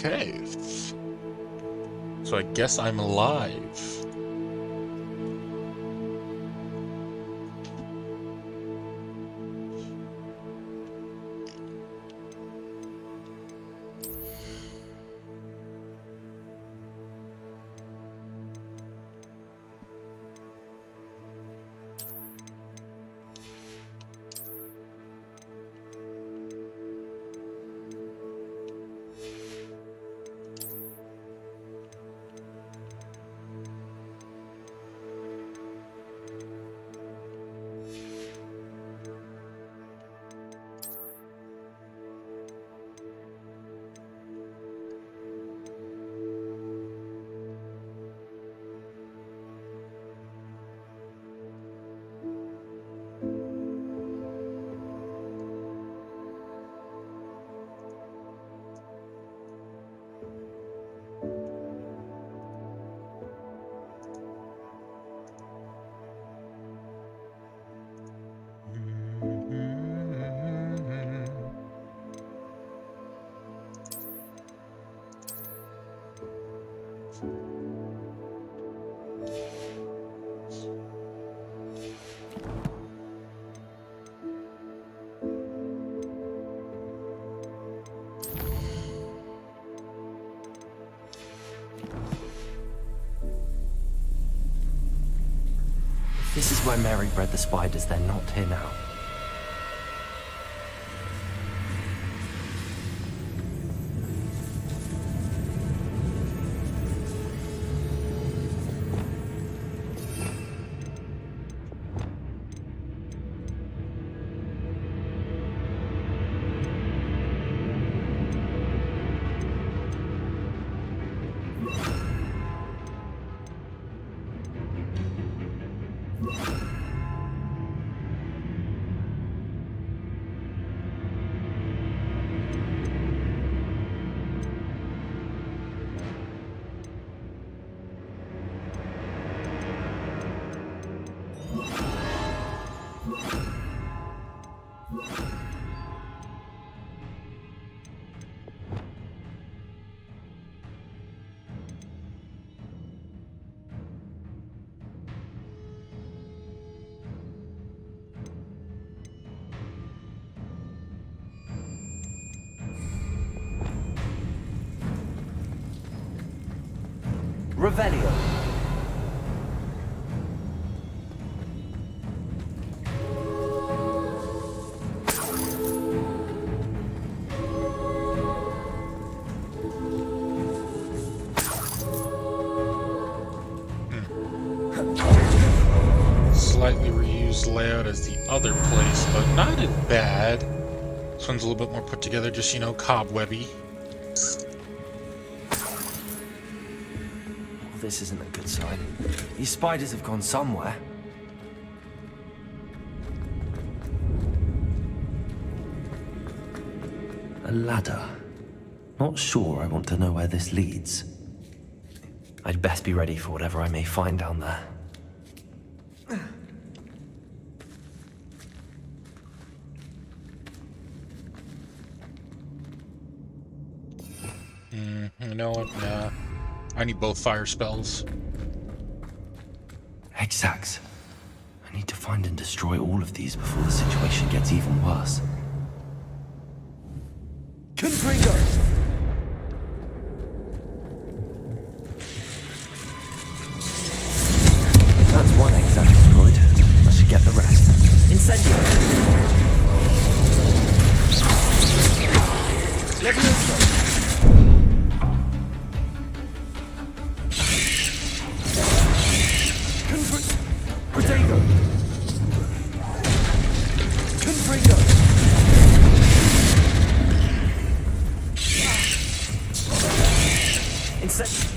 Okay. So I guess I'm alive. This is where Mary bred the spiders. They're not here now. Revelio. Slightly reused layout as the other place, but not as bad. This one's a little bit more put together, just, you know, cobwebby. This isn't a good sign. These spiders have gone somewhere. A ladder. Not sure I want to know where this leads. I'd best be ready for whatever I may find down there. You know what? Nah. I need both fire spells. Exact. I need to find and destroy all of these before the situation gets even worse. Confringo! That's one exact destroyed. I should get the rest. Incendio! Levioso! Protego! Confringo! Incendio!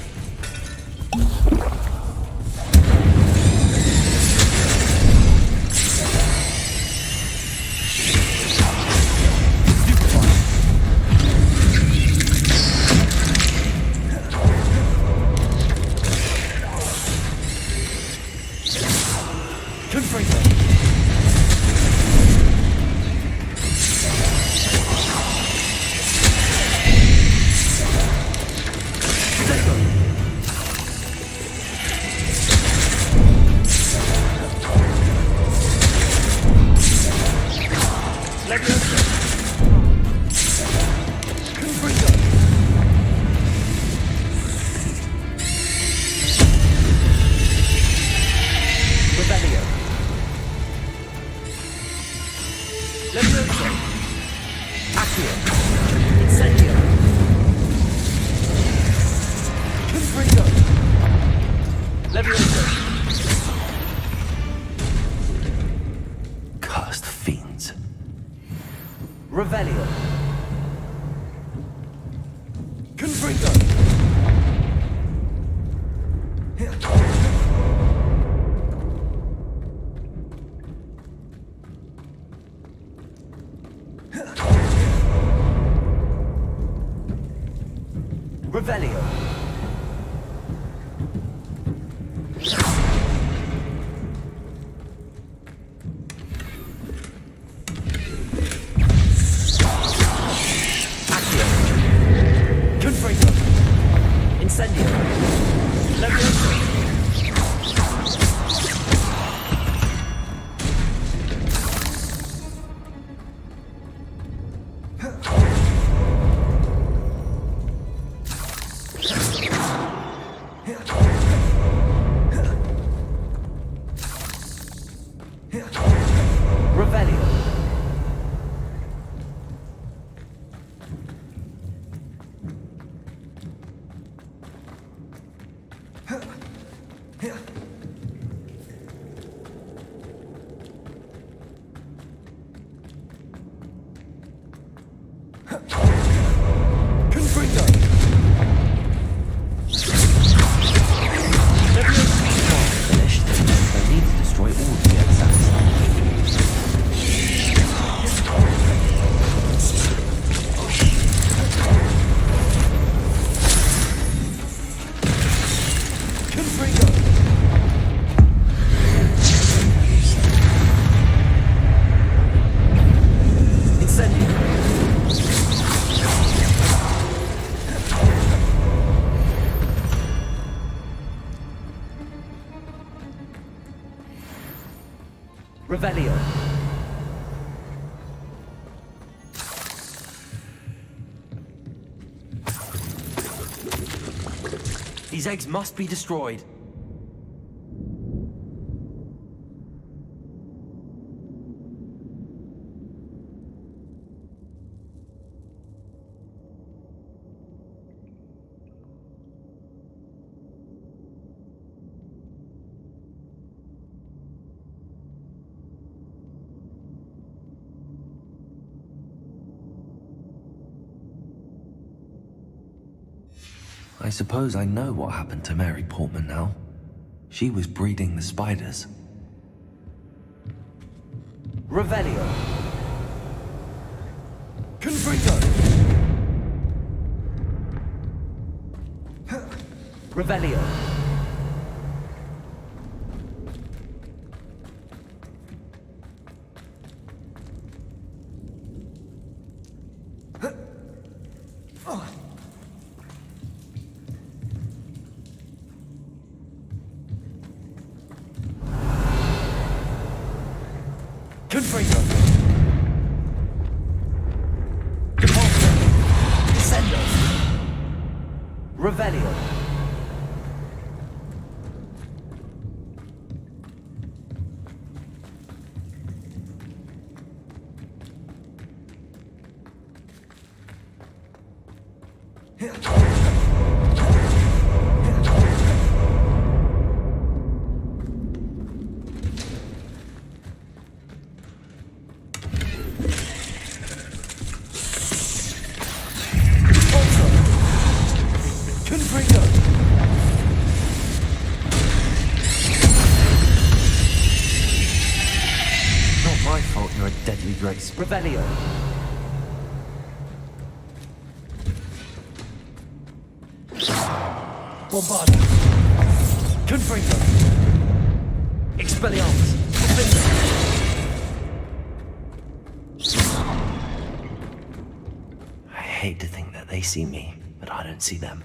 Revelio. Confringo. Revelio. Accio. Confringo. Incendio. Levioso. Revelio. Confringo. Finished. I need to destroy all the exits. Confringo. Incendio. Revelio. These eggs must be destroyed. I suppose I know what happened to Mary Portman now. She was breeding the spiders. Revelio. Confringo. Revelio. Confringo. Repulsor. Sendo. Revelio. Not my fault you're a deadly grace. Revelio. Bombarda. Confringo. Expelliarmus. I hate to think that they see me, but I don't see them.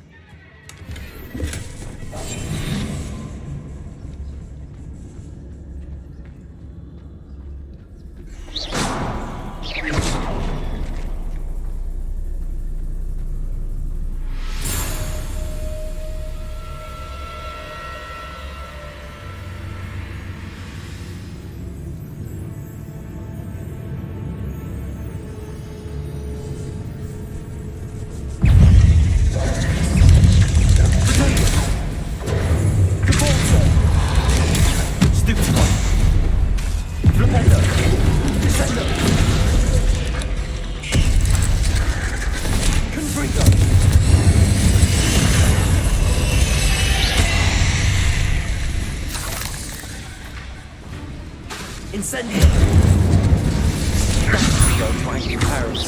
Incendio! Don't try new Paris.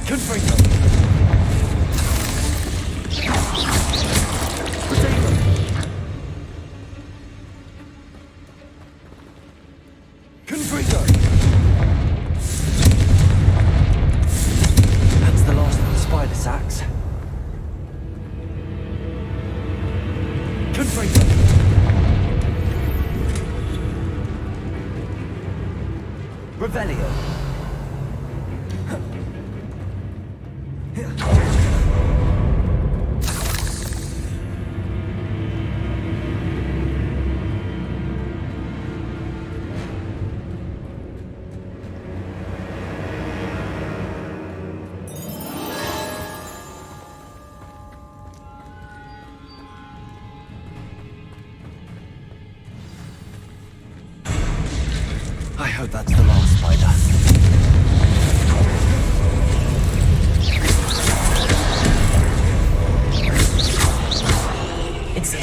Confringo! Potato! Confringo! That's the last of the spider sacks. Confringo! Revelio! I hope that's the last spider. It's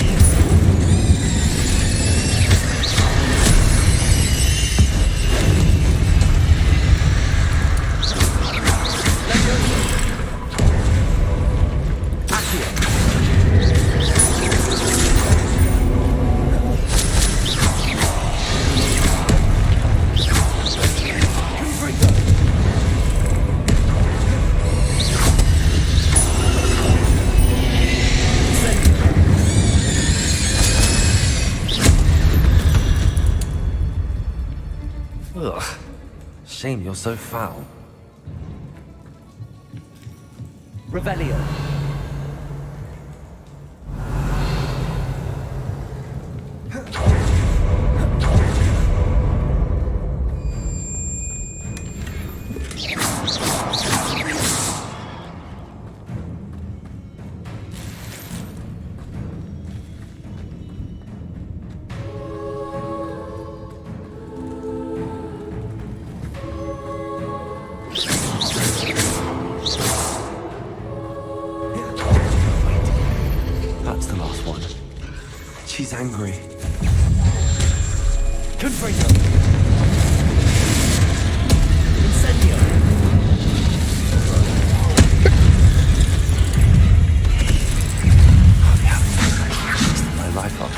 Ugh. Shame you're so foul. Revelio. That's the last one. She's angry. Confringo! Incendio! I'll be having wasted my life up.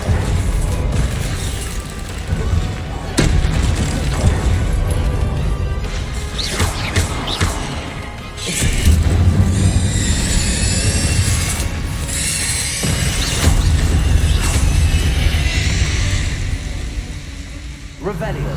Revelio.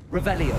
Revelio.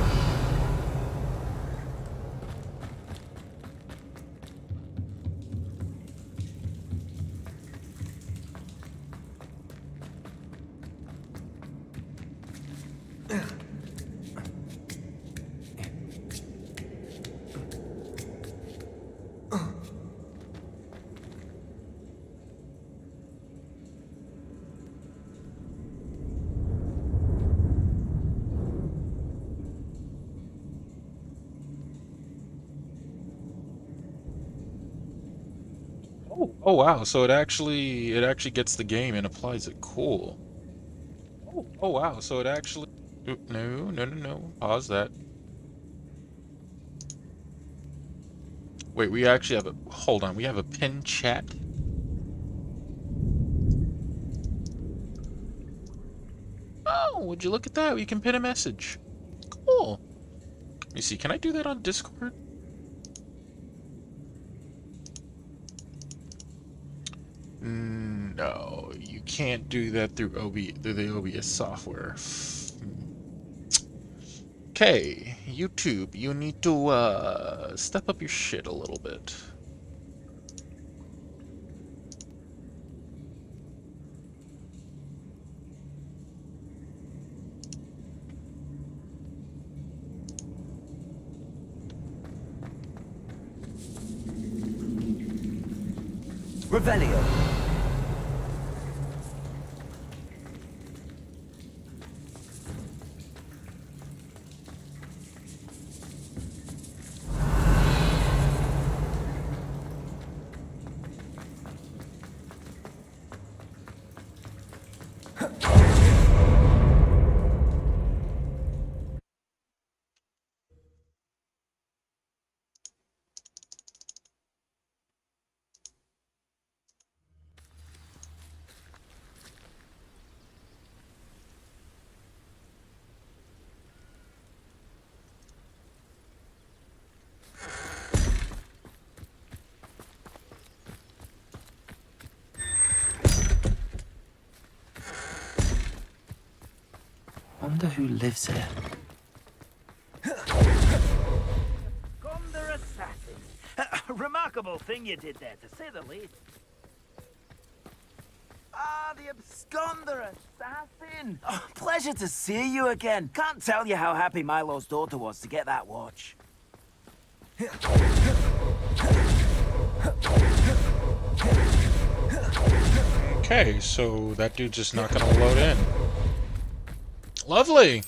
Oh wow, so it actually gets the game and applies it. Cool. Oh wow, so it actually no. Pause that. Wait, we actually have a hold on, we have a pin chat. Oh, would you look at that? We can pin a message. Cool. Let me see. Can I do that on Discord? No, you can't do that through the OBS software. Okay, YouTube, you need to step up your shit a little bit. Revelio. Wonder who lives here. Absconder assassin. Remarkable thing you did there, to say the least. Ah, the absconder assassin. Oh, pleasure to see you again. Can't tell you how happy Milo's daughter was to get that watch. Okay, so that dude's just not gonna load in. Lovely!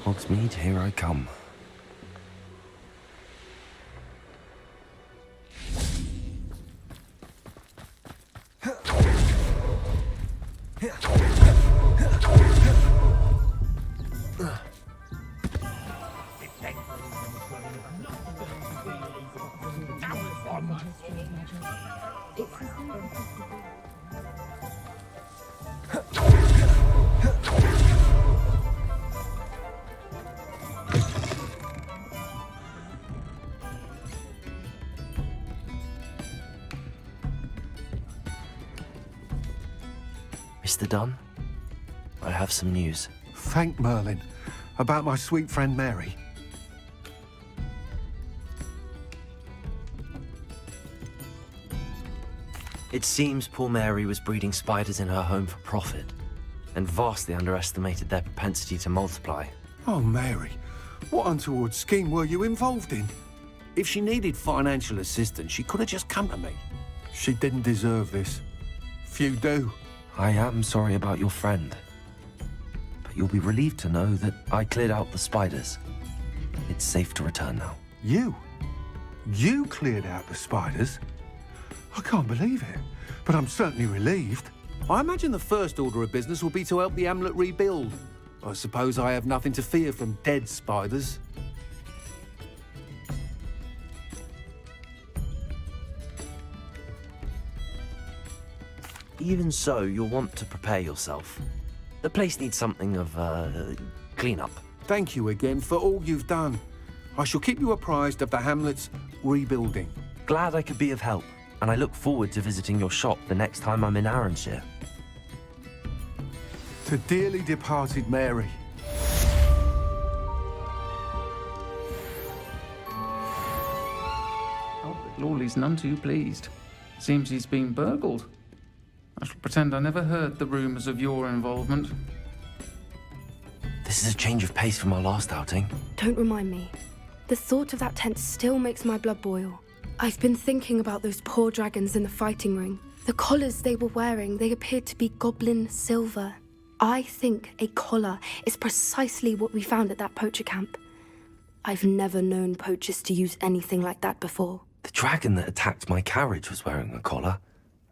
Hogsmeade, here I come. Mr. Dunn, I have some news. Thank Merlin. About my sweet friend Mary. It seems poor Mary was breeding spiders in her home for profit, and vastly underestimated their propensity to multiply. Oh, Mary, what untoward scheme were you involved in? If she needed financial assistance, she could have just come to me. She didn't deserve this. Few do. I am sorry about your friend, but you'll be relieved to know that I cleared out the spiders. It's safe to return now. You? You cleared out the spiders? I can't believe it, but I'm certainly relieved. I imagine the first order of business will be to help the amulet rebuild. I suppose I have nothing to fear from dead spiders. Even so, you'll want to prepare yourself. The place needs something of, clean-up. Thank you again for all you've done. I shall keep you apprised of the hamlet's rebuilding. Glad I could be of help, and I look forward to visiting your shop the next time I'm in Arranshire. To dearly departed Mary. Oh, but Lawley's none too pleased. Seems he's been burgled. I shall pretend I never heard the rumors of your involvement. This is a change of pace from our last outing. Don't remind me. The thought of that tent still makes my blood boil. I've been thinking about those poor dragons in the fighting ring. The collars they were wearing, they appeared to be goblin silver. I think a collar is precisely what we found at that poacher camp. I've never known poachers to use anything like that before. The dragon that attacked my carriage was wearing a collar,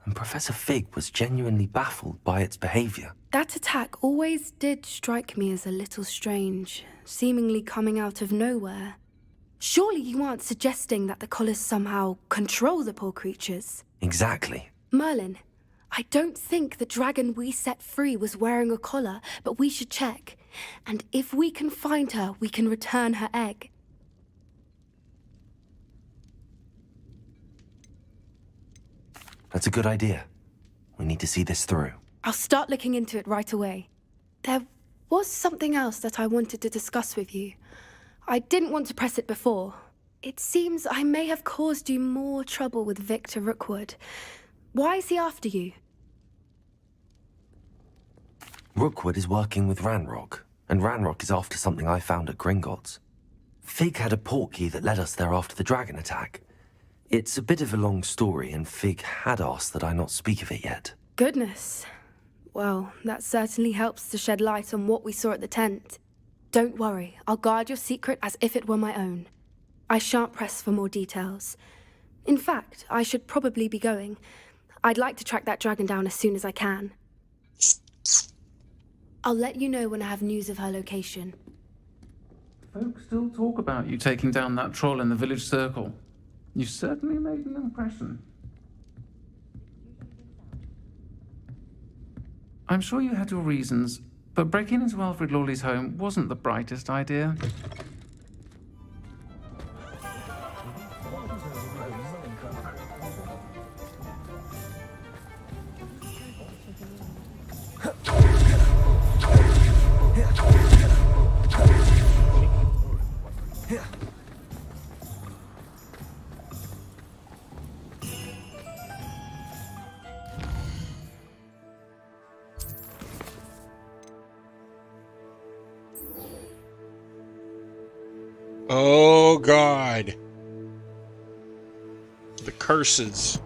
and Professor Fig was genuinely baffled by its behavior. That attack always did strike me as a little strange, seemingly coming out of nowhere. Surely you aren't suggesting that the collars somehow control the poor creatures? Exactly. Merlin, I don't think the dragon we set free was wearing a collar, but we should check. And if we can find her, we can return her egg. That's a good idea. We need to see this through. I'll start looking into it right away. There was something else that I wanted to discuss with you. I didn't want to press it before. It seems I may have caused you more trouble with Victor Rookwood. Why is he after you? Rookwood is working with Ranrock, and Ranrock is after something I found at Gringotts. Fig had a portkey that led us there after the dragon attack. It's a bit of a long story, and Fig had asked that I not speak of it yet. Goodness. Well, that certainly helps to shed light on what we saw at the tent. Don't worry, I'll guard your secret as if it were my own. I shan't press for more details. In fact, I should probably be going. I'd like to track that dragon down as soon as I can. I'll let you know when I have news of her location. Folks still talk about you taking down that troll in the village circle. You certainly made an impression. I'm sure you had your reasons, but breaking into Alfred Lawley's home wasn't the brightest idea. Oh God. The curses.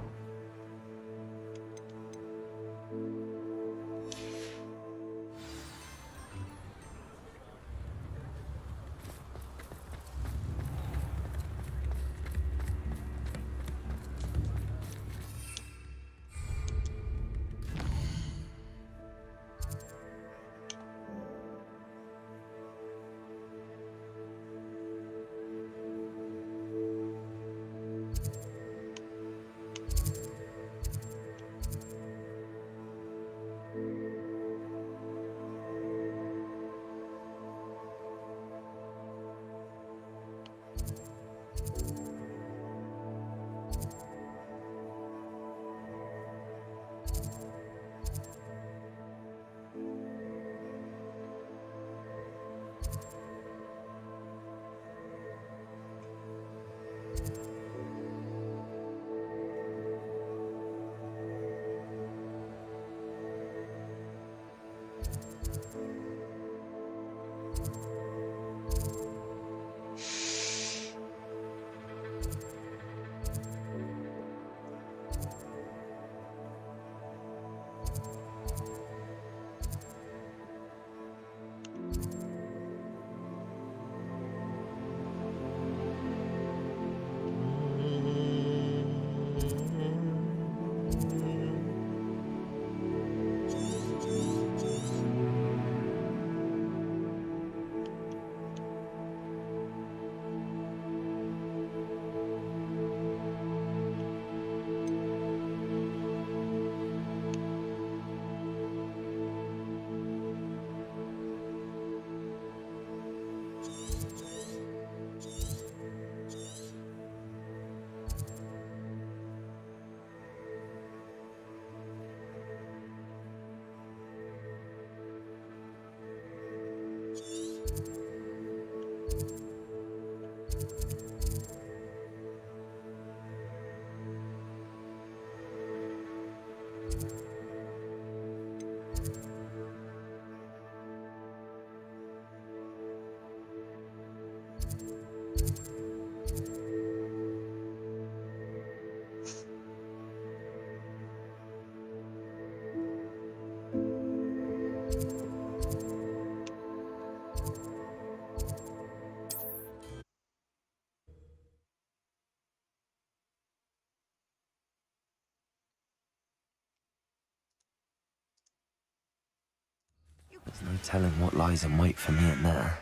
There's no telling what lies in wait for me in there.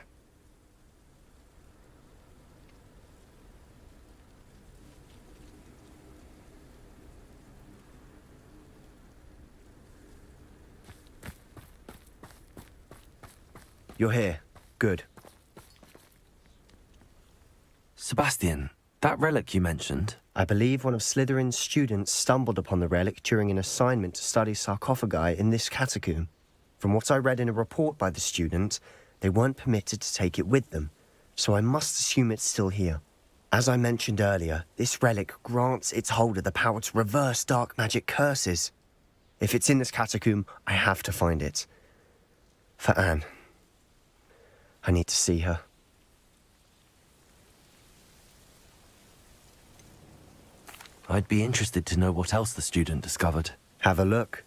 You're here. Good. Sebastian, that relic you mentioned, I believe one of Slytherin's students stumbled upon the relic during an assignment to study sarcophagi in this catacomb. From what I read in a report by the student, they weren't permitted to take it with them, so I must assume it's still here. As I mentioned earlier, this relic grants its holder the power to reverse dark magic curses. If it's in this catacomb, I have to find it. For Anne. I need to see her. I'd be interested to know what else the student discovered. Have a look.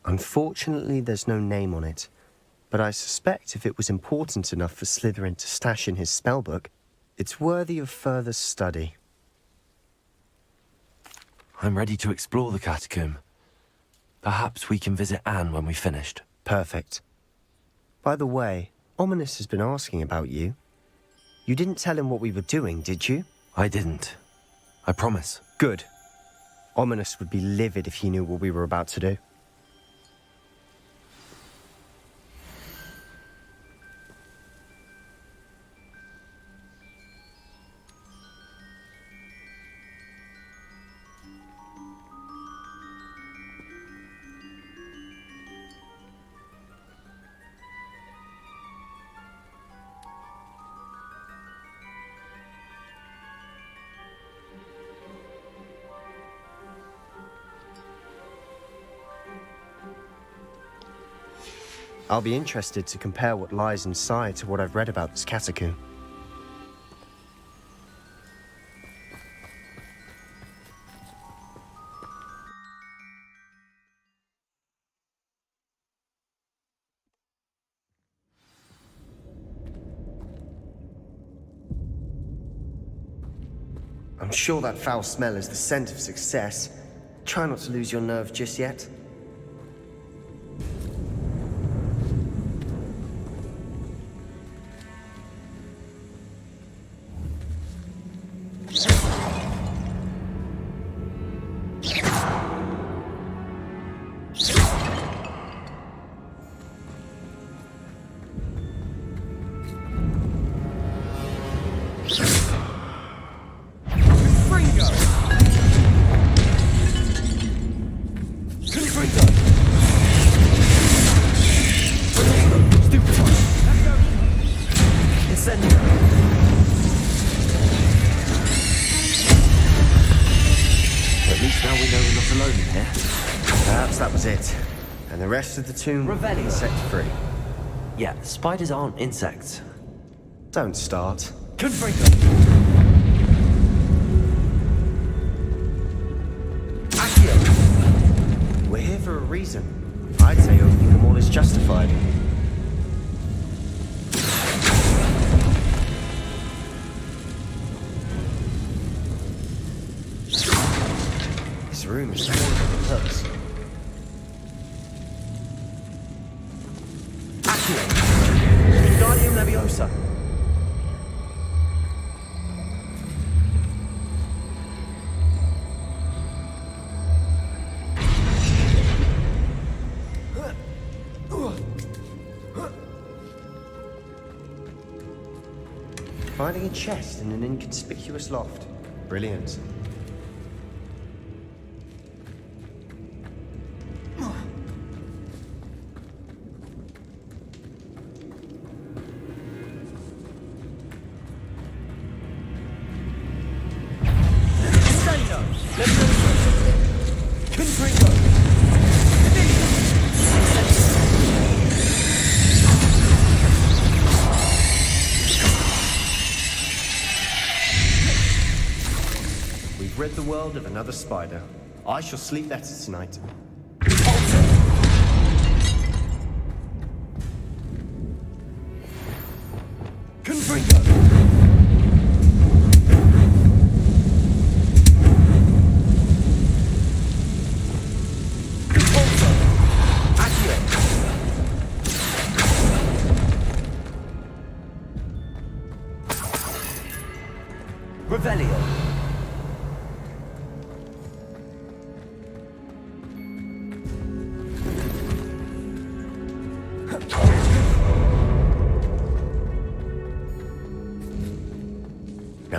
Unfortunately, there's no name on it, but I suspect if it was important enough for Slytherin to stash in his spellbook, it's worthy of further study. I'm ready to explore the catacomb. Perhaps we can visit Anne when we've finished. Perfect. By the way, Ominous has been asking about you. You didn't tell him what we were doing, did you? I didn't. I promise. Good. Ominous would be livid if he knew what we were about to do. I'll be interested to compare what lies inside to what I've read about this catacomb. I'm sure that foul smell is the scent of success. Try not to lose your nerve just yet. The rest of the tomb insect-free. Yeah, spiders aren't insects. Don't start. We're here for a reason. I'd say opening them all is justified. This room is full of hooks. Wingardium Leviosa. Finding a chest in an inconspicuous loft. Brilliant. We've rid the world of another spider. I shall sleep better tonight.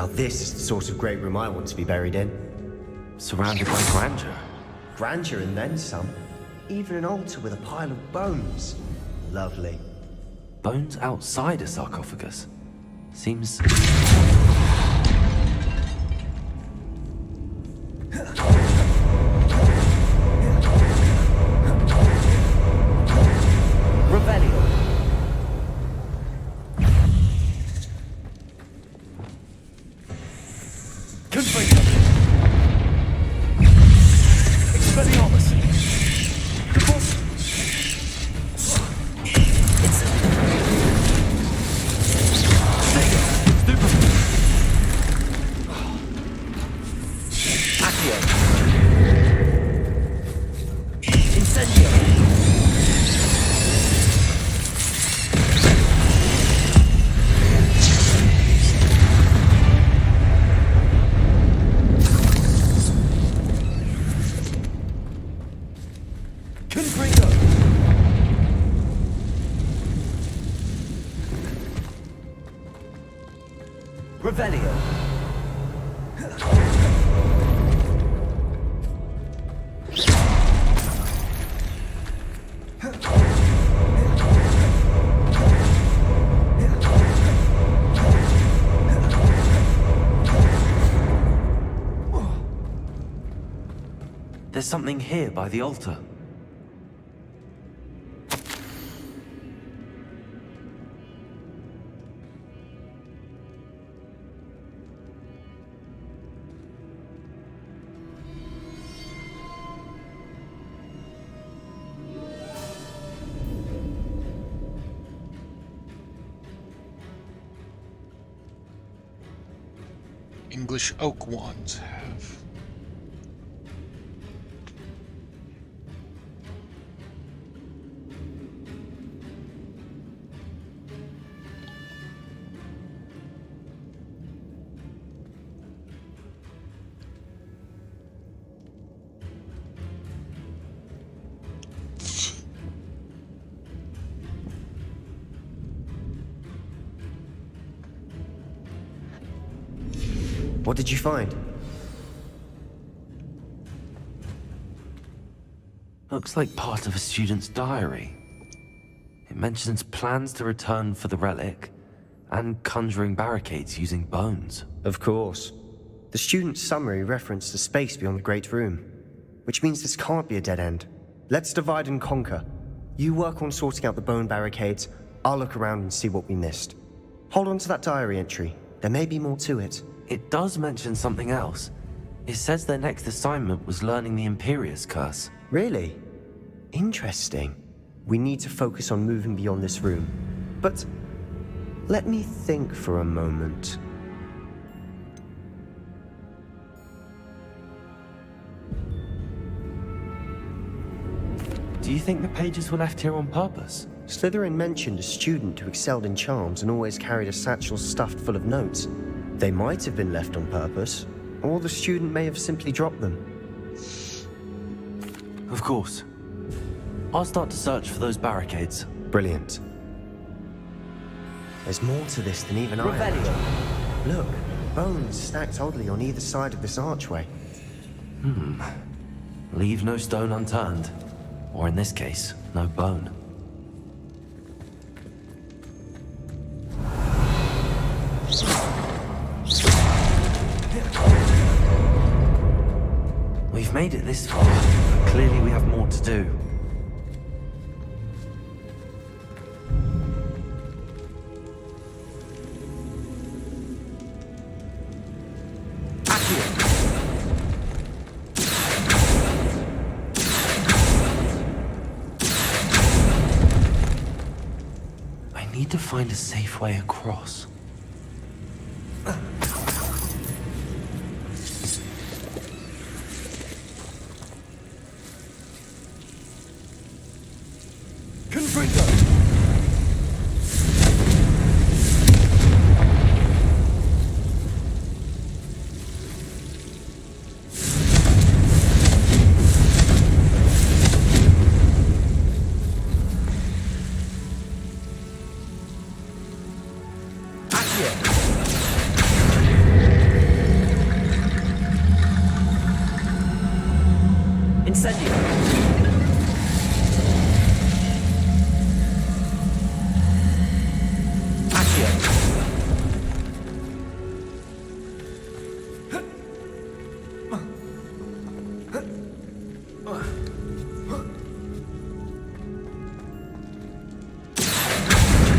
Now this is the sort of great room I want to be buried in. Surrounded by grandeur. Grandeur and then some. Even an altar with a pile of bones. Lovely. Bones outside a sarcophagus. Seems... Revelio. Confringo. Expelliarmus. Accio. Incendio. Confringo. Revelio. There's something here by the altar. English oak wands have. What did you find? Looks like part of a student's diary. It mentions plans to return for the relic and conjuring barricades using bones. Of course. The student's summary referenced a space beyond the Great Room, which means this can't be a dead end. Let's divide and conquer. You work on sorting out the bone barricades, I'll look around and see what we missed. Hold on to that diary entry. There may be more to it. It does mention something else. It says their next assignment was learning the Imperious Curse. Really? Interesting. We need to focus on moving beyond this room. But let me think for a moment. Do you think the pages were left here on purpose? Slytherin mentioned a student who excelled in charms and always carried a satchel stuffed full of notes. They might have been left on purpose, or the student may have simply dropped them. Of course. I'll start to search for those barricades. Brilliant. There's more to this than even I imagined. Look, bones stacked oddly on either side of this archway. Leave no stone unturned. Or in this case, no bone. We've made it this far, but clearly we have more to do. I need to find a safe way across. Incendio. Accio.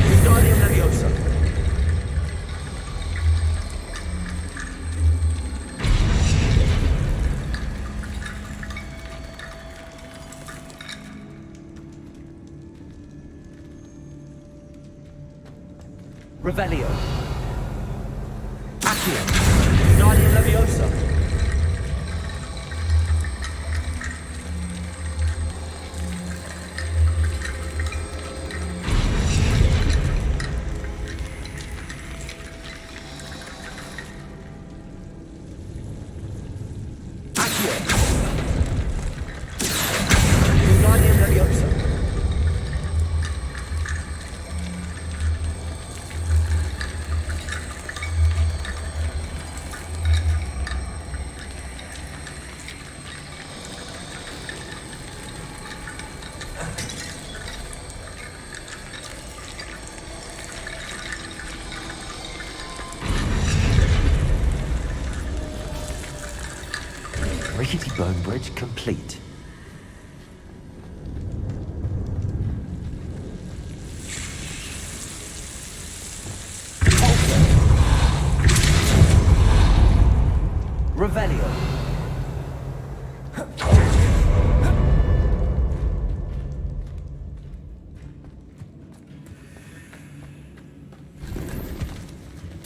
Wingardium Leviosa. Revelio. Accio. Wingardium Leviosa. Accio. Wingardium Leviosa. Rickety bone bridge complete. Revelio.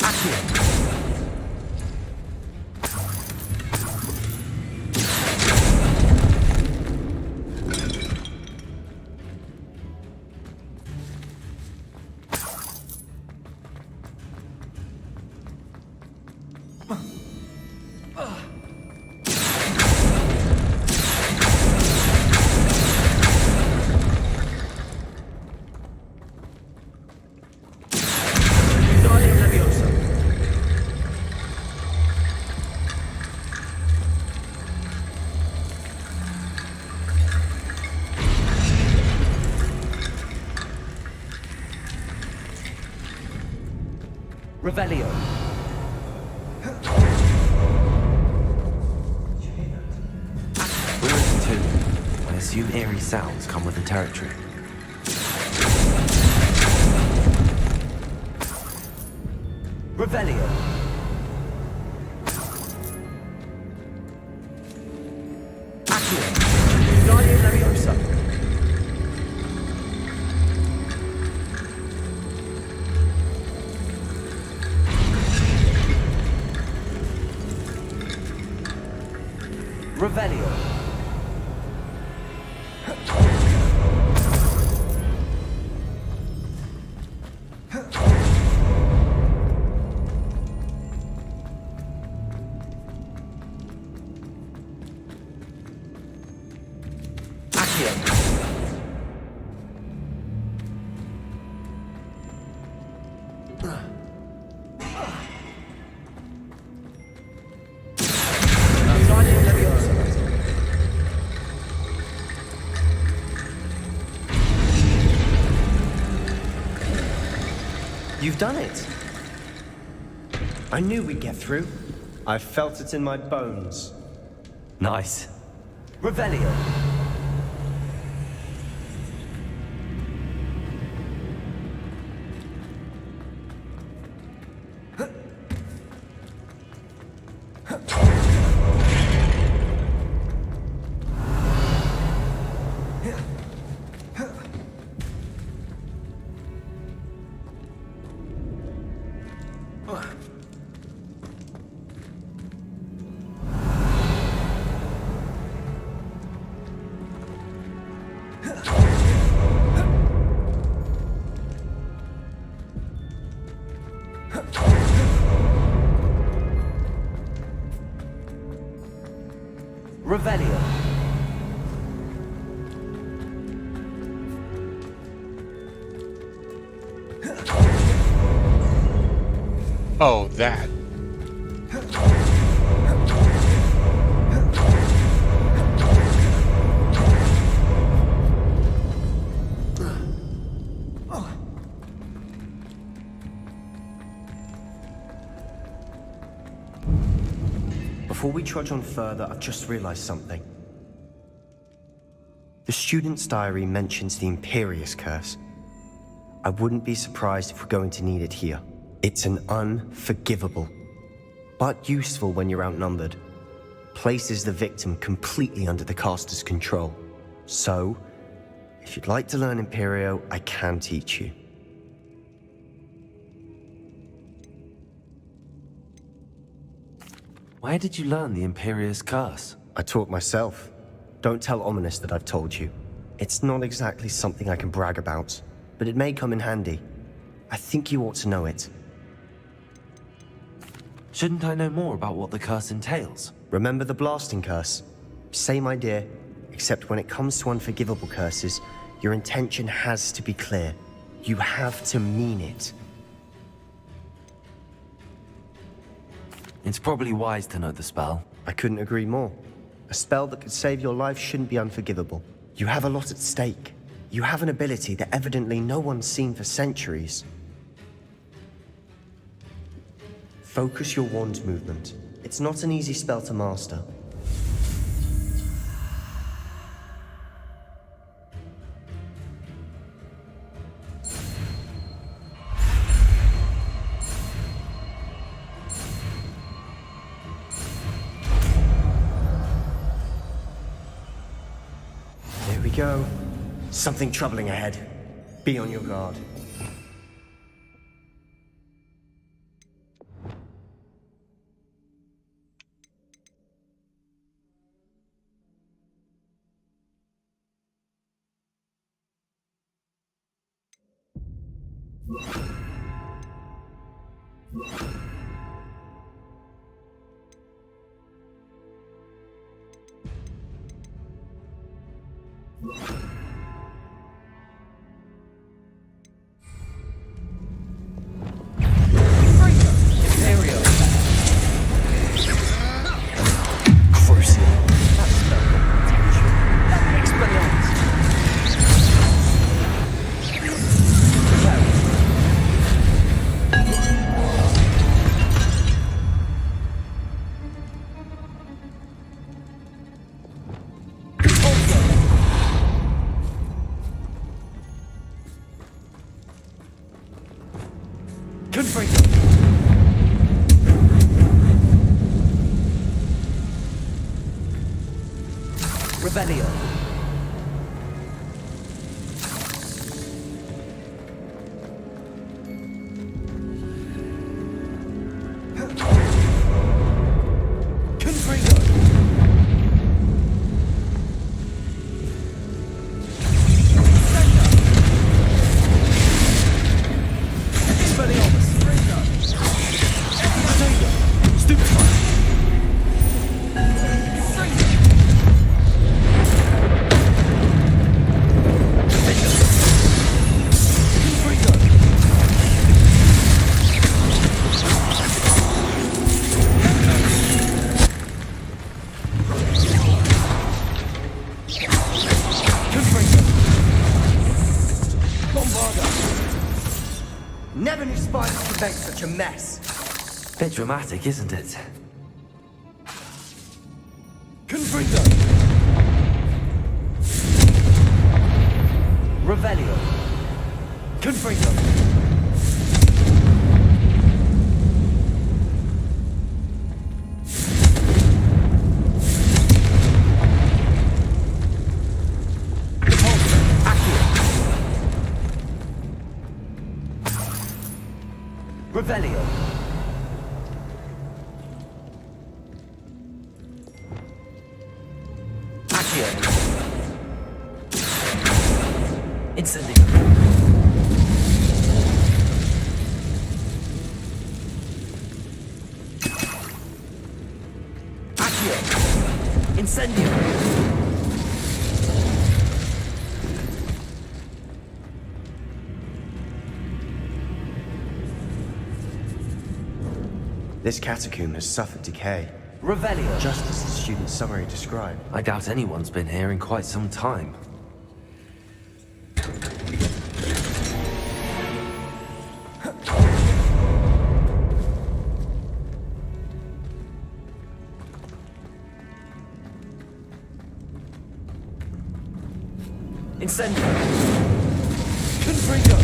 Accio. Wingardium Leviosa. Revelio. We're in the tomb. I assume eerie sounds come with the territory. Revelio. Accio. Wingardium Leviosa. Revelio. Accio. Wingardium Leviosa. You've done it. I knew we'd get through. I felt it in my bones. Nice. Revelio. Revelio. Oh, that. Before we trudge on further, I've just realized something. The student's diary mentions the Imperius Curse. I wouldn't be surprised if we're going to need it here. It's an unforgivable, but useful when you're outnumbered. Places the victim completely under the caster's control. So, if you'd like to learn Imperio, I can teach you. Where did you learn the Imperious Curse? I taught myself. Don't tell Ominous that I've told you. It's not exactly something I can brag about, but it may come in handy. I think you ought to know it. Shouldn't I know more about what the curse entails? Remember the blasting curse? Same idea, except when it comes to unforgivable curses, your intention has to be clear. You have to mean it. It's probably wise to know the spell. I couldn't agree more. A spell that could save your life shouldn't be unforgivable. You have a lot at stake. You have an ability that evidently no one's seen for centuries. Focus your wand's movement. It's not an easy spell to master. There we go. Something troubling ahead. Be on your guard. Revelio. Never knew spiders could make such a mess. Bit dramatic, isn't it? Confringo. Revelio. Confringo. Revelio. Accio. Incendio. Accio. Incendio. This catacomb has suffered decay, Revelio. just as the student's summary described. I doubt anyone's been here in quite some time. Incendio. Confringo.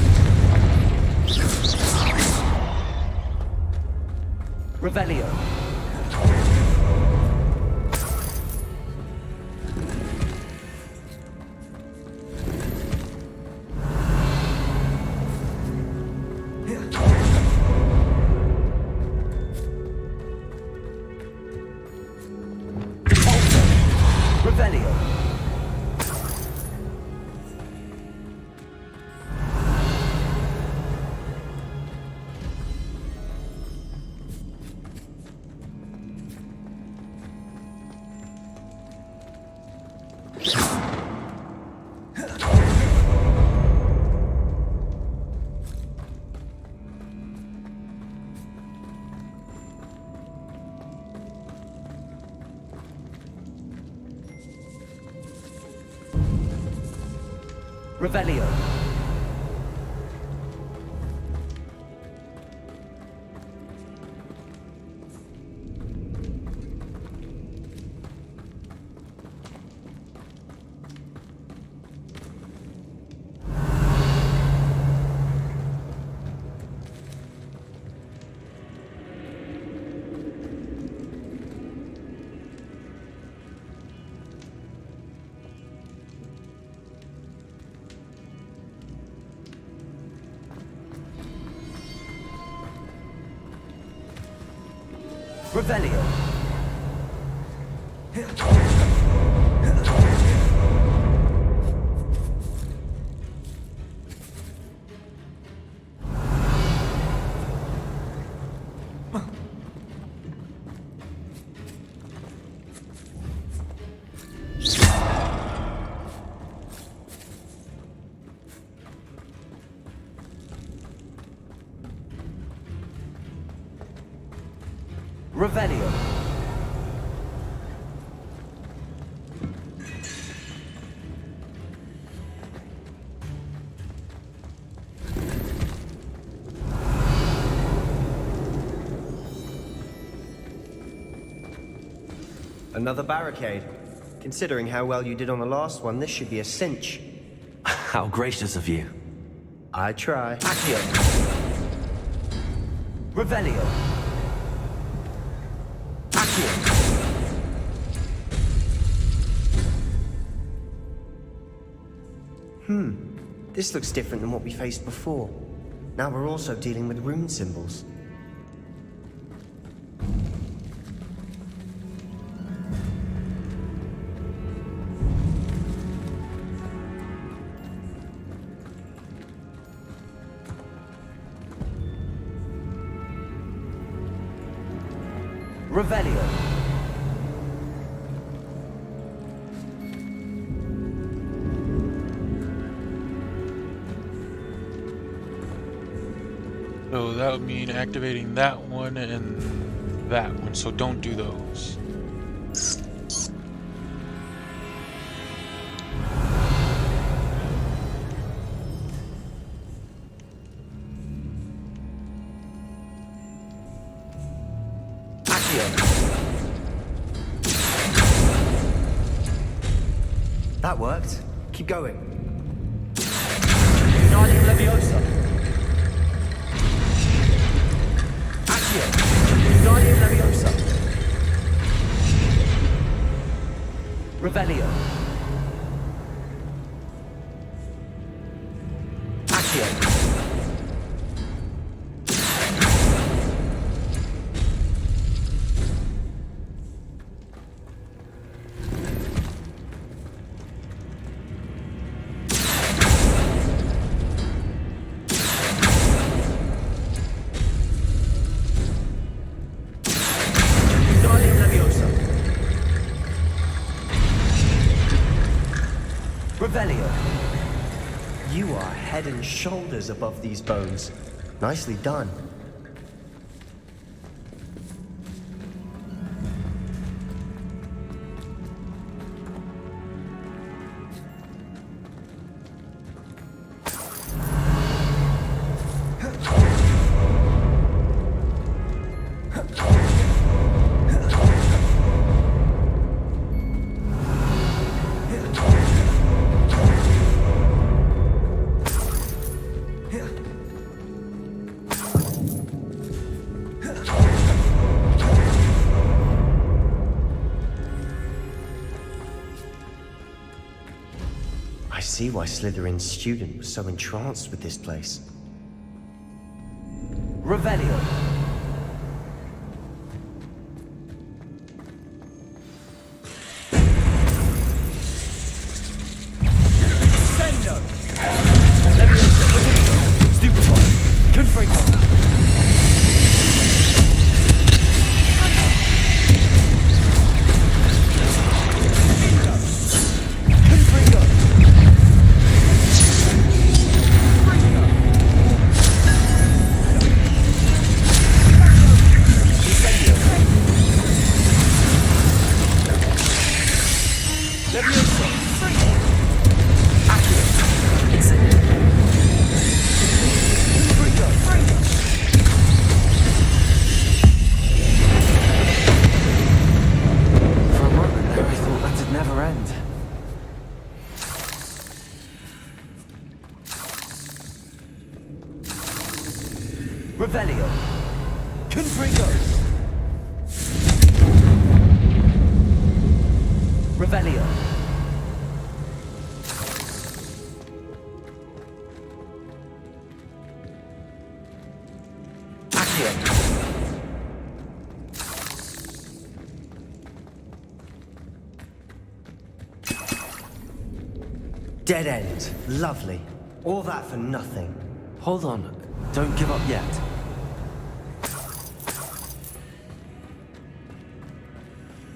Revelio. Revelio. Revelio. Revelio. Revelio. Another barricade. Considering how well you did on the last one, this should be a cinch. How gracious of you. I try. Accio. Revelio. Accio. This looks different than what we faced before. Now we're also dealing with rune symbols. Revelio. So that would mean activating that one and that one, so don't do those. That worked. Keep going. Wingardium Leviosa. Accio. Wingardium Leviosa. Revelio. Accio. Wingardium Leviosa. Revelio. You are head and shoulders above these bones. Nicely done. I see why Slytherin's student was so entranced with this place. Revelio. Sendo. Stupefy. Confringo. Revelio. Confringo. Revelio. Accio. Dead end. Lovely. All that for nothing. Hold on. Don't give up yet.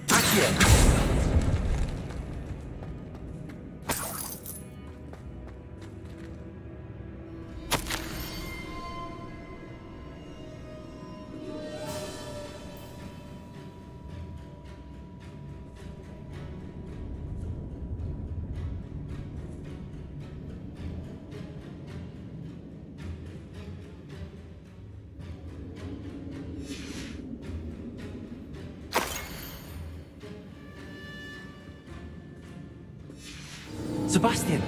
Accio. Sebastian!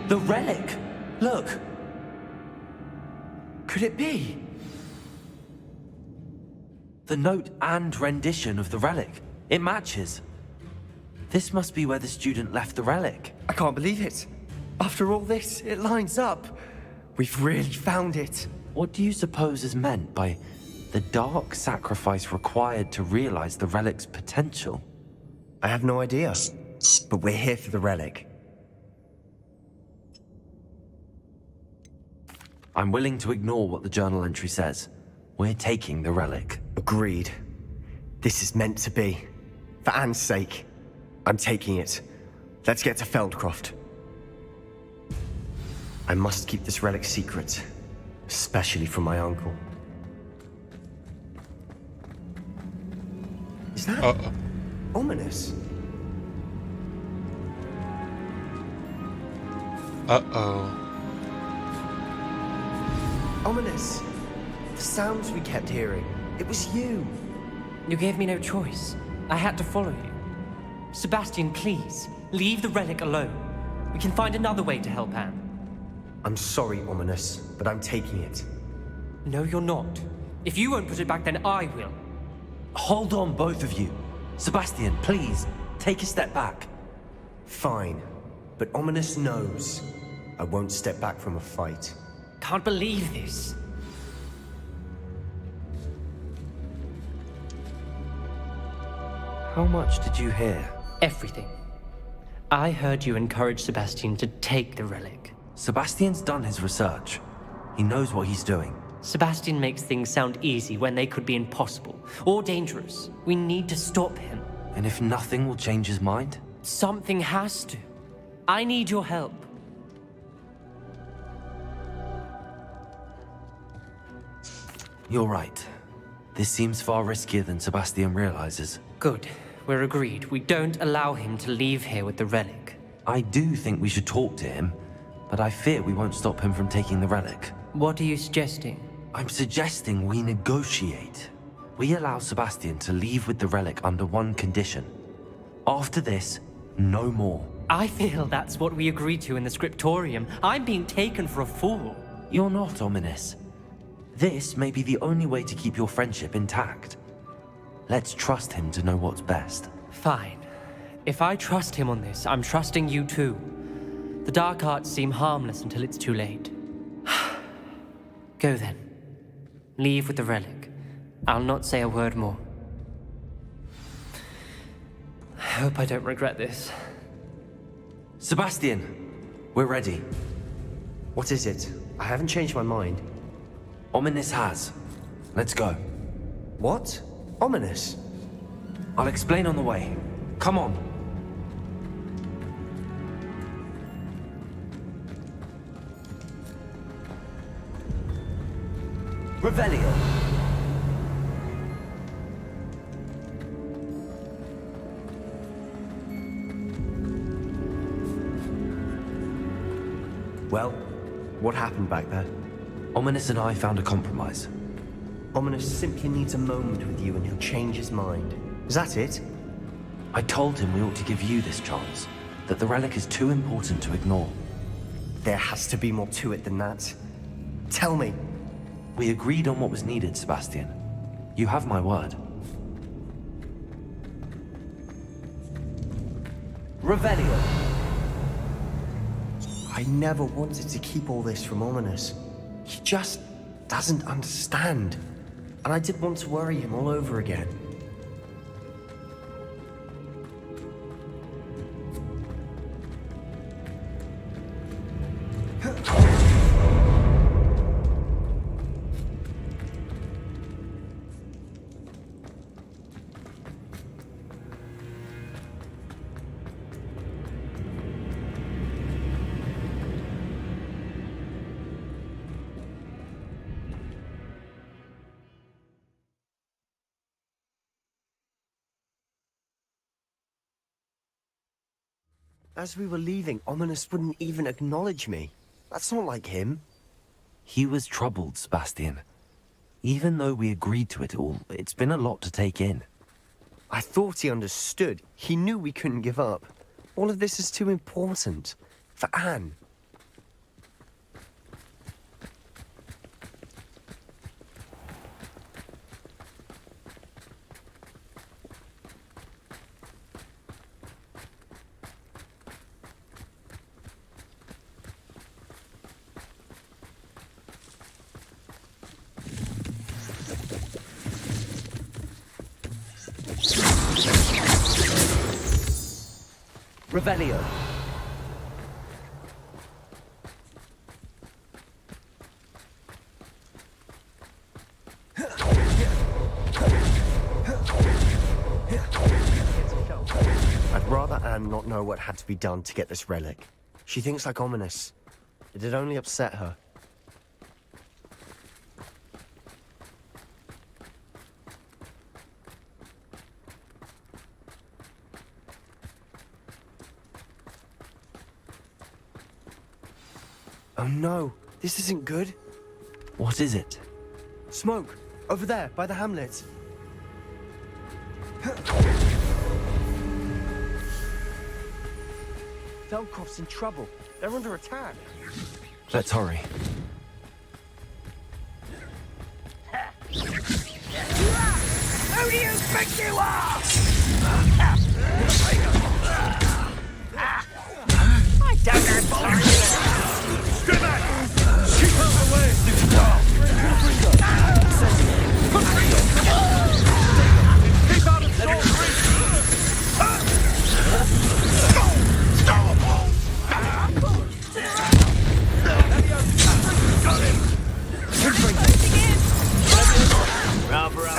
The relic! Look! Could it be? The note and rendition of the relic. It matches. This must be where the student left the relic. I can't believe it. After all this, it lines up. We've really found it. What do you suppose is meant by the dark sacrifice required to realize the relic's potential? I have no idea. But we're here for the relic. I'm willing to ignore what the journal entry says. We're taking the relic. Agreed. This is meant to be. For Anne's sake. I'm taking it. Let's get to Feldcroft. I must keep this relic secret. Especially from my uncle. Is that ominous? Uh-oh. Ominous. The sounds we kept hearing. It was you. You gave me no choice. I had to follow you. Sebastian, please, leave the relic alone. We can find another way to help Anne. I'm sorry, Ominous, but I'm taking it. No, you're not. If you won't put it back, then I will. Hold on, both of you. Sebastian, please, take a step back. Fine. But Ominous knows I won't step back from a fight. Can't believe this. How much did you hear? Everything. I heard you encourage Sebastian to take the relic. Sebastian's done his research. He knows what he's doing. Sebastian makes things sound easy when they could be impossible or dangerous. We need to stop him. And if nothing will change his mind? Something has to. I need your help. You're right. This seems far riskier than Sebastian realizes. Good. We're agreed. We don't allow him to leave here with the relic. I do think we should talk to him, but I fear we won't stop him from taking the relic. What are you suggesting? I'm suggesting we negotiate. We allow Sebastian to leave with the relic under one condition. After this, no more. I feel that's what we agreed to in the scriptorium. I'm being taken for a fool. You're not, Ominous. This may be the only way to keep your friendship intact. Let's trust him to know what's best. Fine. If I trust him on this, I'm trusting you too. The dark arts seem harmless until it's too late. Go then. Leave with the relic. I'll not say a word more. I hope I don't regret this. Sebastian, we're ready. What is it? I haven't changed my mind. Ominous has. Let's go. What? Ominous? I'll explain on the way. Come on. Revelio. Well, what happened back there? Ominous and I found a compromise. Ominous simply needs a moment with you and he'll change his mind. Is that it? I told him we ought to give you this chance, that the relic is too important to ignore. There has to be more to it than that. Tell me. We agreed on what was needed, Sebastian. You have my word. Revelio. I never wanted to keep all this from Ominous. He just doesn't understand. And I didn't want to worry him all over again. As we were leaving, Ominous wouldn't even acknowledge me. That's not like him. He was troubled, Sebastian. Even though we agreed to it all, it's been a lot to take in. I thought he understood. He knew we couldn't give up. All of this is too important. For Anne. Revelio. I'd rather Anne not know what had to be done to get this relic. She thinks like Ominous. It'd only upset her. Oh no, this isn't good. What is it? Smoke! Over there, by the hamlet. Velcroft's in trouble. They're under attack. Let's hurry. Who do you think you are? I don't have time. Stay back! Keep out of the way! Keep out of sword reach! Rather up.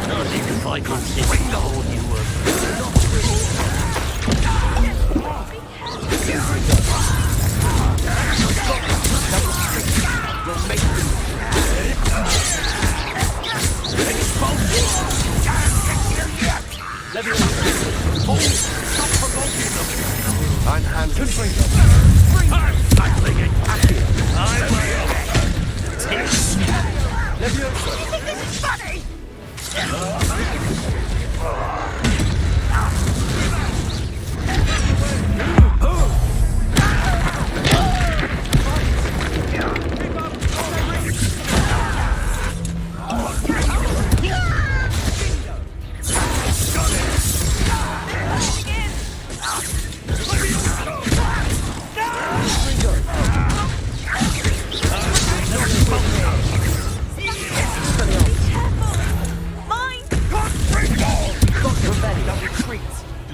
Not even if I could see the whole new world. I'm handling. I'm tackling it. I'm you think this is funny?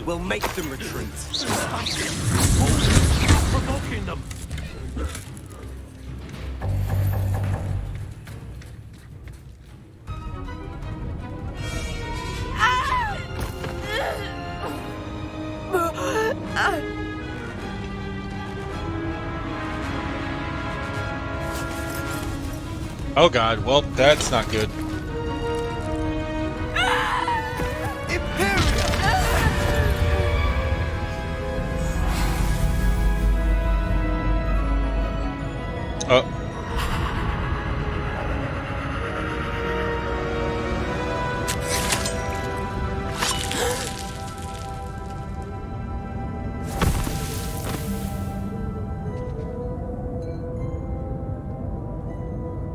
We'll make them retreat. Provoking them. Oh god, well, that's not good. Oh.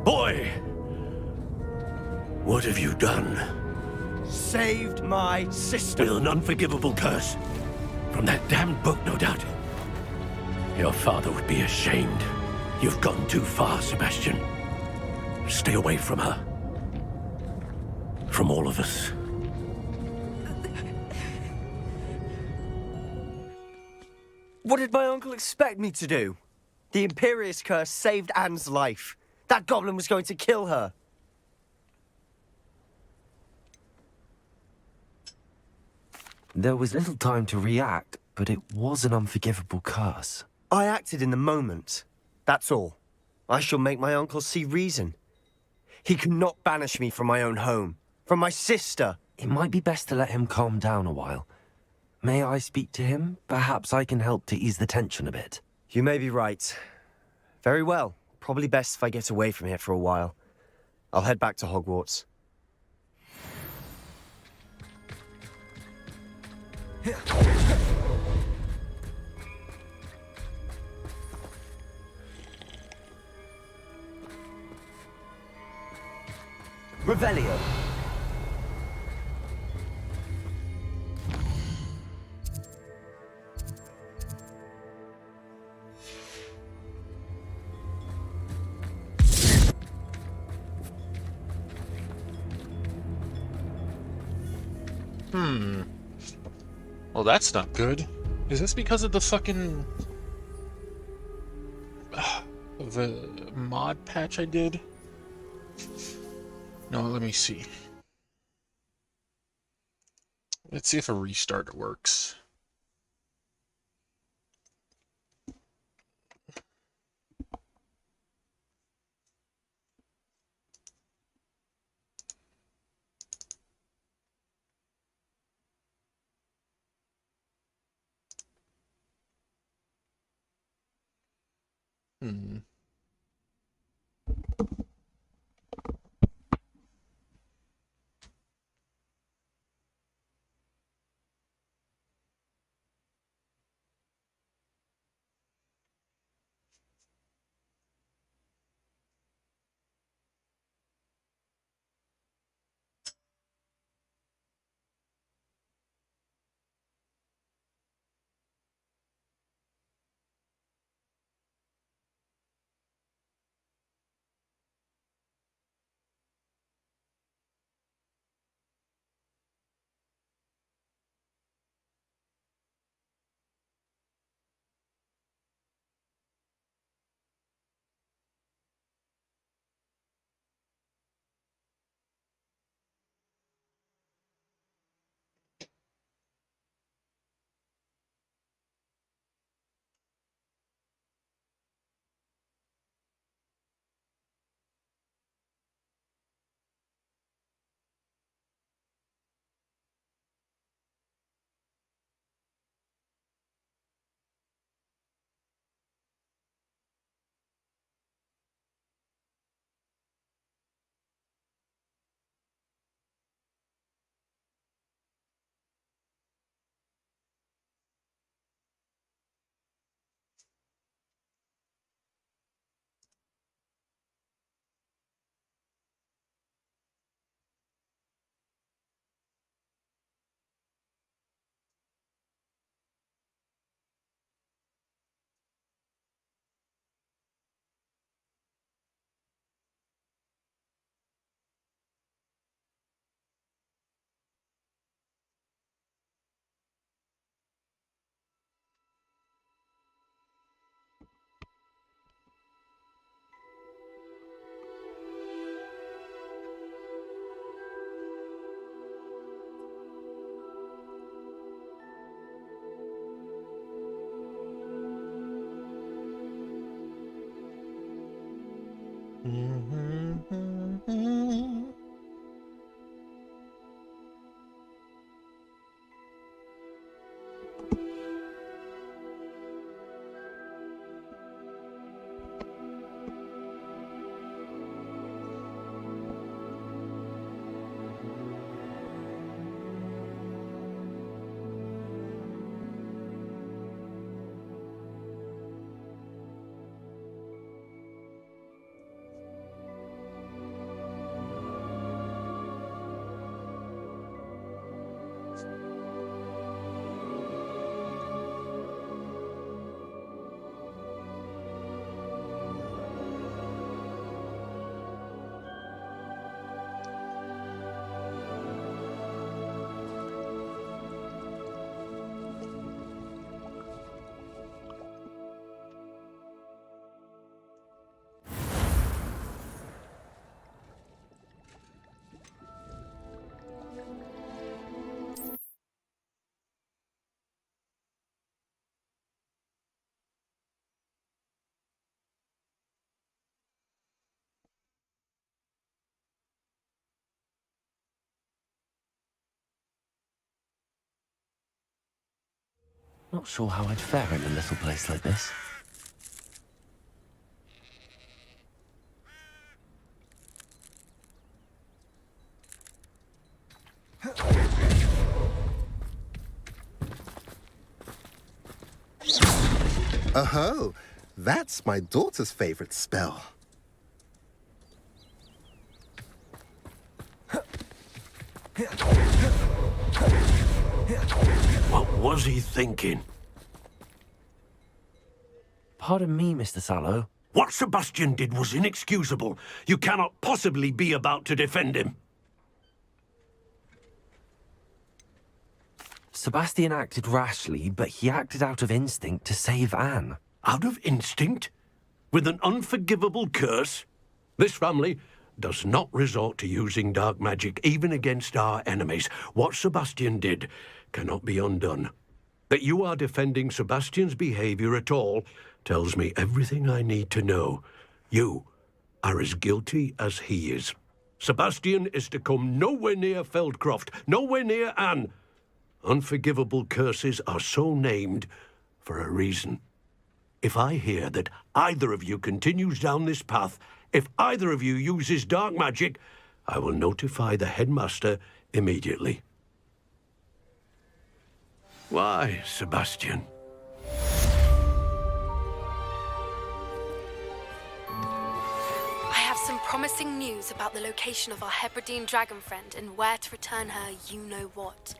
Boy! What have you done? Saved my sister. With an unforgivable curse. From that damned book, no doubt. Your father would be ashamed. You've gone too far, Sebastian. Stay away from her. From all of us. What did my uncle expect me to do? The Imperious curse saved Anne's life. That goblin was going to kill her. There was little time to react, but it was an unforgivable curse. I acted in the moment. That's all. I shall make my uncle see reason. He cannot banish me from my own home, from my sister. It might be best to let him calm down a while. May I speak to him? Perhaps I can help to ease the tension a bit. You may be right. Very well. Probably best if I get away from here for a while. I'll head back to Hogwarts. Revelio. Well, that's not good. Is this because of the fucking... the mod patch I did? No, let me see. Let's see if a restart works. Hmm. Not sure how I'd fare in a little place like this. Oh, that's my daughter's favorite spell. What was he thinking? Pardon me, Mr. Sallow. What Sebastian did was inexcusable. You cannot possibly be about to defend him. Sebastian acted rashly, but he acted out of instinct to save Anne. Out of instinct? With an unforgivable curse? This family does not resort to using dark magic even against our enemies. What Sebastian did cannot be undone. That you are defending Sebastian's behavior at all tells me everything I need to know. You are as guilty as he is. Sebastian is to come nowhere near Feldcroft, nowhere near Anne. Unforgivable curses are so named for a reason. If I hear that either of you continues down this path, if either of you uses dark magic, I will notify the headmaster immediately. Why, Sebastian? I have some promising news about the location of our Hebridean dragon friend and where to return her you-know-what.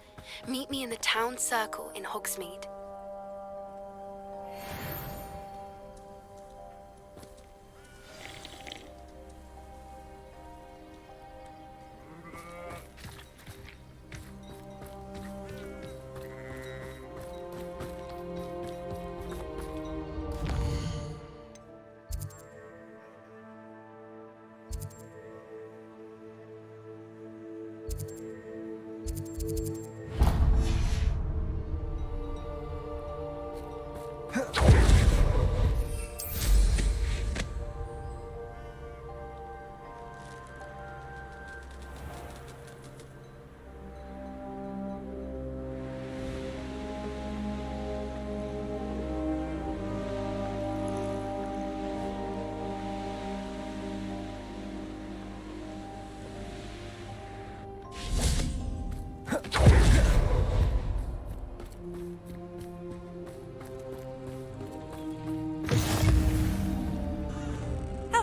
Meet me in the town circle in Hogsmeade.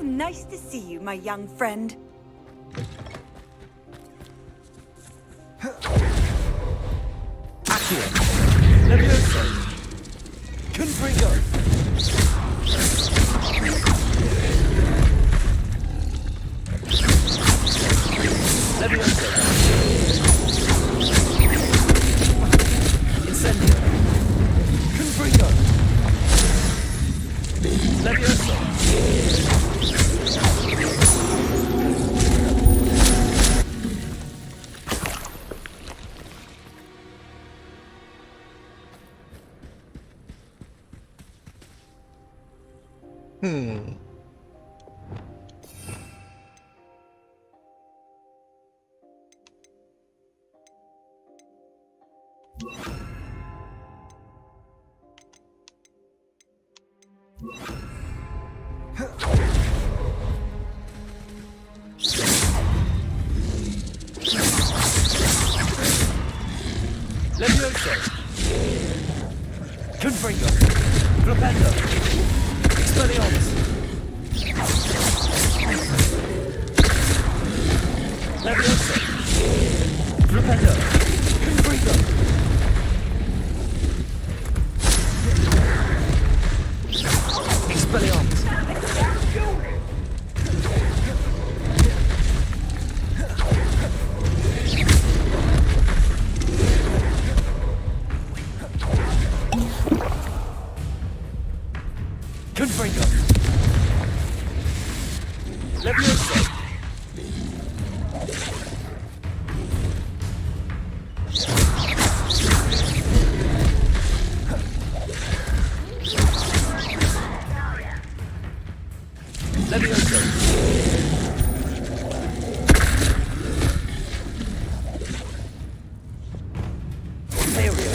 Nice to see you, my young friend. Accio. Levioso. Confringo. Levioso. Incendio. Confringo. Levioso. Levioso! Confringo! Flipendo! Expelliarmus! Levioso! Flipendo! Confringo! Expelliarmus! Confringo! Levioso! Levioso! Imperial!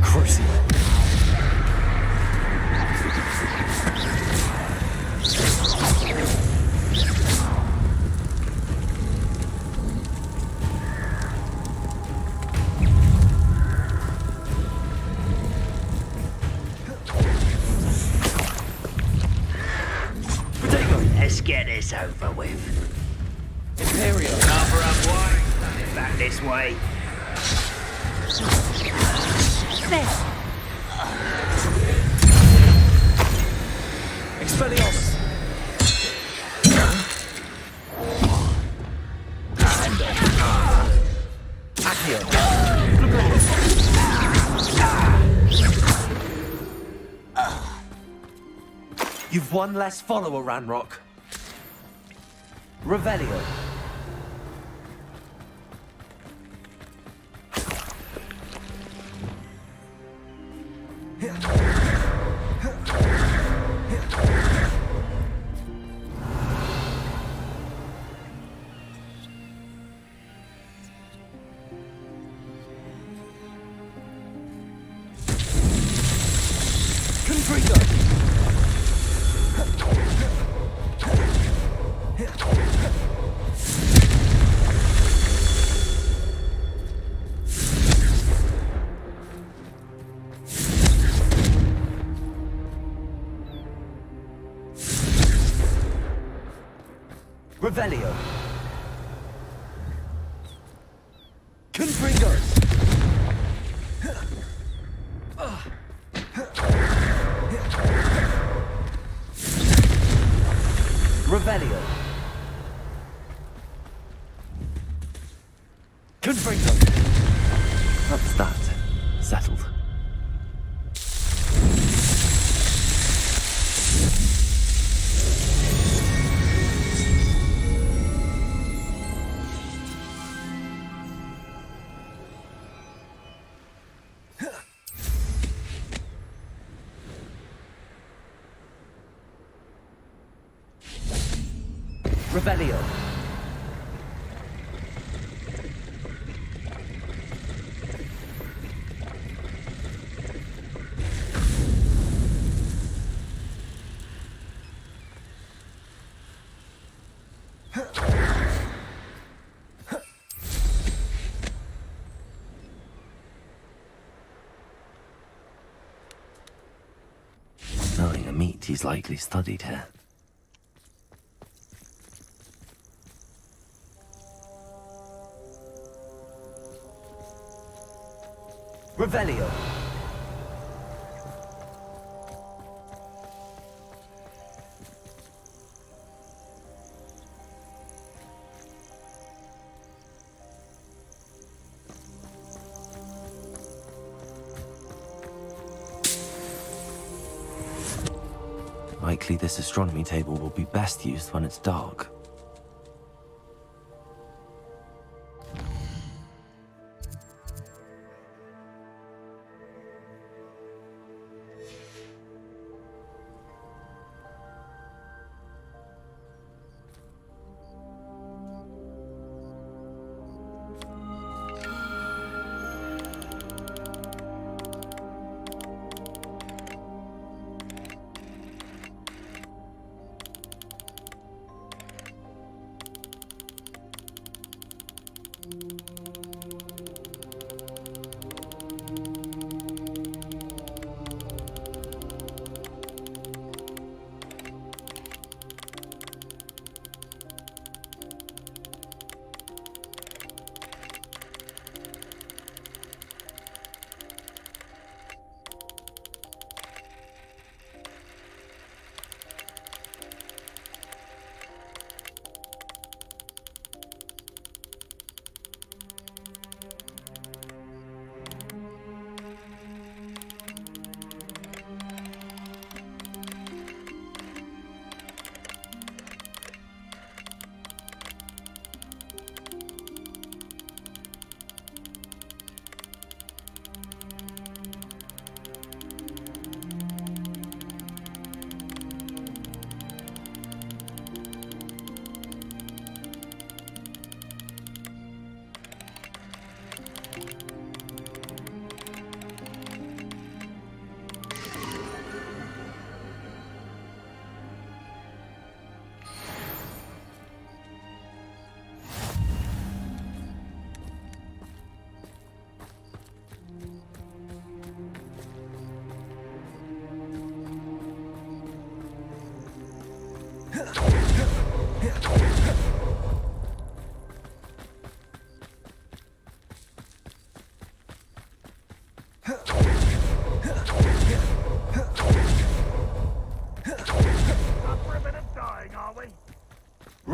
Crucible! Let's get this over with. Imperial! Cover up wine. Back this way. There. Expelliarmus! Accio! You've one less follower, Ranrock. Revelio. Confringo! Revelio. Confringo. Revelio. Confringo. That's that. Settled. Revelio. Knowing a meat he's likely studied here. Revelio. Likely this astronomy table will be best used when it's dark.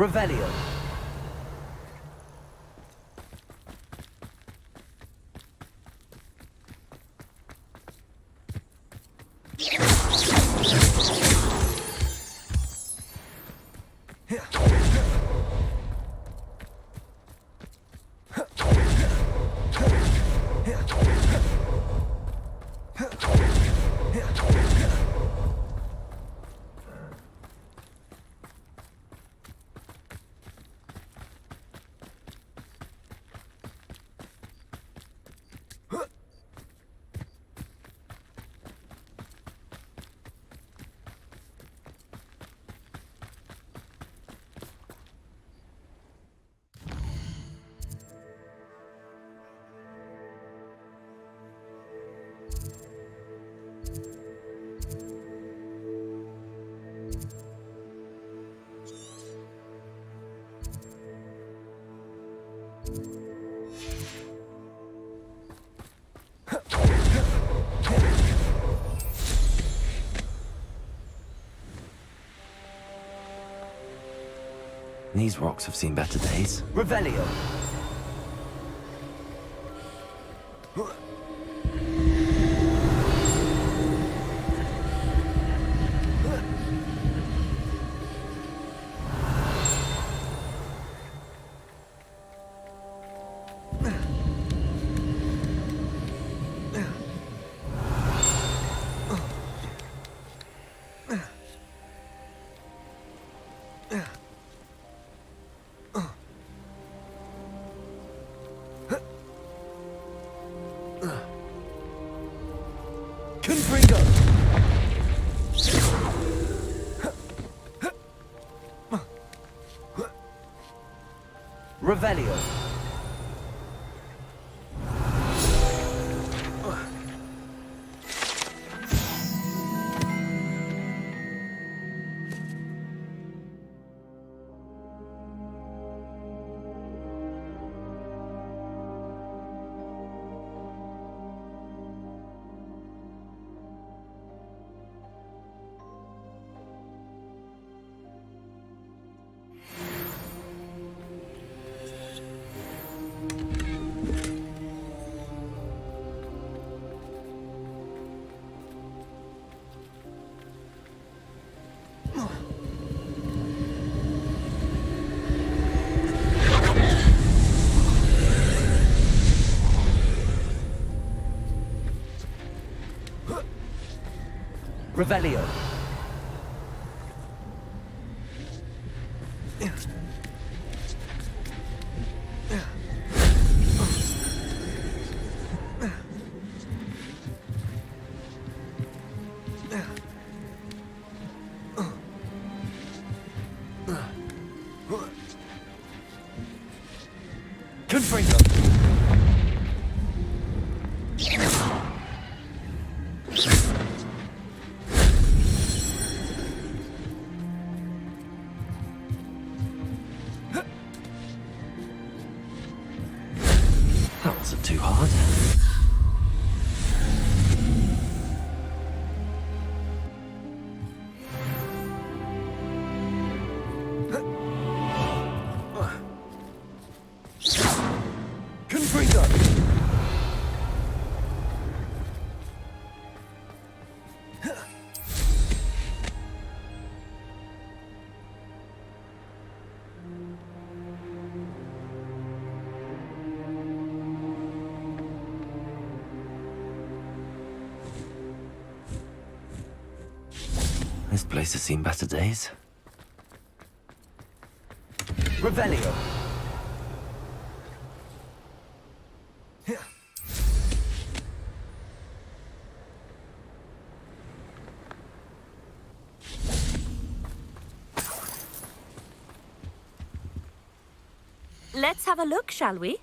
Revelio. These rocks have seen better days. Revelio. Revelio. Revelio. Confringo. That wasn't too hard. Confringo. This place has seen better days. Revelio. Let's have a look, shall we?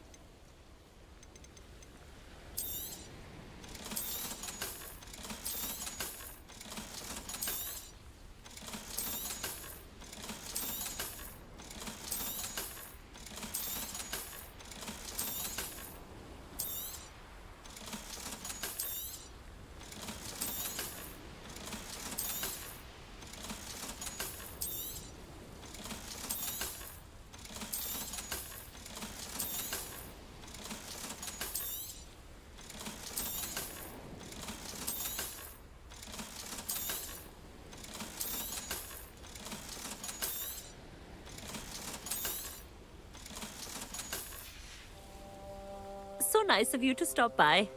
So nice of you to stop by.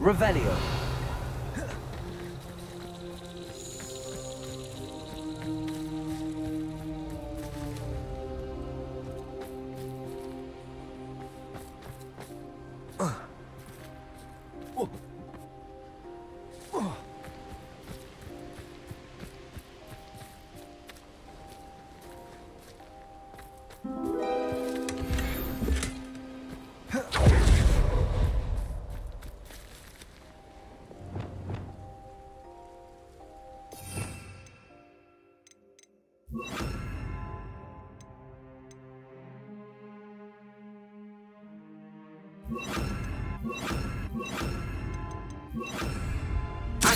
Revelio.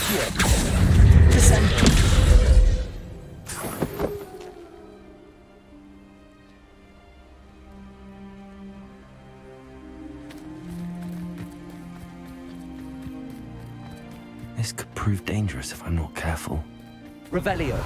Accio. Descendo. This could prove dangerous if I'm not careful. Revelio.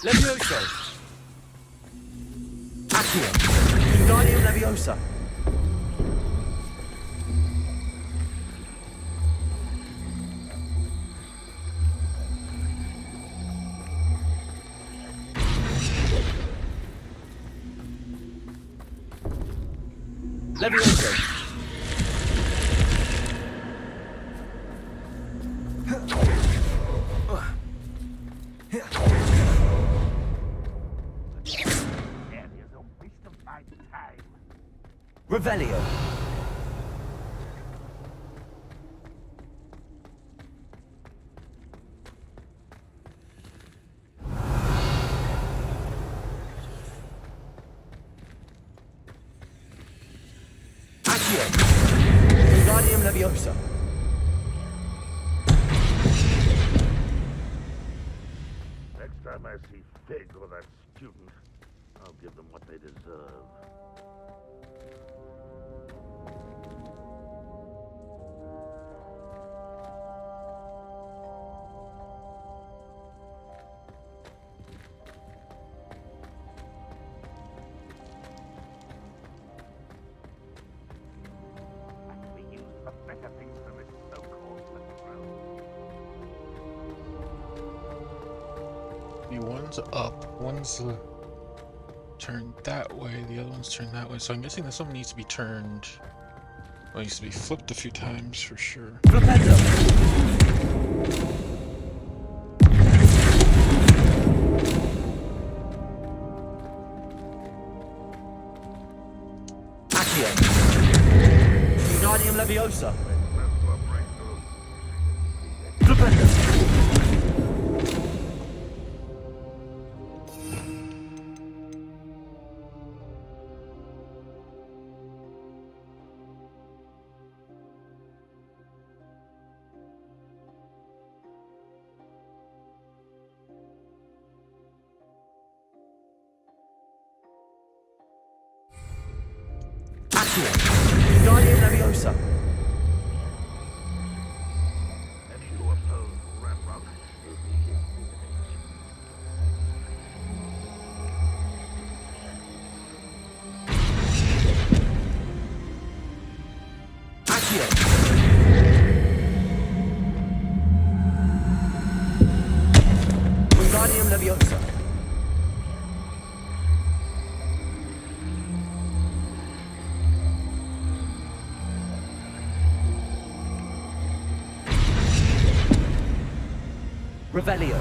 Levioso. Accio. Wingardium Leviosa. Levioso. Revelio. Accio. Wingardium Leviosa. Next time I see Fig or that student, I'll give them what they deserve. One's up, one's turned that way, the other one's turned that way. So I'm guessing this one needs to be turned. Well, it needs to be flipped a few times for sure. Accio. Wingardium Leviosa. Accio. Wingardium Leviosa. Any who oppose Ranrock will be Accio. Wingardium Leviosa. Revelio.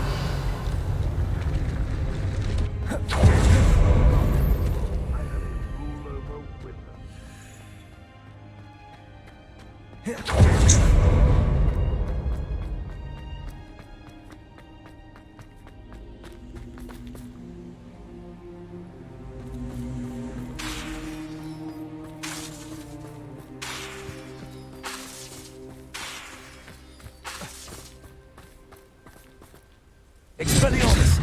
Expelliarmus!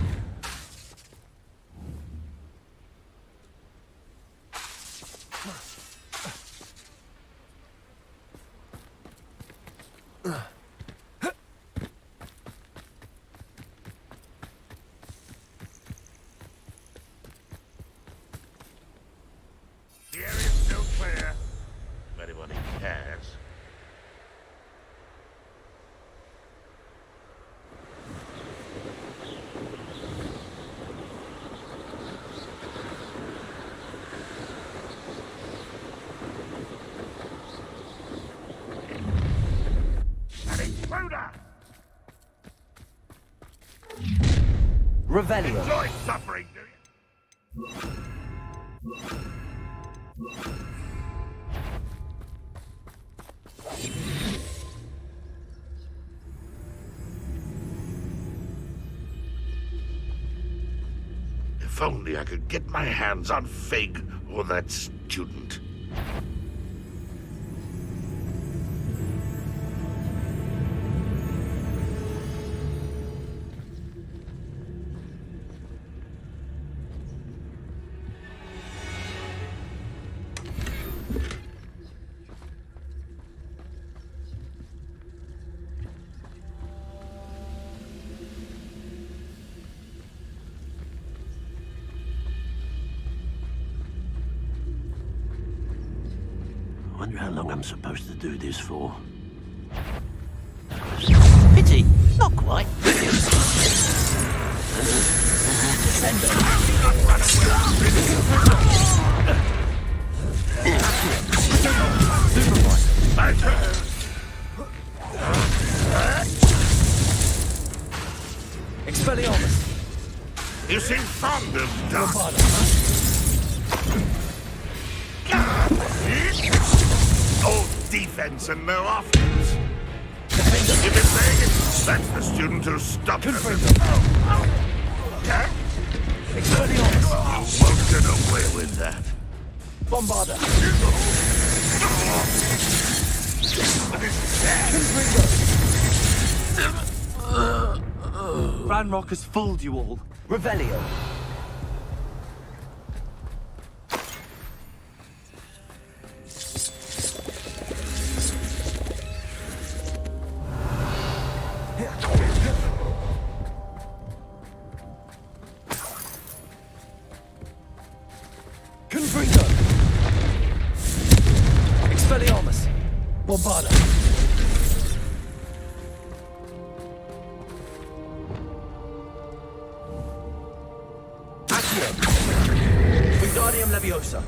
The area's still clear. If anybody cares. Intruder! Revelio. Enjoy suffering, do you? If only I could get my hands on Fig or that student. I wonder how long I'm supposed to do this for. Pity, not quite. Expelliarmus. You seem fond of dust. Old defense and no offense. You've been saying it. That's the student who stopped us. Yeah? You won't get away with that. Bombarda. Ranrock has fooled you all. Revelio. Confringo. Expelliarmus. Bombarda. Accio. Wingardium Leviosa.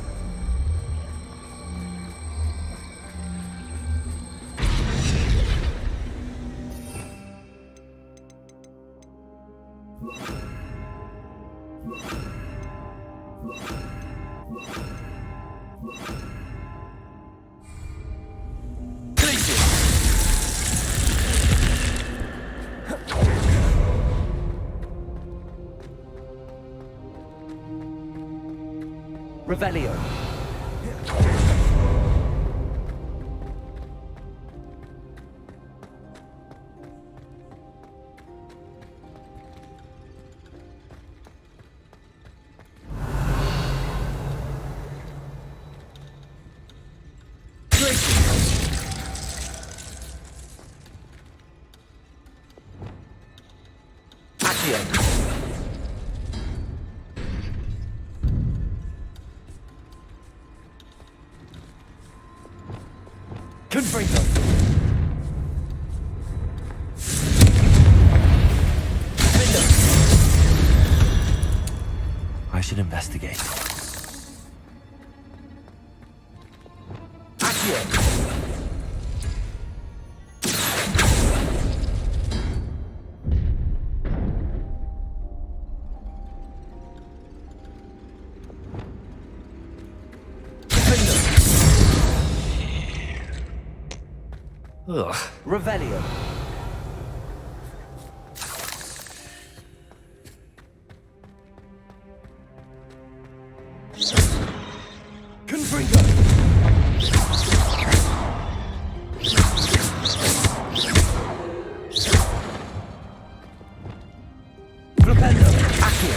Revelio. Accio. Confringo. I should investigate. Accio. Ugh. Revelio. Confringo. Flipendo. Accio.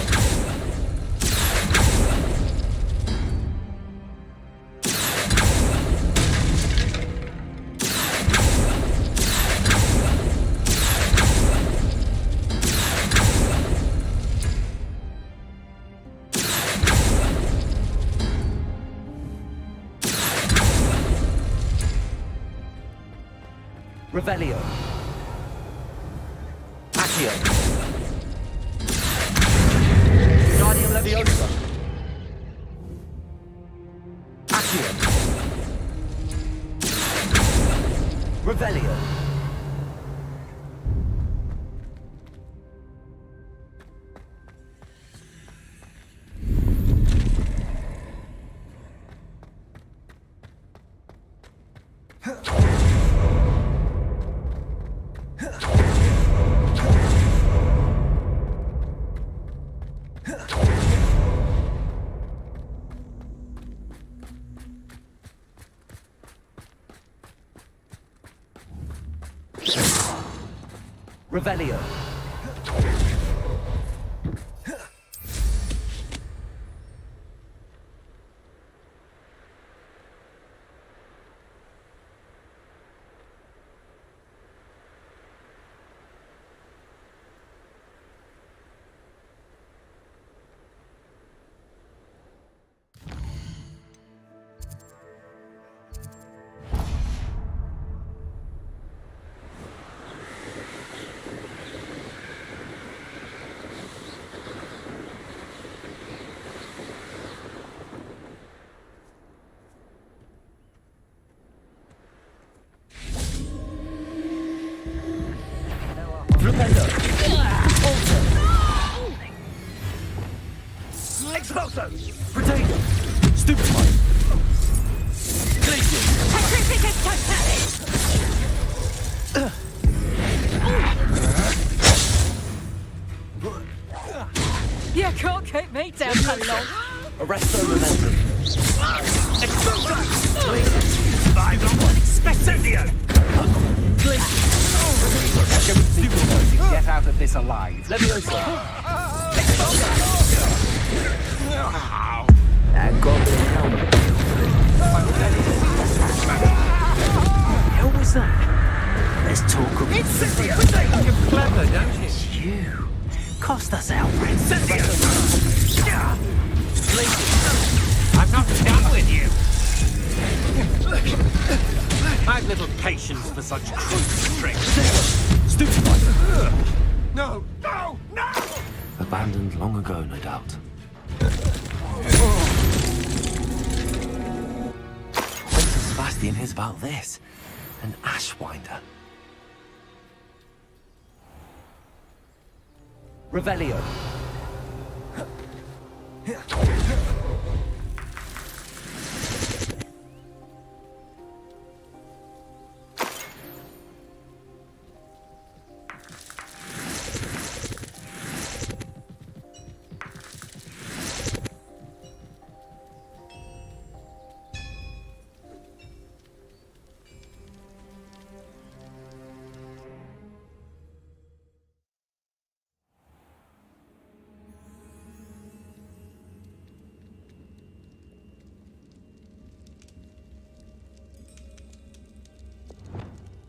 Revelio. Accio. Wingardium Leviosa. Accio. Revelio. Revelio. Expulso! Potato! Stupefy! Glacier! Petrificus totalis! You can't keep me down for long. Arresto momentum. Expulso! Survived on what expectandio! Get out of this alive. Levioso! That goblin helmet. How was that? Let's talk about Incendio! You're clever, don't you? It's you. Cost us out. Incendio! I'm not done with you. I've little patience for such crude tricks. Stupefy! No! No! No! Abandoned long ago, no doubt. Wait till Sebastian hears about this. An ashwinder. Revelio.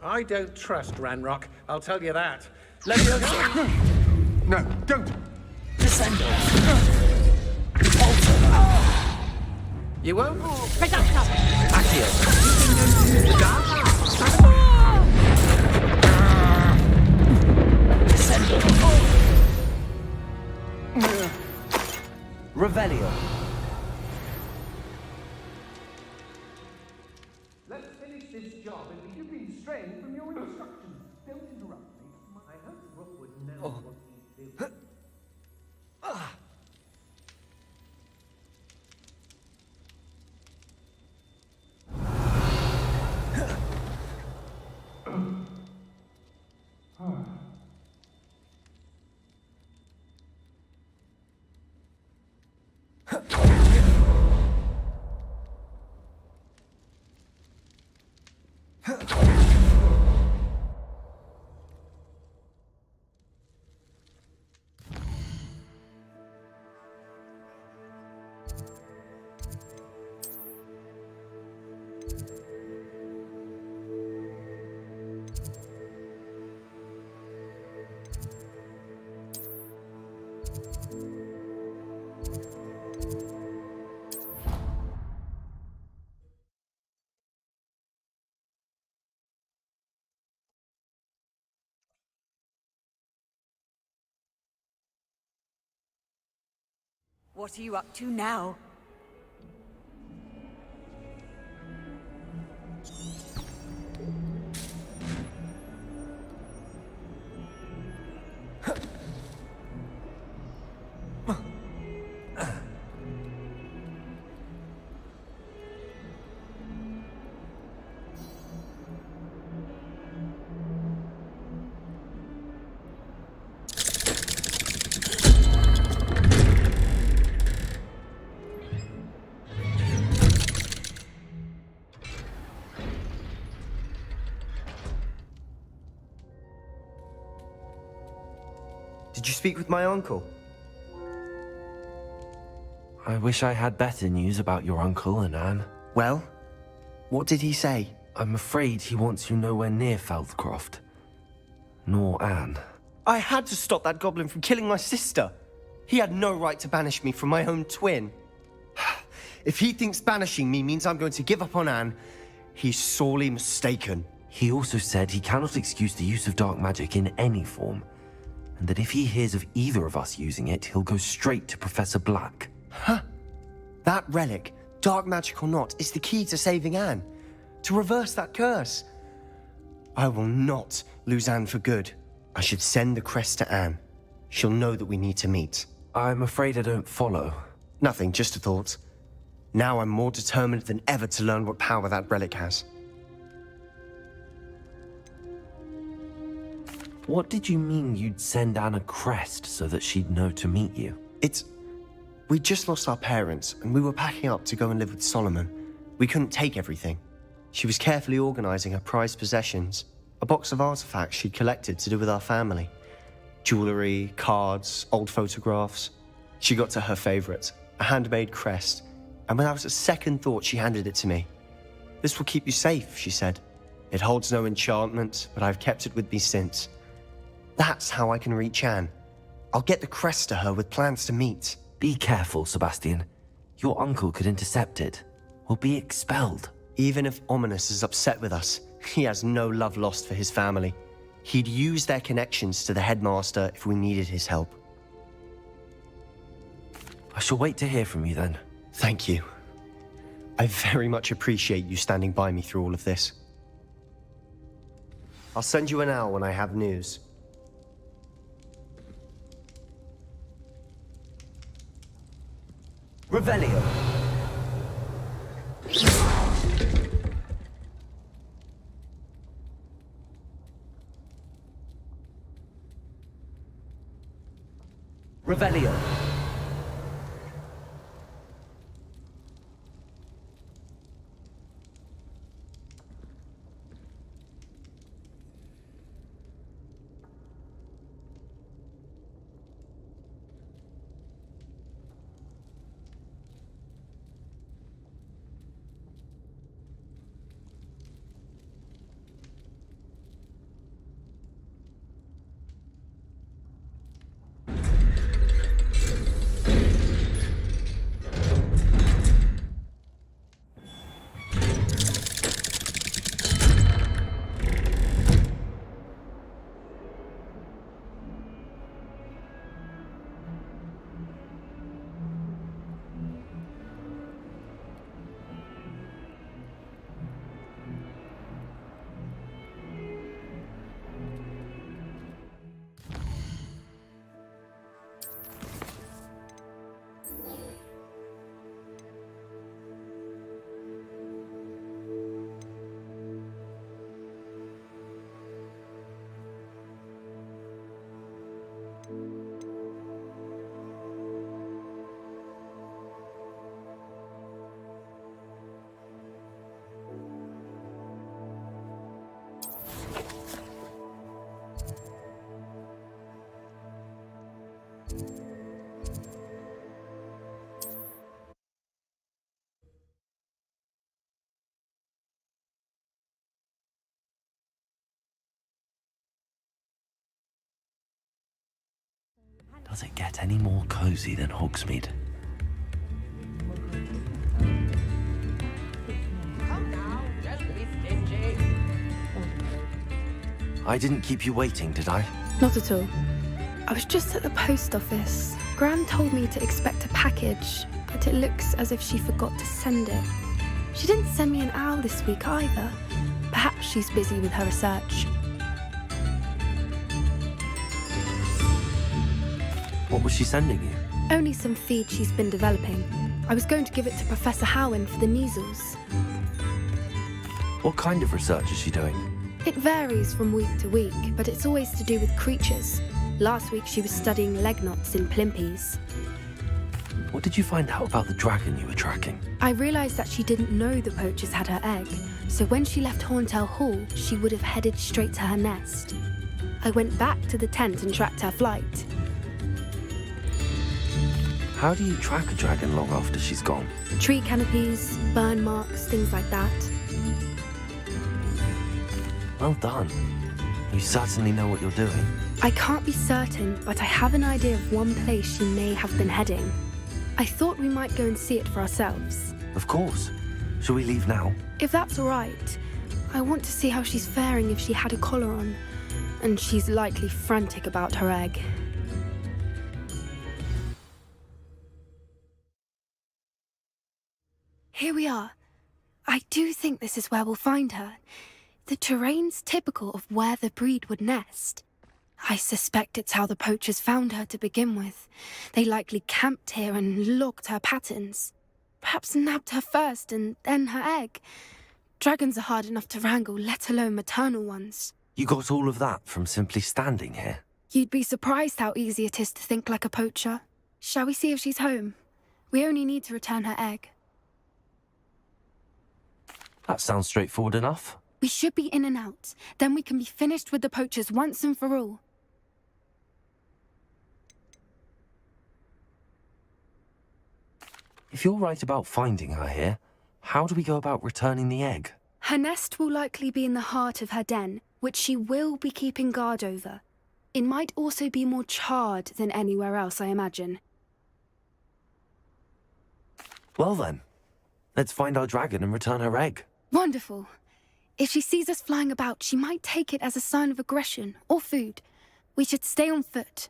I don't trust Ranrock, I'll tell you that. Levioso! No, don't! Descendo. You won't? Accio. Descendo. Revelio. Let's finish this job and you've been straying from your instructions. Don't interrupt me. I hope Rookwood knows what he's doing. What are you up to now? Did you speak with my uncle? I wish I had better news about your uncle and Anne. Well, what did he say? I'm afraid he wants you nowhere near Feldcroft. Nor Anne. I had to stop that goblin from killing my sister. He had no right to banish me from my own twin. If he thinks banishing me means I'm going to give up on Anne, he's sorely mistaken. He also said he cannot excuse the use of dark magic in any form, and that if he hears of either of us using it, he'll go straight to Professor Black. Huh? That relic, dark magic or not, is the key to saving Anne. To reverse that curse. I will not lose Anne for good. I should send the crest to Anne. She'll know that we need to meet. I'm afraid I don't follow. Nothing, just a thought. Now I'm more determined than ever to learn what power that relic has. What did you mean you'd send Anne a crest so that she'd know to meet you? We just lost our parents, and we were packing up to go and live with Solomon. We couldn't take everything. She was carefully organizing her prized possessions, a box of artifacts she'd collected to do with our family. Jewelry, cards, old photographs. She got to her favorite, a handmade crest, and without a second thought, she handed it to me. "This will keep you safe," she said. "It holds no enchantment, but I've kept it with me since. That's how I can reach Anne. I'll get the crest to her with plans to meet." Be careful, Sebastian. Your uncle could intercept it, or be expelled. Even if Ominous is upset with us, he has no love lost for his family. He'd use their connections to the headmaster if we needed his help. I shall wait to hear from you then. Thank you. I very much appreciate you standing by me through all of this. I'll send you an owl when I have news. Revelio. Revelio. Does it get any more cozy than Hogsmeade? Come now, don't be stingy. I didn't keep you waiting, did I? Not at all. I was just at the post office. Gran told me to expect a package, but it looks as if she forgot to send it. She didn't send me an owl this week either. Perhaps she's busy with her research. What was she sending you? Only some feed she's been developing. I was going to give it to Professor Howen for the measles. What kind of research is she doing? It varies from week to week, but it's always to do with creatures. Last week she was studying leg knots in plimpies. What did you find out about the dragon you were tracking? I realised that she didn't know the poachers had her egg, so when she left Horntail Hall, she would have headed straight to her nest. I went back to the tent and tracked her flight. How do you track a dragon long after she's gone? Tree canopies, burn marks, things like that. Well done. You certainly know what you're doing. I can't be certain, but I have an idea of one place she may have been heading. I thought we might go and see it for ourselves. Of course. Shall we leave now? If that's all right. I want to see how she's faring if she had a collar on. And she's likely frantic about her egg. Here we are. I do think this is where we'll find her. The terrain's typical of where the breed would nest. I suspect it's how the poachers found her to begin with. They likely camped here and logged her patterns. Perhaps nabbed her first and then her egg. Dragons are hard enough to wrangle, let alone maternal ones. You got all of that from simply standing here? You'd be surprised how easy it is to think like a poacher. Shall we see if she's home? We only need to return her egg. That sounds straightforward enough. We should be in and out. Then we can be finished with the poachers once and for all. If you're right about finding her here, how do we go about returning the egg? Her nest will likely be in the heart of her den, which she will be keeping guard over. It might also be more charred than anywhere else, I imagine. Well then, let's find our dragon and return her egg. Wonderful. If she sees us flying about, she might take it as a sign of aggression or food. We should stay on foot.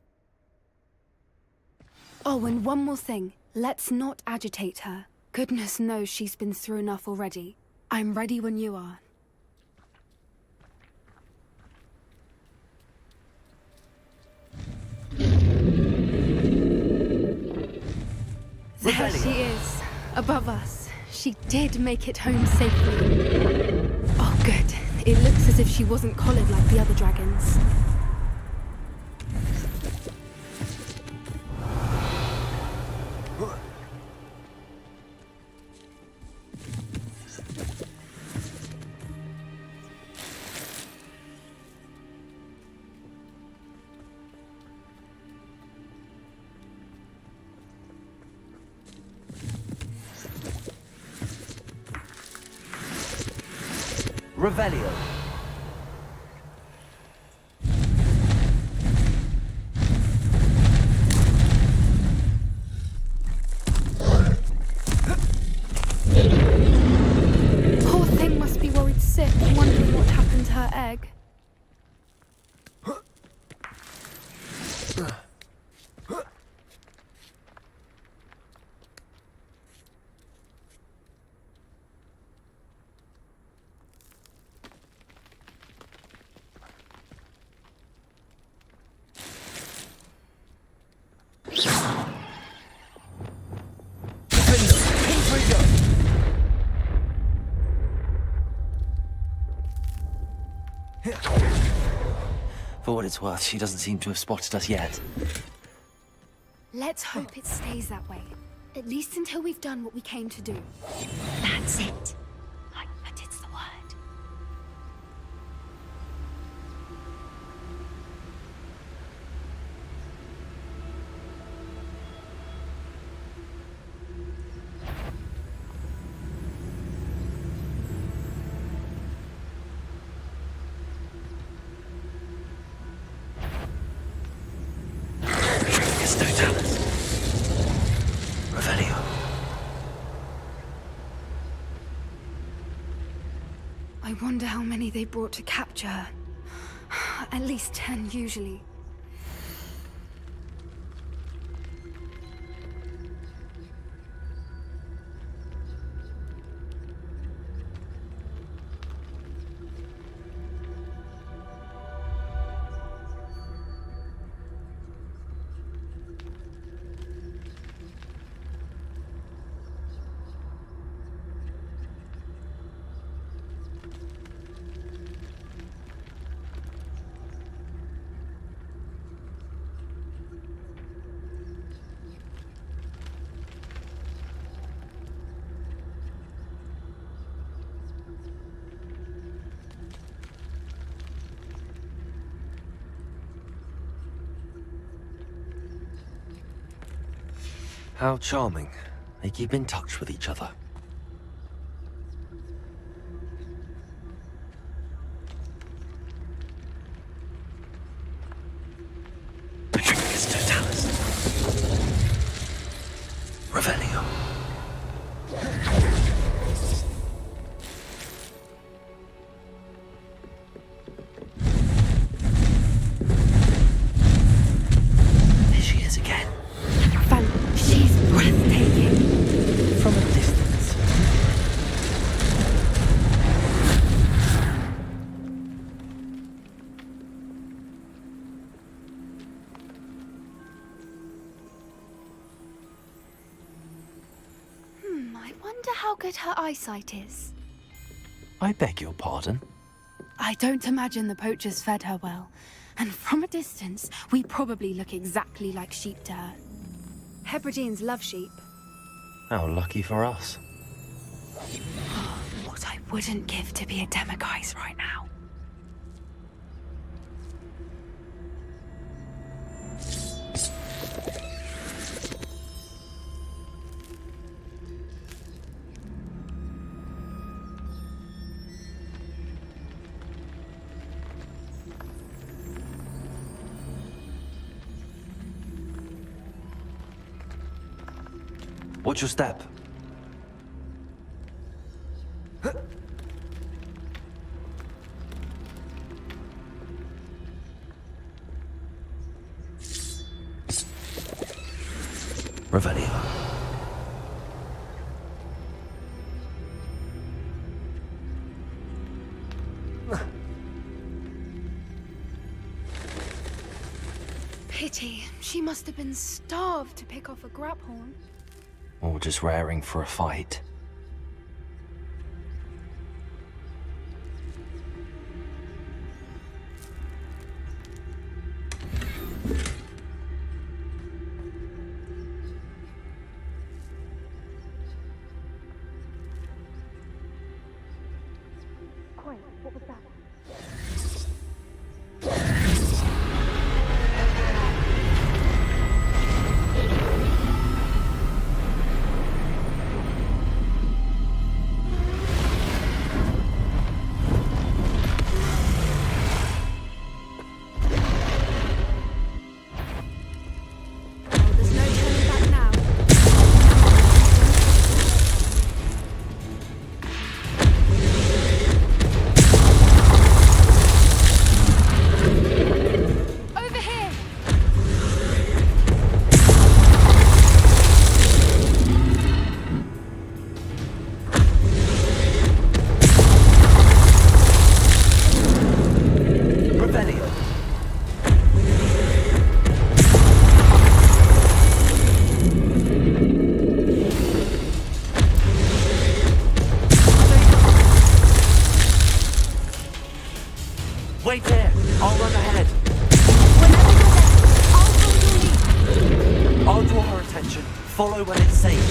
Oh, and one more thing. Let's not agitate her. Goodness knows she's been through enough already. I'm ready when you are. There she is, above us. She did make it home safely. Oh, good. It looks as if she wasn't collared like the other dragons. Revelio. Poor thing must be worried sick, wondering what happened to her egg. For what it's worth, she doesn't seem to have spotted us yet. Let's hope it stays that way. At least until we've done what we came to do. That's it. But it's the word. I wonder how many they brought to capture her. At least 10 usually. How charming. They keep in touch with each other. Patringus Totalis. Revelio. There she is again. Van, she's breathtaking. From a distance. I wonder how good her eyesight is. I beg your pardon? I don't imagine the poachers fed her well. And from a distance, we probably look exactly like sheep to her. Hebrideans love sheep. How lucky for us. What I wouldn't give to be a Demiguise right now. Watch your step. Revelio. Pity. She must have been starved to pick off a graphorn. Or just raring for a fight. Quiet, what was that? Wait there! I'll run ahead. I'll draw her attention. Follow when it's safe.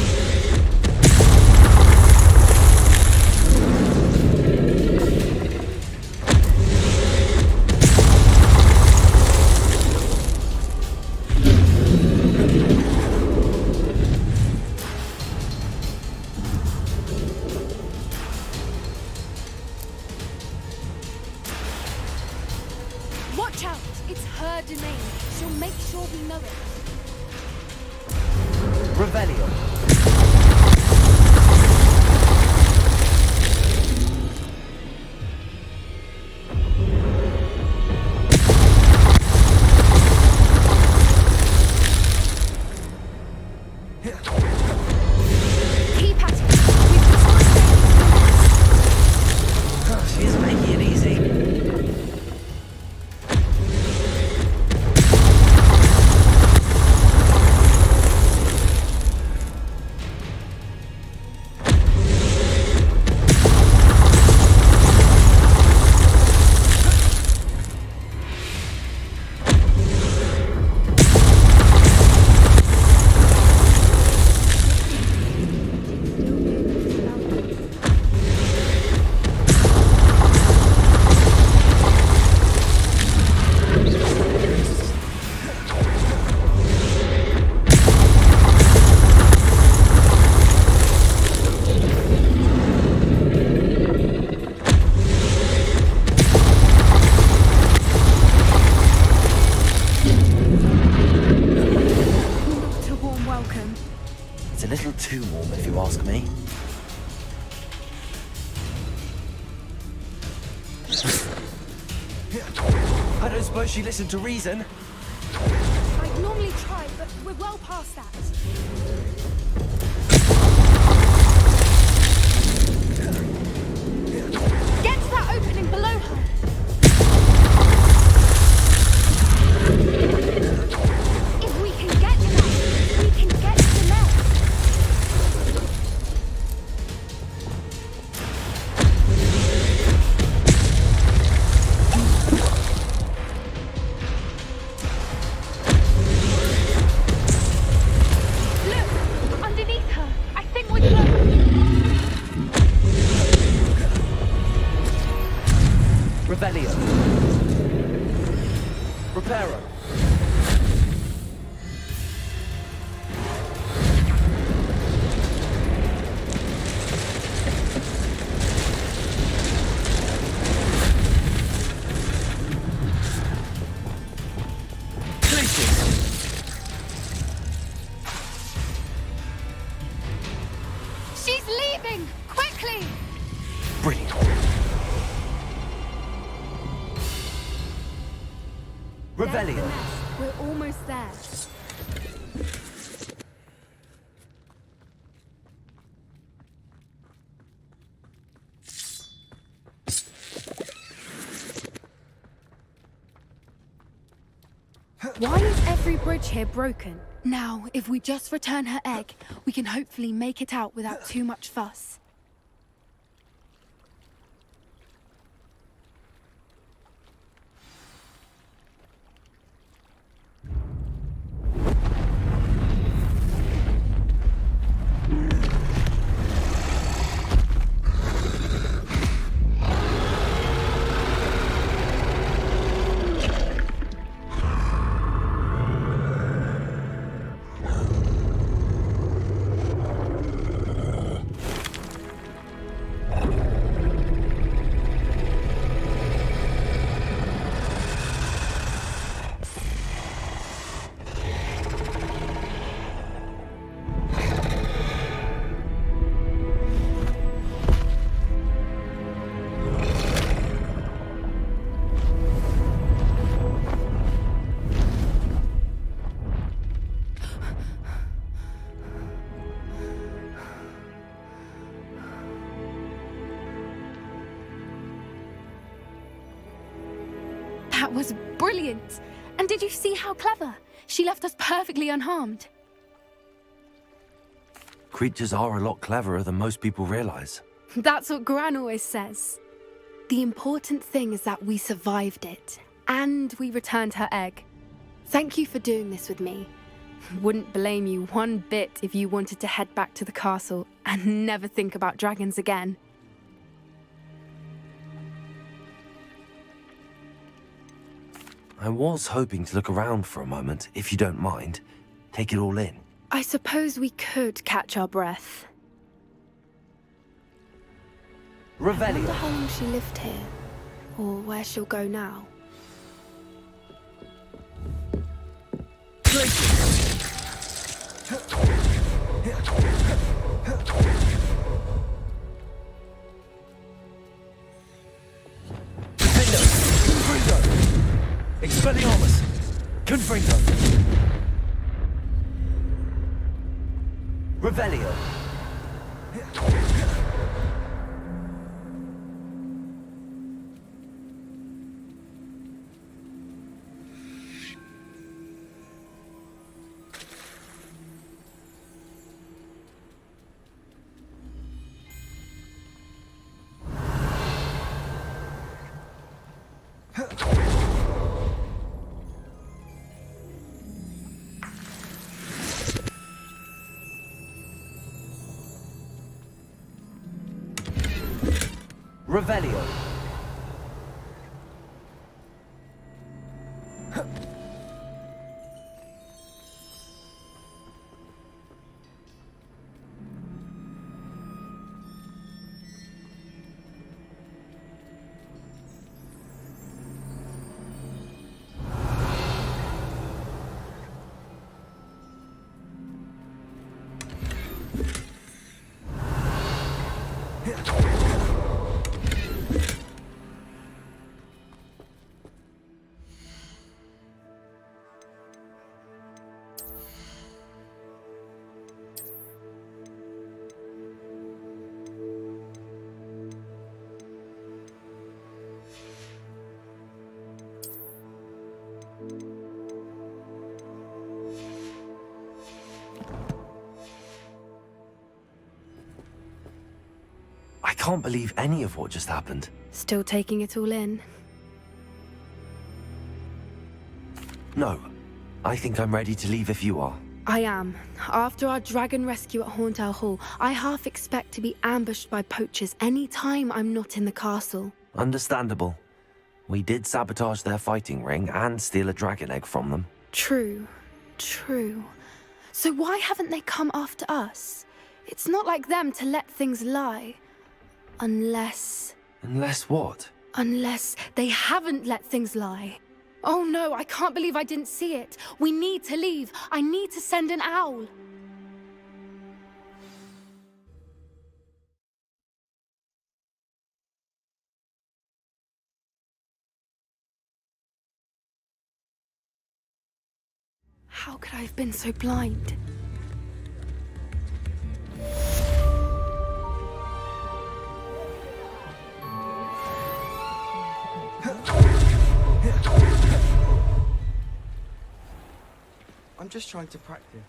Watch out! It's her domain. She'll make sure we know it. Revelio. Keep at it. We've just got to stay. She's making it easy. I don't suppose she listened to reason. I'd normally try, but we're well past that. Get to that opening below her. If we can get to that, we can get to the nest. Look! Underneath her! I think we're close! Revelio. Reparo. She's leaving! Quickly! Brilliant. There's the Revelio. nest. We're almost there. Why is every bridge here broken? Now, if we just return her egg, we can hopefully make it out without too much fuss. That was brilliant! And did you see how clever? She left us perfectly unharmed. Creatures are a lot cleverer than most people realize. That's what Gran always says. The important thing is that we survived it, and we returned her egg. Thank you for doing this with me. Wouldn't blame you one bit if you wanted to head back to the castle and never think about dragons again. I was hoping to look around for a moment, if you don't mind. Take it all in. I suppose we could catch our breath. I wonder how long she lived here, or where she'll go now. Expelliarmus! Confringo! Revelio! Revelio. can't believe any of what just happened. Still taking it all in? No. I think I'm ready to leave if you are. I am. After our dragon rescue at Horndown Hall, I half expect to be ambushed by poachers any time I'm not in the castle. Understandable. We did sabotage their fighting ring and steal a dragon egg from them. True. True. So why haven't they come after us? It's not like them to let things lie. Unless... Unless what? Unless they haven't let things lie. Oh no, I can't believe I didn't see it. We need to leave. I need to send an owl. How could I have been so blind? I'm just trying to practice.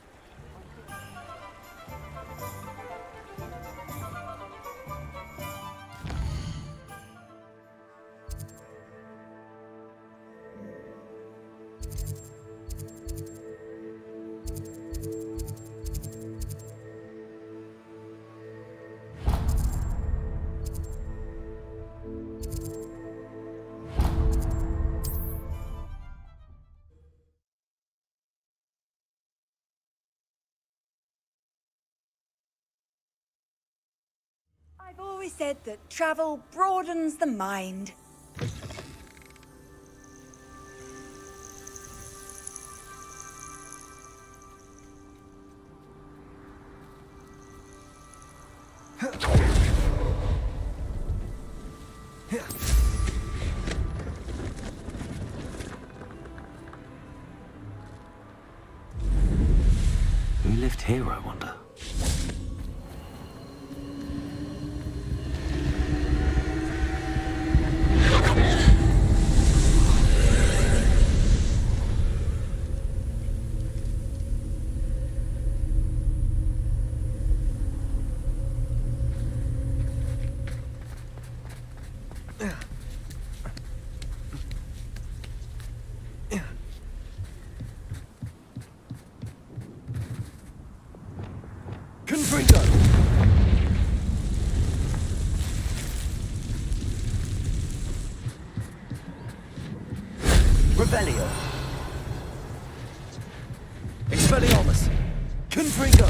I've always said that travel broadens the mind. Who lived here, I wonder? Revelio. Expelliarmus. Confringo.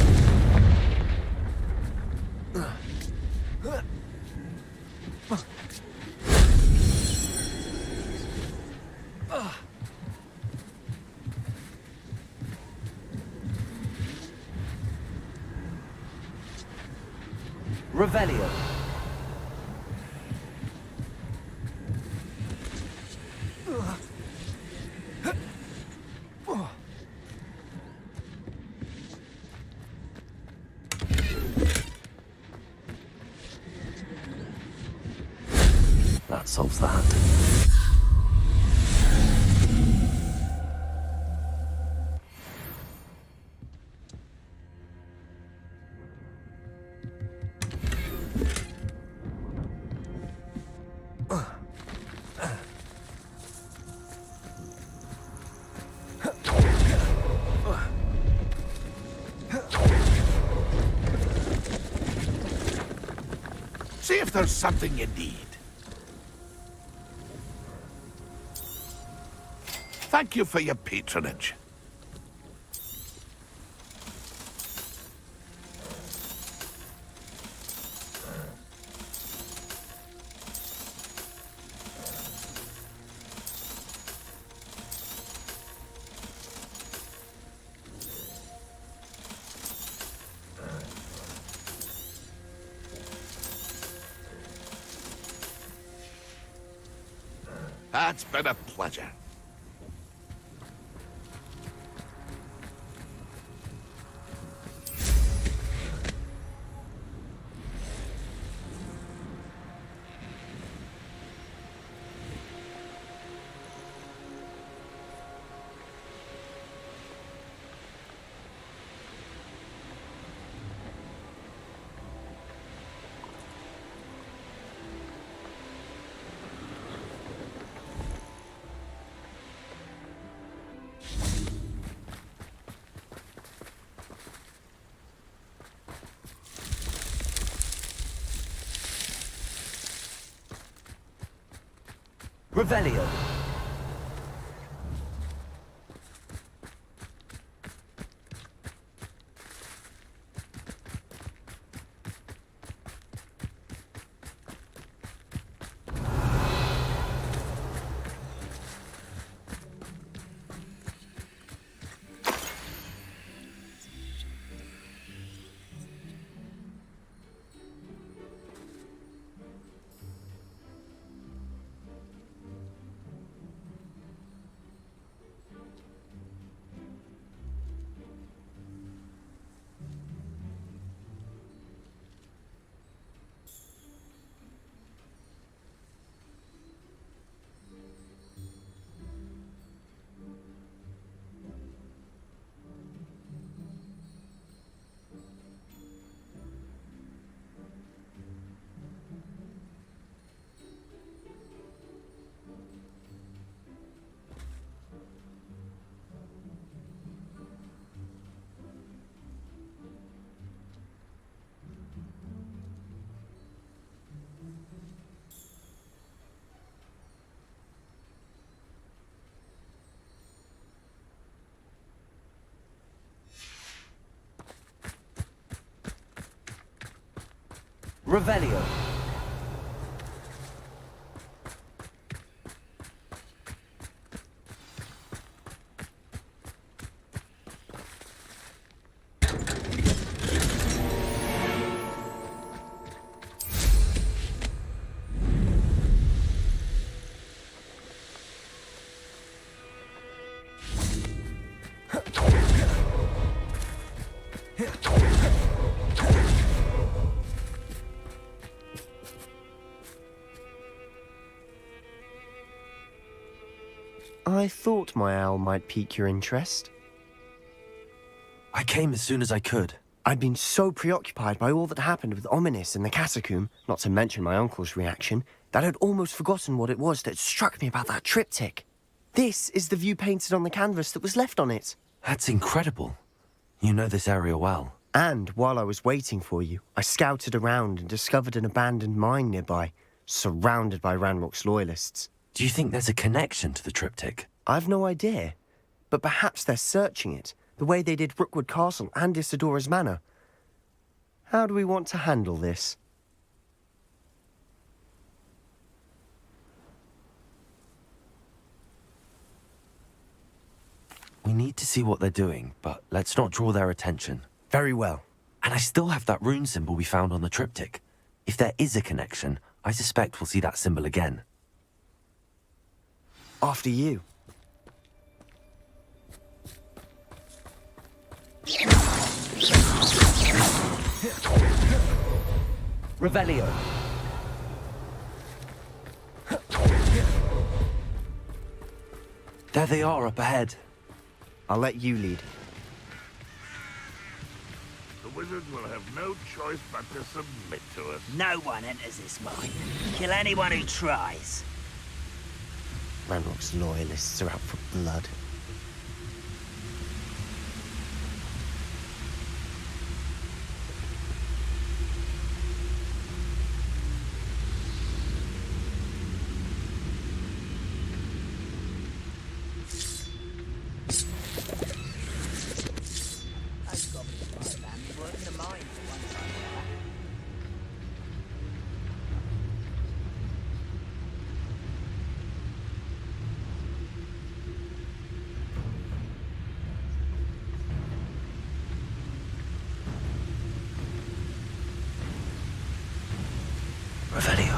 Revelio. That solves that. See if there's something you need. Thank you for your patronage. It's been a pleasure. Revelio. Revelio. I thought my owl might pique your interest. I came as soon as I could. I'd been so preoccupied by all that happened with Ominis in the catacomb, not to mention my uncle's reaction, that I'd almost forgotten what it was that struck me about that triptych. This is the view painted on the canvas that was left on it. That's incredible. You know this area well. And while I was waiting for you, I scouted around and discovered an abandoned mine nearby, surrounded by Ranrock's loyalists. Do you think there's a connection to the triptych? I've no idea, but perhaps they're searching it, the way they did Rookwood Castle and Isidora's Manor. How do we want to handle this? We need to see what they're doing, but let's not draw their attention. Very well. And I still have that rune symbol we found on the triptych. If there is a connection, I suspect we'll see that symbol again. After you. Revelio. There they are up ahead. I'll let you lead. The wizards will have no choice but to submit to us. No one enters this mine. Kill anyone who tries. Ranrock's loyalists are out for blood. Revelio.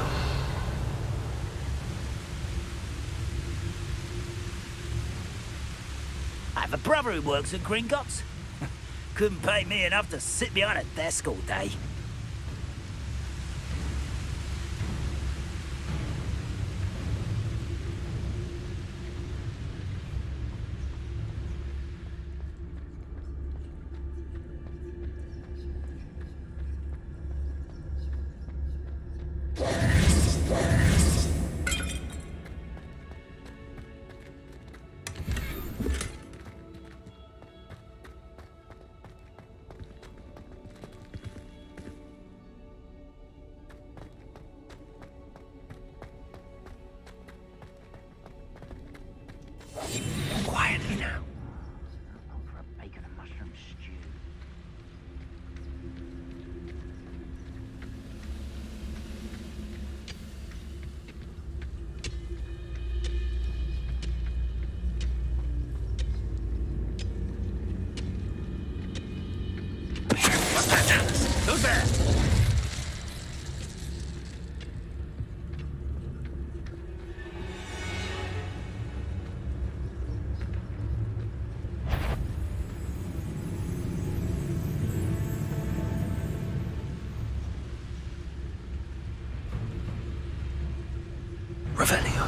I have a brother who works at Gringotts. Couldn't pay me enough to sit behind a desk all day. Revelio.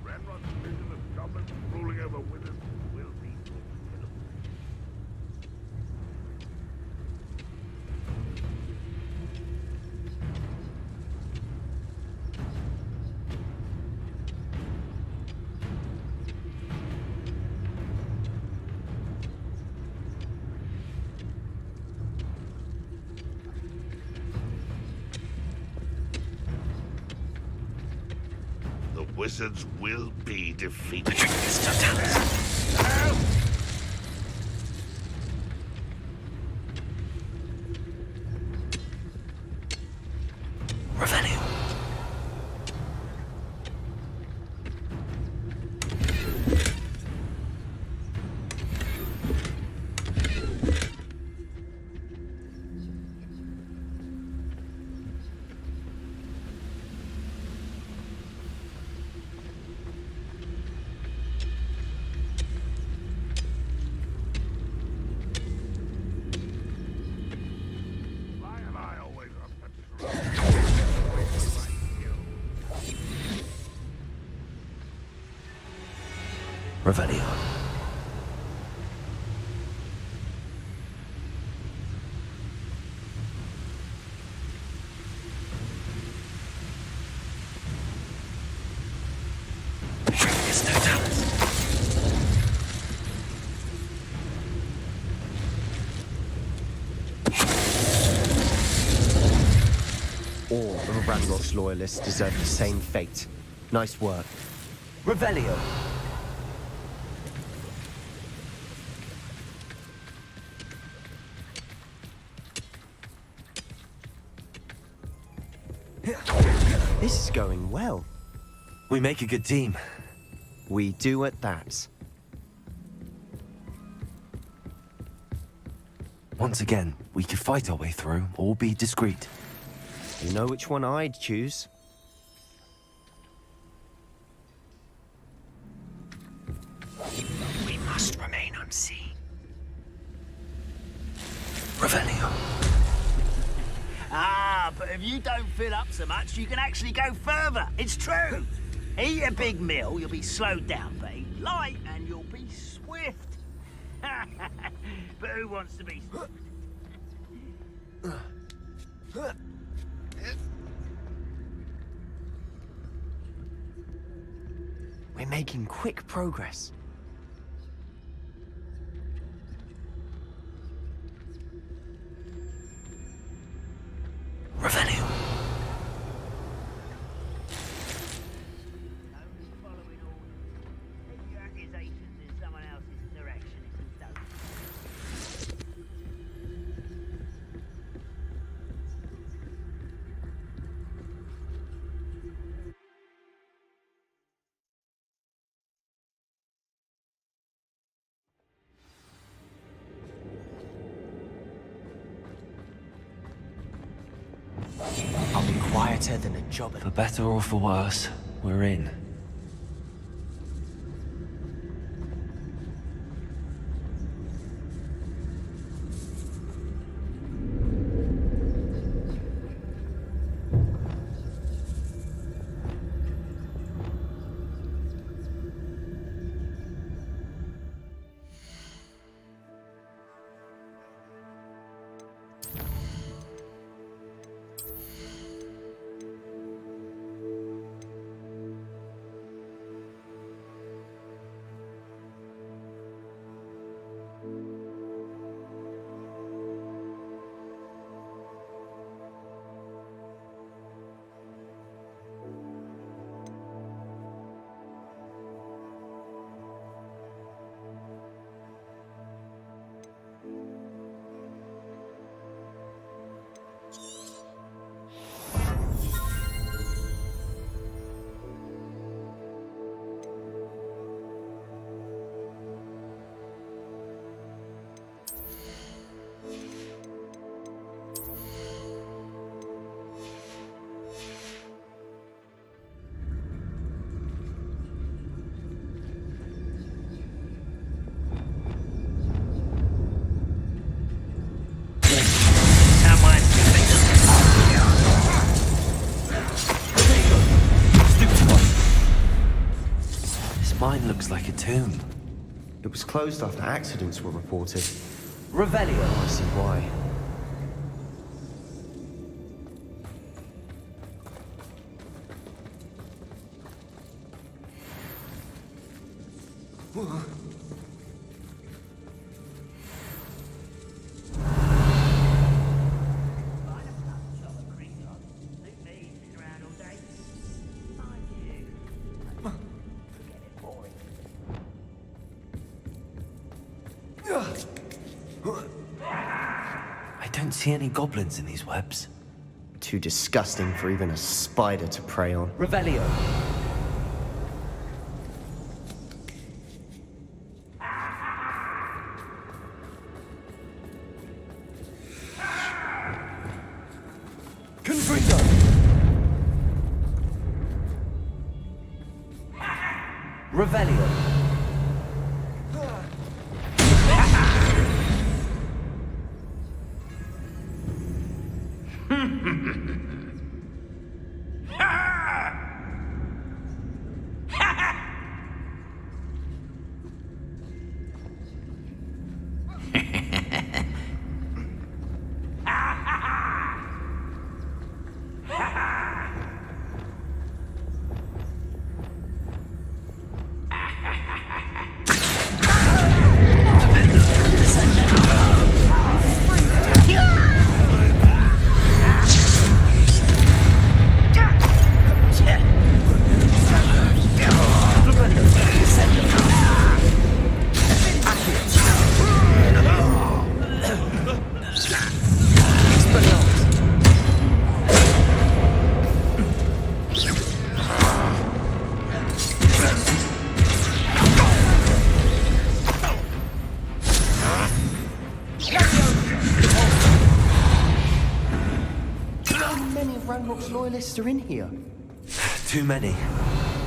Ranrock's vision of goblins ruling over wizards will be fulfilled. The wizards will be defeated. Help! Revelio. Why am I always on patrol? Revelio. Is no talent. All of Ranrock's loyalists deserve the same fate. Nice work. Revelio. This is going well. We make a good team. We do at that. Once again, we could fight our way through or be discreet. You know which one I'd choose. We must remain unseen. Revelio. Ah, but if you don't fill up so much, you can actually go further. It's true. Eat a big meal, you'll be slowed down, but eat light and you'll be swift. But who wants to be swift? We're making quick progress. Revelio. Only following orders. Take your accusations in someone else's direction if you don't. I'll be quieter than a job at For better or for worse, we're in. Mine looks like a tomb. It was closed after accidents were reported. Revelio. Oh, I see why. I don't see any goblins in these webs. Too disgusting for even a spider to prey on. Revelio. Revelio. Loyalists are in here. Too many.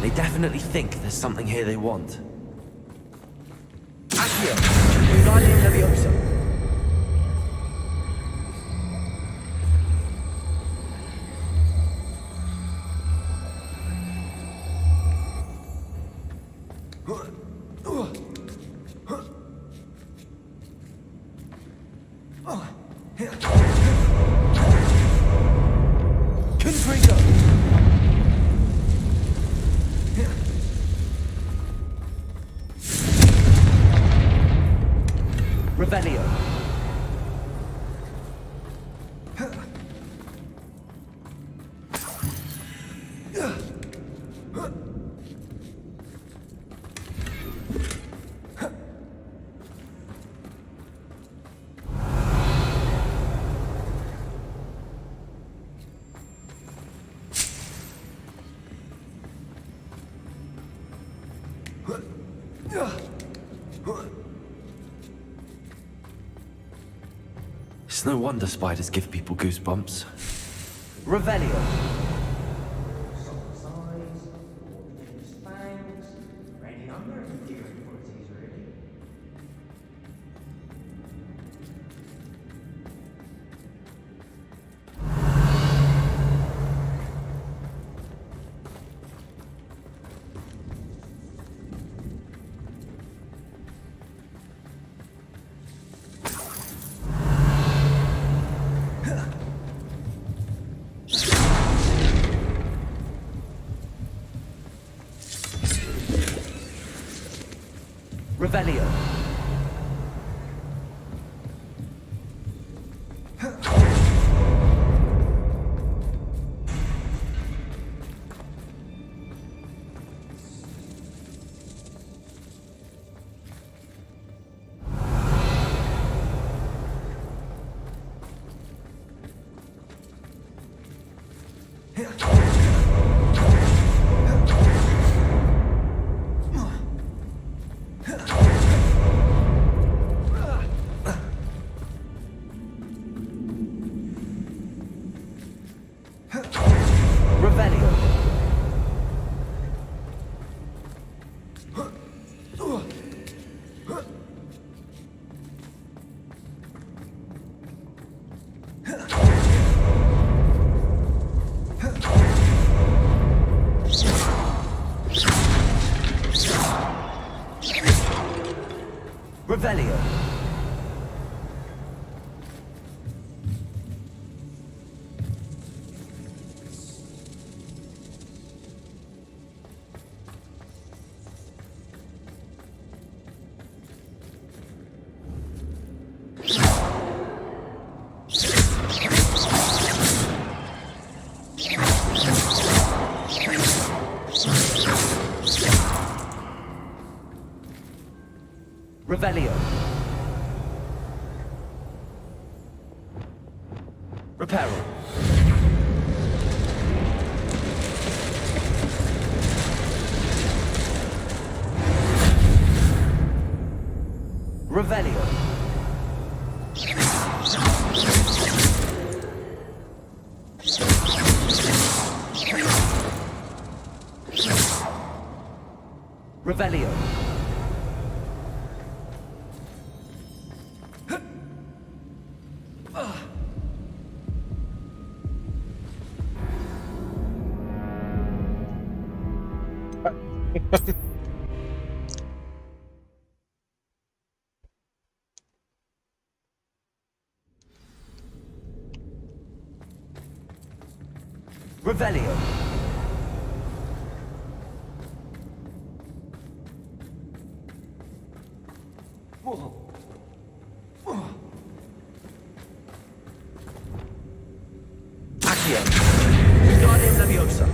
They definitely think there's something here they want. Accio, Wingardium Leviosa. Revelio. It's no wonder spiders give people goosebumps. Revelio. Revelio. Revelio. Revelio. Reparo. Revelio. Revelio. Revelio. Accio. Guardian Leviosa.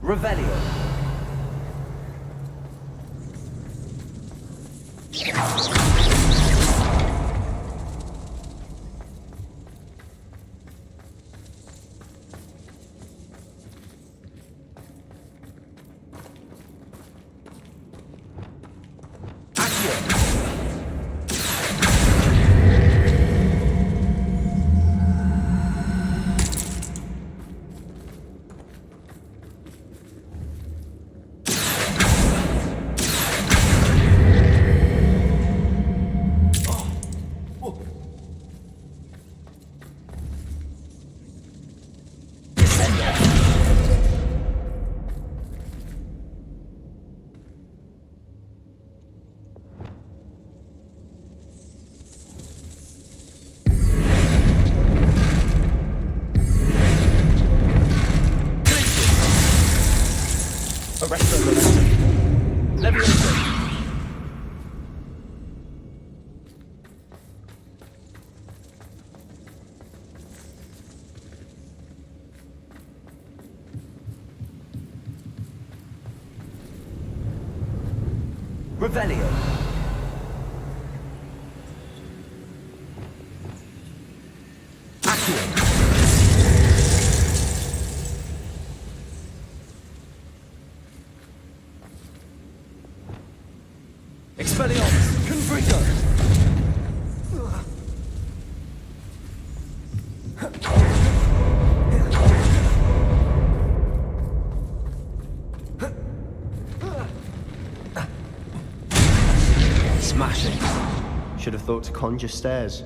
Revelio. Arresto Leviosa. Revelio. Accio. Expelliarmus. Confringo. Smashing. Should have thought to conjure stairs.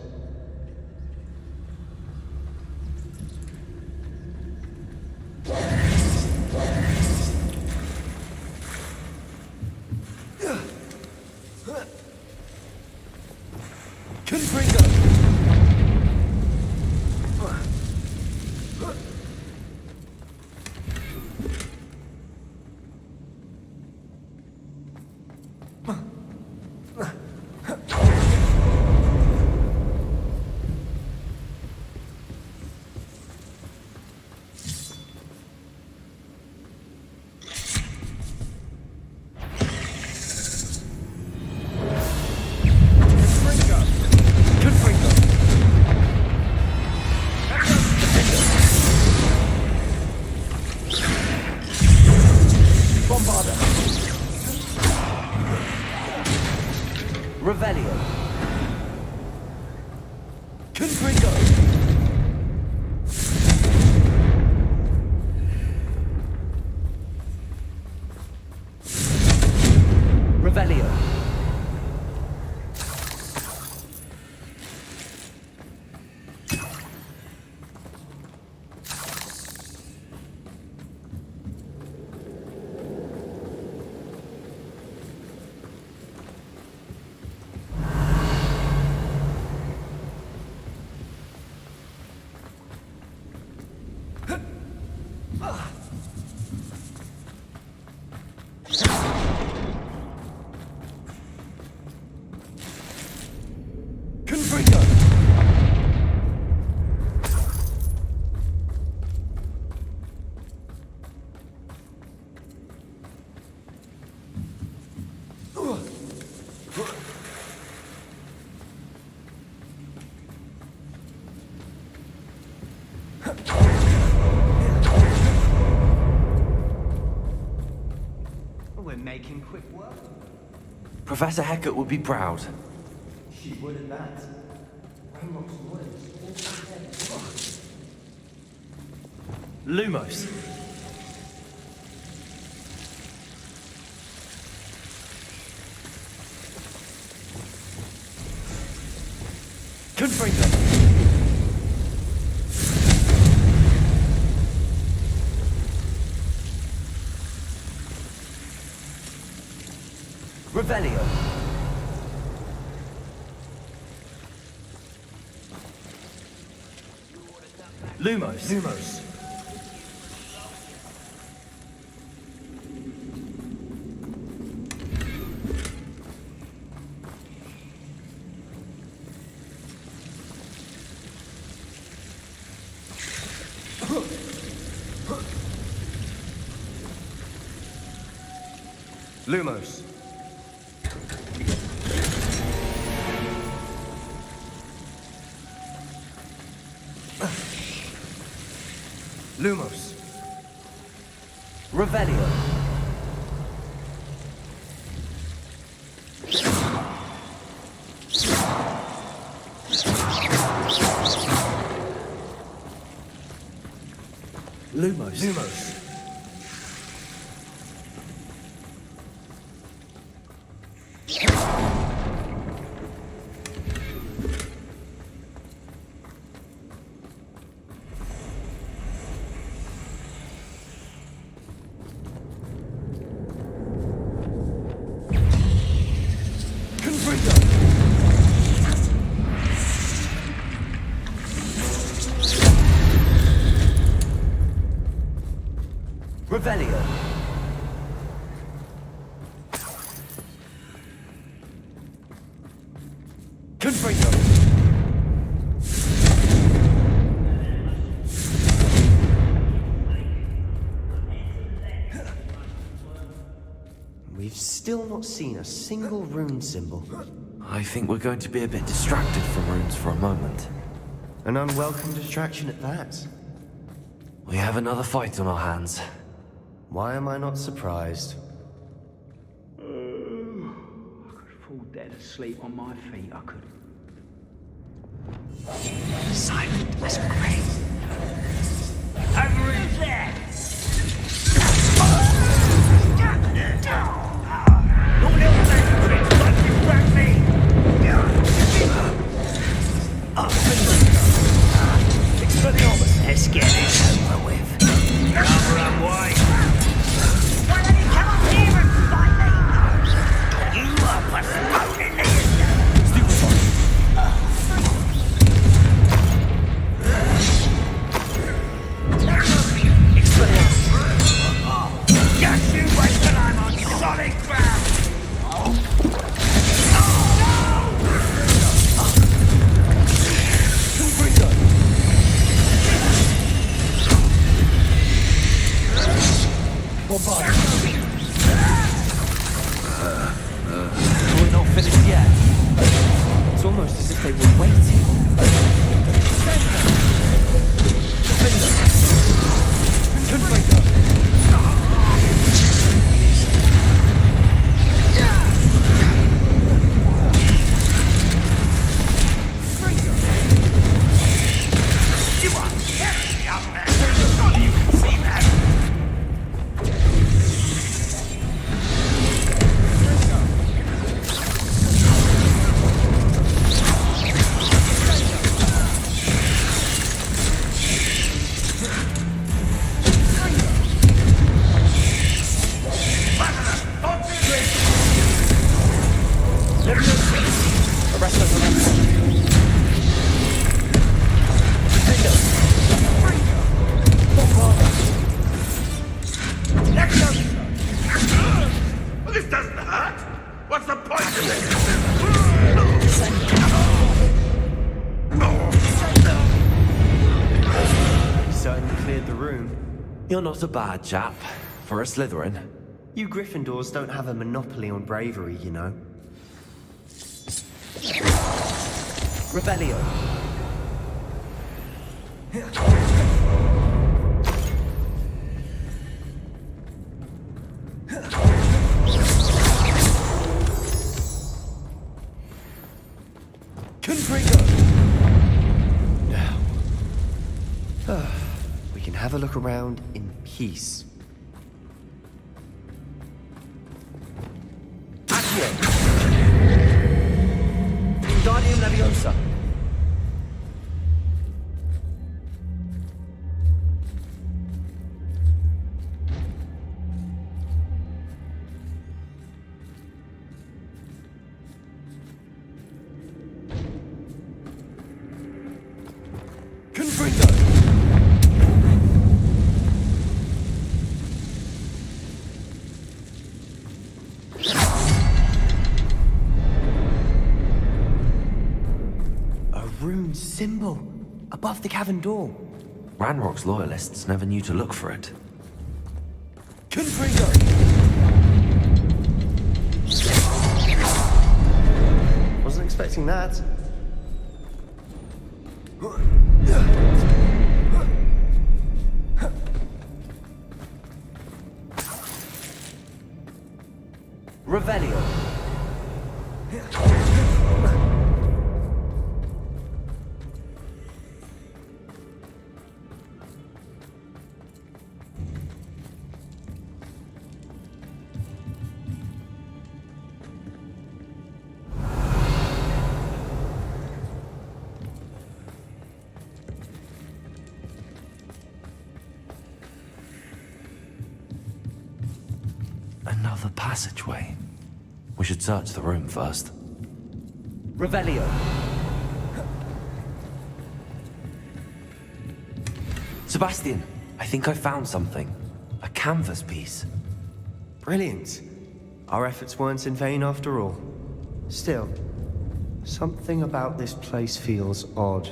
We're making quick work. Professor Hecat would be proud. She would at that. Lumos. Confringo. Revelio. Lumos. Lumos. Lumos. Revelio. Lumos. Revelio. Confringo. We've still not seen a single rune symbol. I think we're going to be a bit distracted from runes for a moment. An unwelcome distraction at that. We have another fight on our hands. Why am I not surprised? I could fall dead asleep on my feet, I could. Silent as a grave. Over in there! Your little secrets like you whacked me! Let's get this over with. Cover up white. Why don't you come up here and fight me? You are postponing this. Just you wait till I'm on solid ground. We're not finished yet. It's almost as if they were waiting. You are careful, young man. You can see that. cleared the room. You're not a bad chap for a Slytherin. You Gryffindors don't have a monopoly on bravery, you know. Rebellion. Now, we can have a look around in peace. Accio! Wingardium Leviosa! Symbol above the cavern door. Ranrock's loyalists never knew to look for it. Confringo! Wasn't expecting that. Revelio. Another passageway. We should search the room first. Revelio. Sebastian, I think I found something. A canvas piece. Brilliant. Our efforts weren't in vain after all. Still, something about this place feels odd.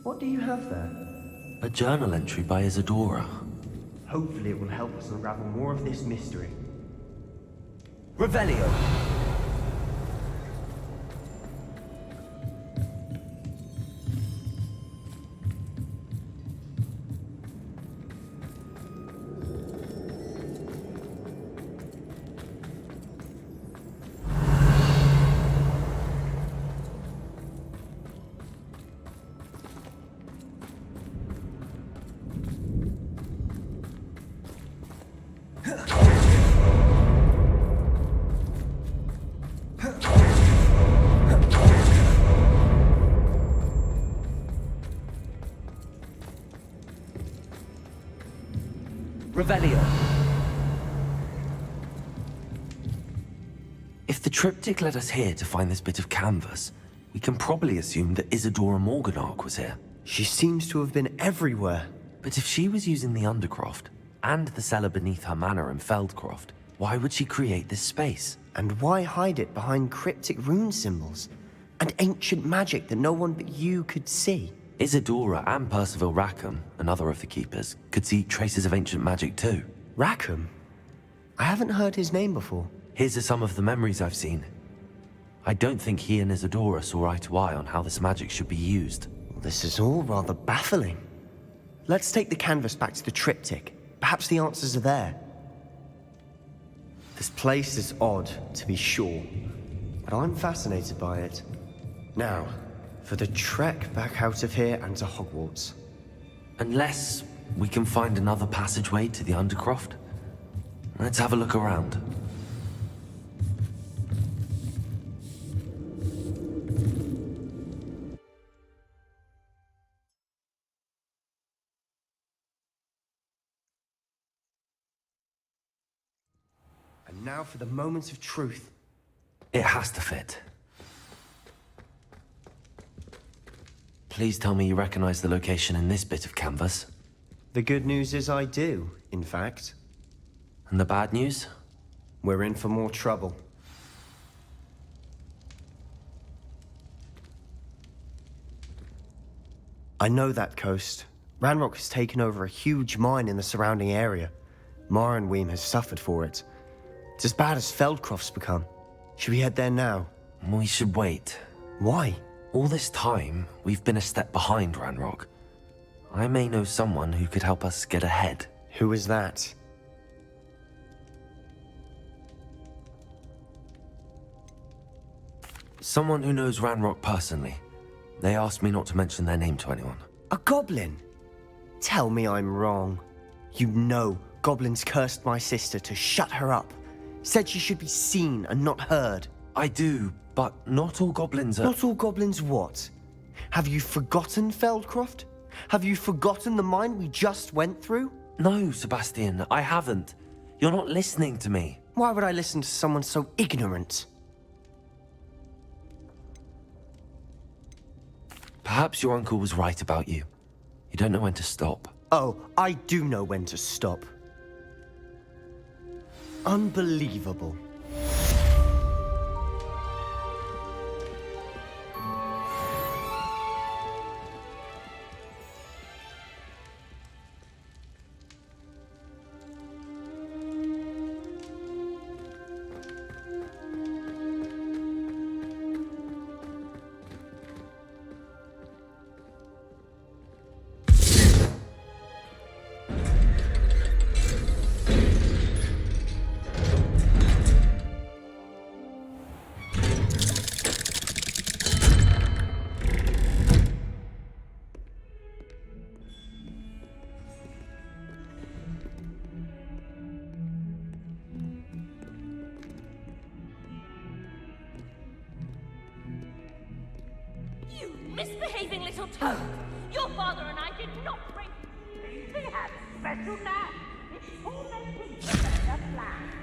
What do you have there? A journal entry by Isadora. Hopefully it will help us unravel more of this mystery. Revelio! Revelio. If the triptych led us here to find this bit of canvas, we can probably assume that Isadora Morganach was here. She seems to have been everywhere. But if she was using the Undercroft, and the cellar beneath her manor in Feldcroft, why would she create this space? And why hide it behind cryptic rune symbols? And ancient magic that no one but you could see? Isadora and Percival Rackham, another of the Keepers, could see traces of ancient magic too. Rackham? I haven't heard his name before. His are some of the memories I've seen. I don't think he and Isadora saw eye to eye on how this magic should be used. This is all rather baffling. Let's take the canvas back to the triptych. Perhaps the answers are there. This place is odd, to be sure, but I'm fascinated by it. Now, for the trek back out of here and to Hogwarts. Unless we can find another passageway to the Undercroft. Let's have a look around. now for the moment of truth. It has to fit. Please tell me you recognize the location in this bit of canvas. The good news is I do, in fact. And the bad news? We're in for more trouble. I know that coast. Ranrock has taken over a huge mine in the surrounding area. Moranweem has suffered for it. It's as bad as Feldcroft's become. Should we head there now? We should wait. Why? All this time, we've been a step behind Ranrock. I may know someone who could help us get ahead. Who is that? Someone who knows Ranrock personally. They asked me not to mention their name to anyone. A goblin? Tell me I'm wrong. You know goblins cursed my sister to shut her up. Said she should be seen and not heard. I do, but not all goblins are... Not all goblins what? Have you forgotten Feldcroft? Have you forgotten the mine we just went through? No, Sebastian, I haven't. You're not listening to me. Why would I listen to someone so ignorant? Perhaps your uncle was right about you. You don't know when to stop. Oh, I do know when to stop. Unbelievable. You misbehaving little toad! Your father and I did not bring... We have special now. It's tormenting the better plan.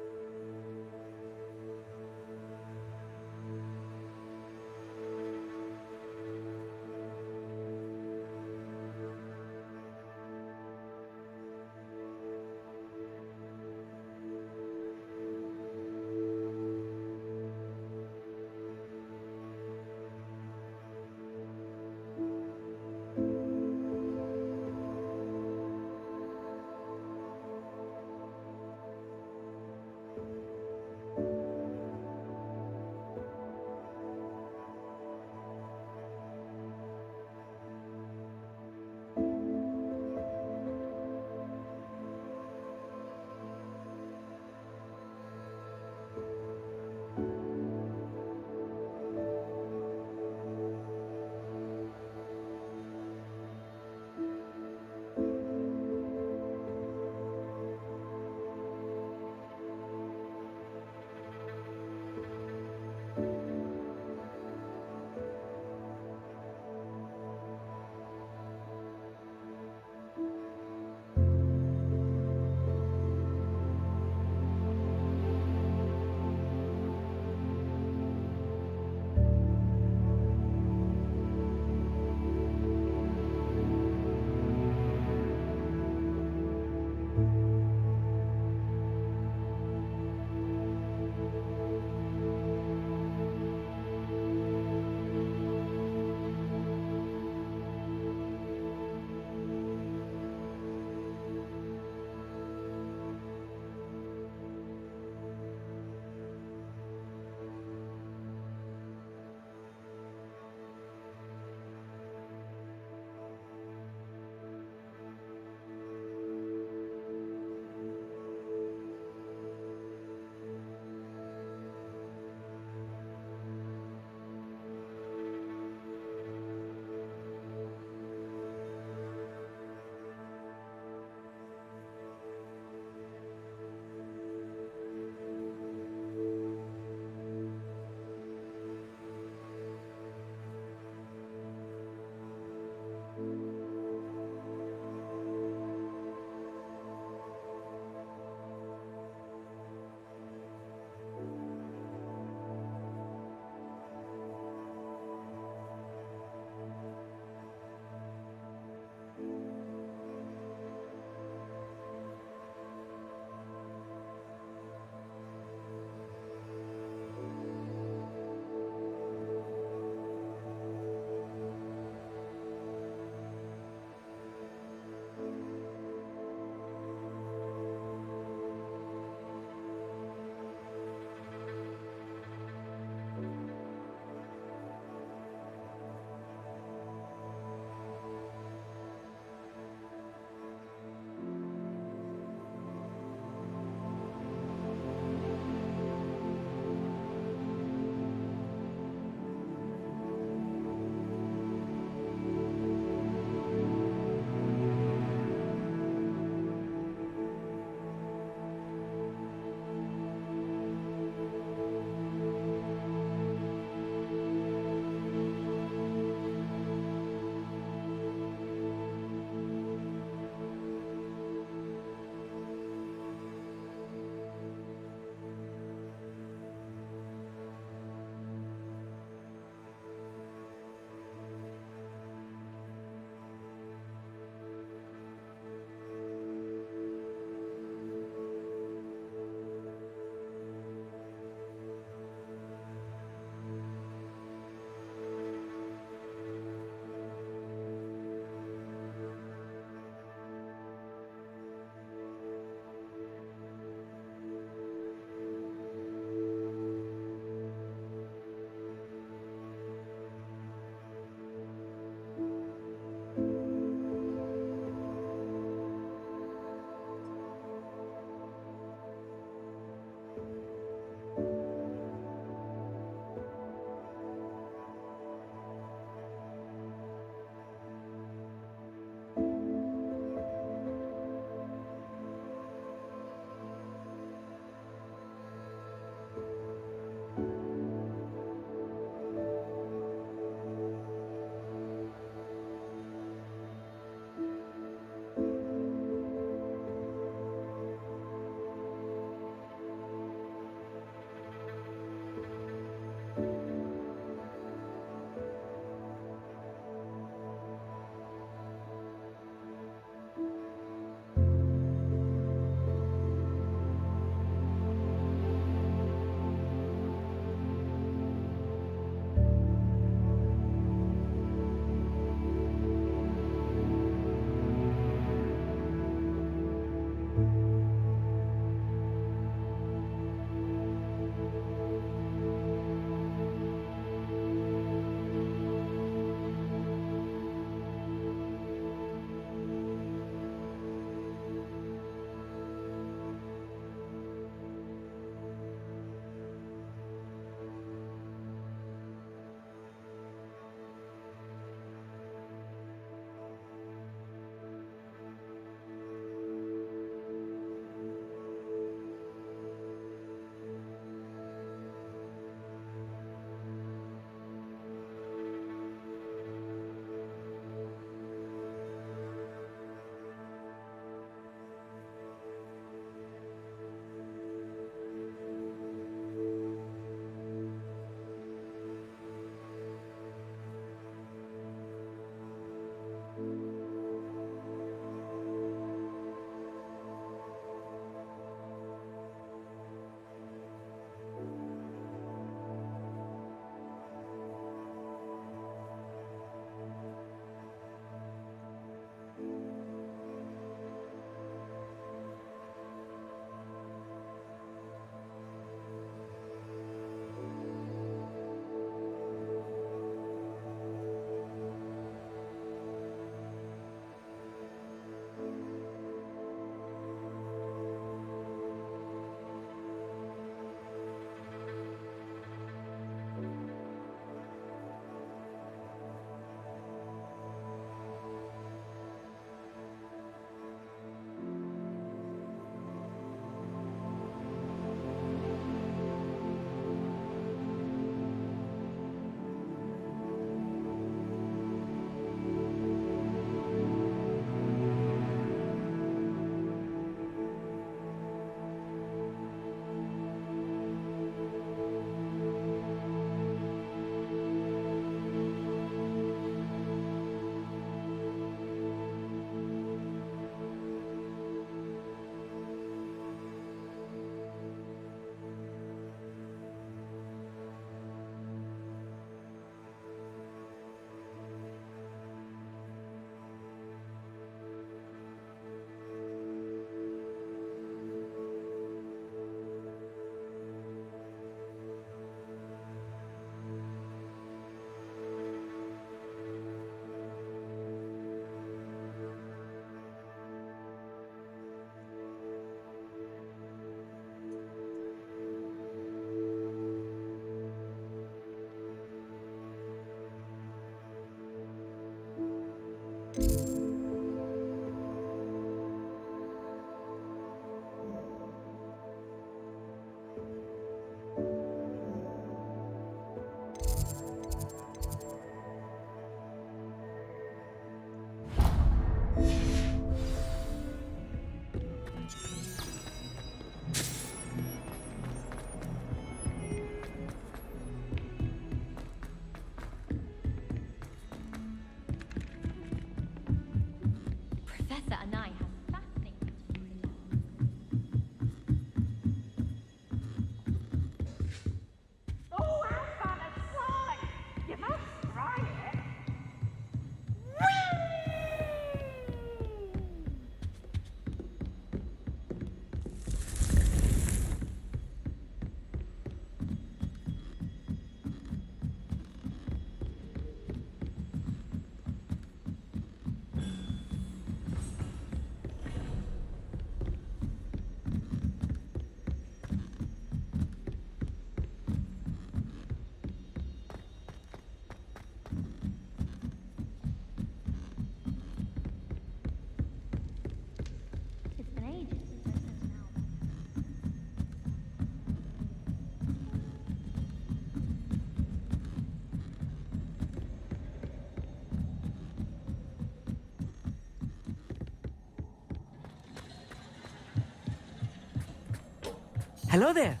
Hello there.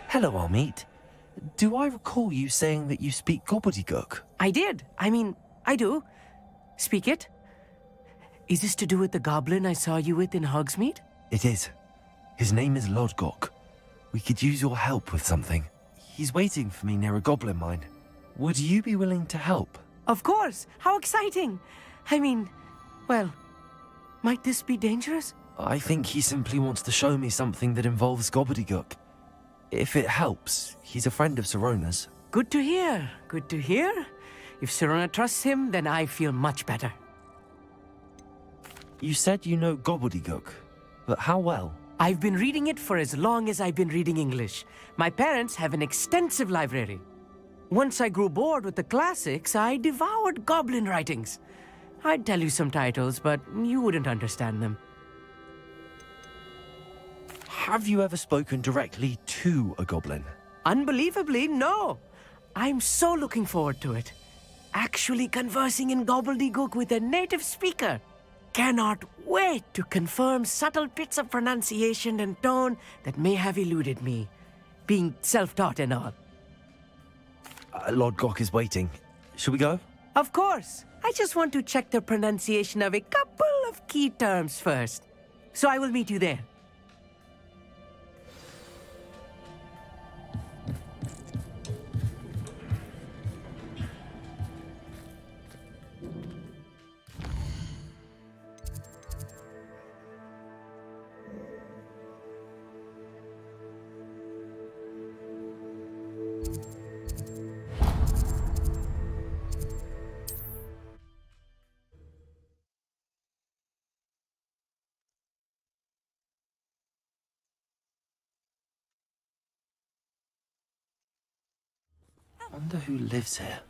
Hello, Armeet. Do I recall you saying that you speak gobbledygook? I did. I do. Speak it. Is this to do with the goblin I saw you with in Hogsmeade? It is. His name is Lodgok. We could use your help with something. He's waiting for me near a goblin mine. Would you be willing to help? Of course. How exciting. Well, might this be dangerous? I think he simply wants to show me something that involves gobbledygook. If it helps, he's a friend of Sirona's. Good to hear. Good to hear. If Sirona trusts him, then I feel much better. You said you know gobbledygook, but how well? I've been reading it for as long as I've been reading English. My parents have an extensive library. Once I grew bored with the classics, I devoured goblin writings. I'd tell you some titles, but you wouldn't understand them. Have you ever spoken directly to a goblin? Unbelievably, no. I'm so looking forward to it. Actually conversing in gobbledygook with a native speaker. Cannot wait to confirm subtle bits of pronunciation and tone that may have eluded me, being self-taught and all. Lodgok is waiting. Shall we go? Of course. I just want to check the pronunciation of a couple of key terms first. So I will meet you there. I wonder who lives here.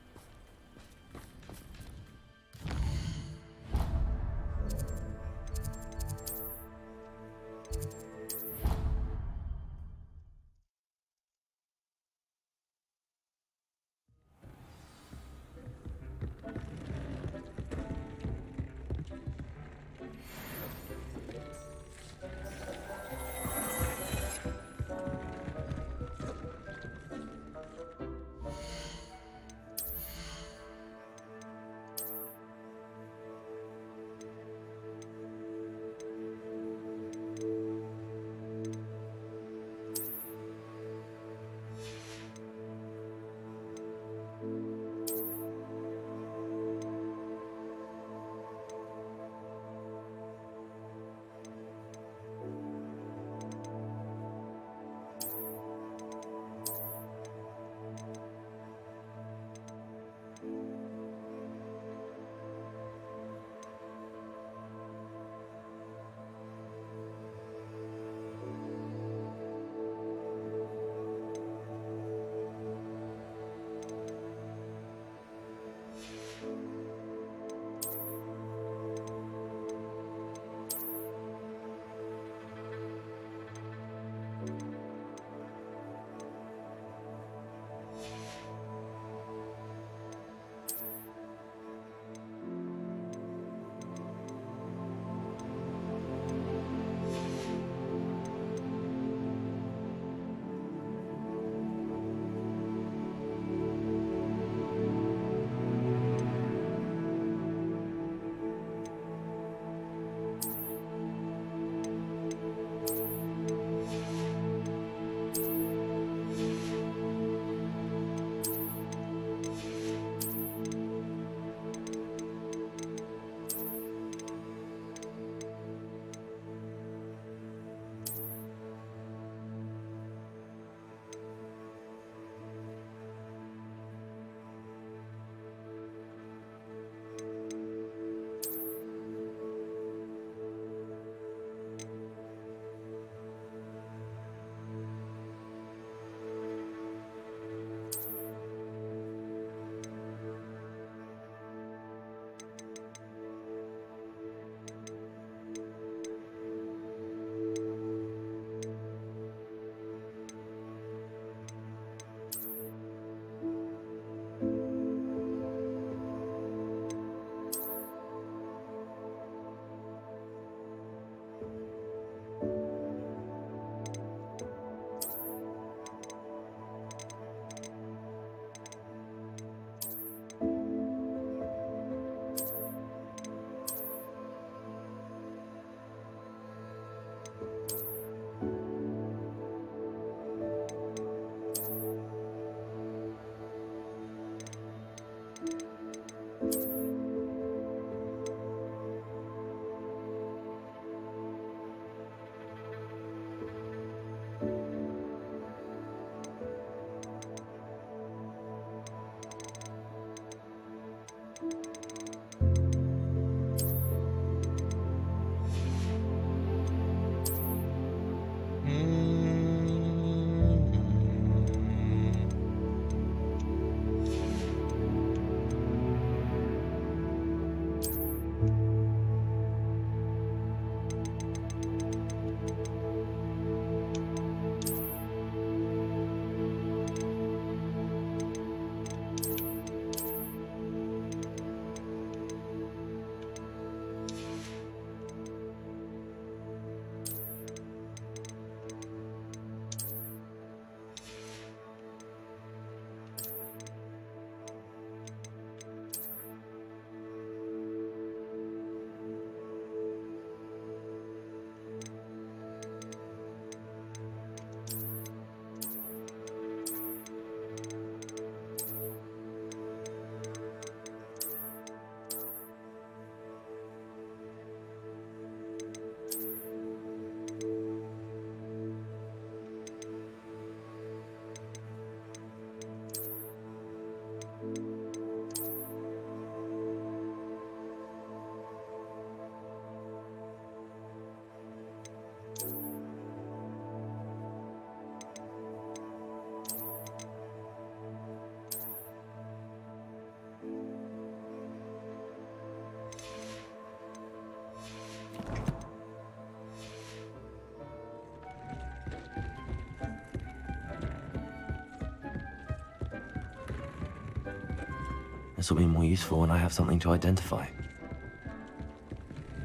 This will be more useful when I have something to identify.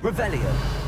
Revelio.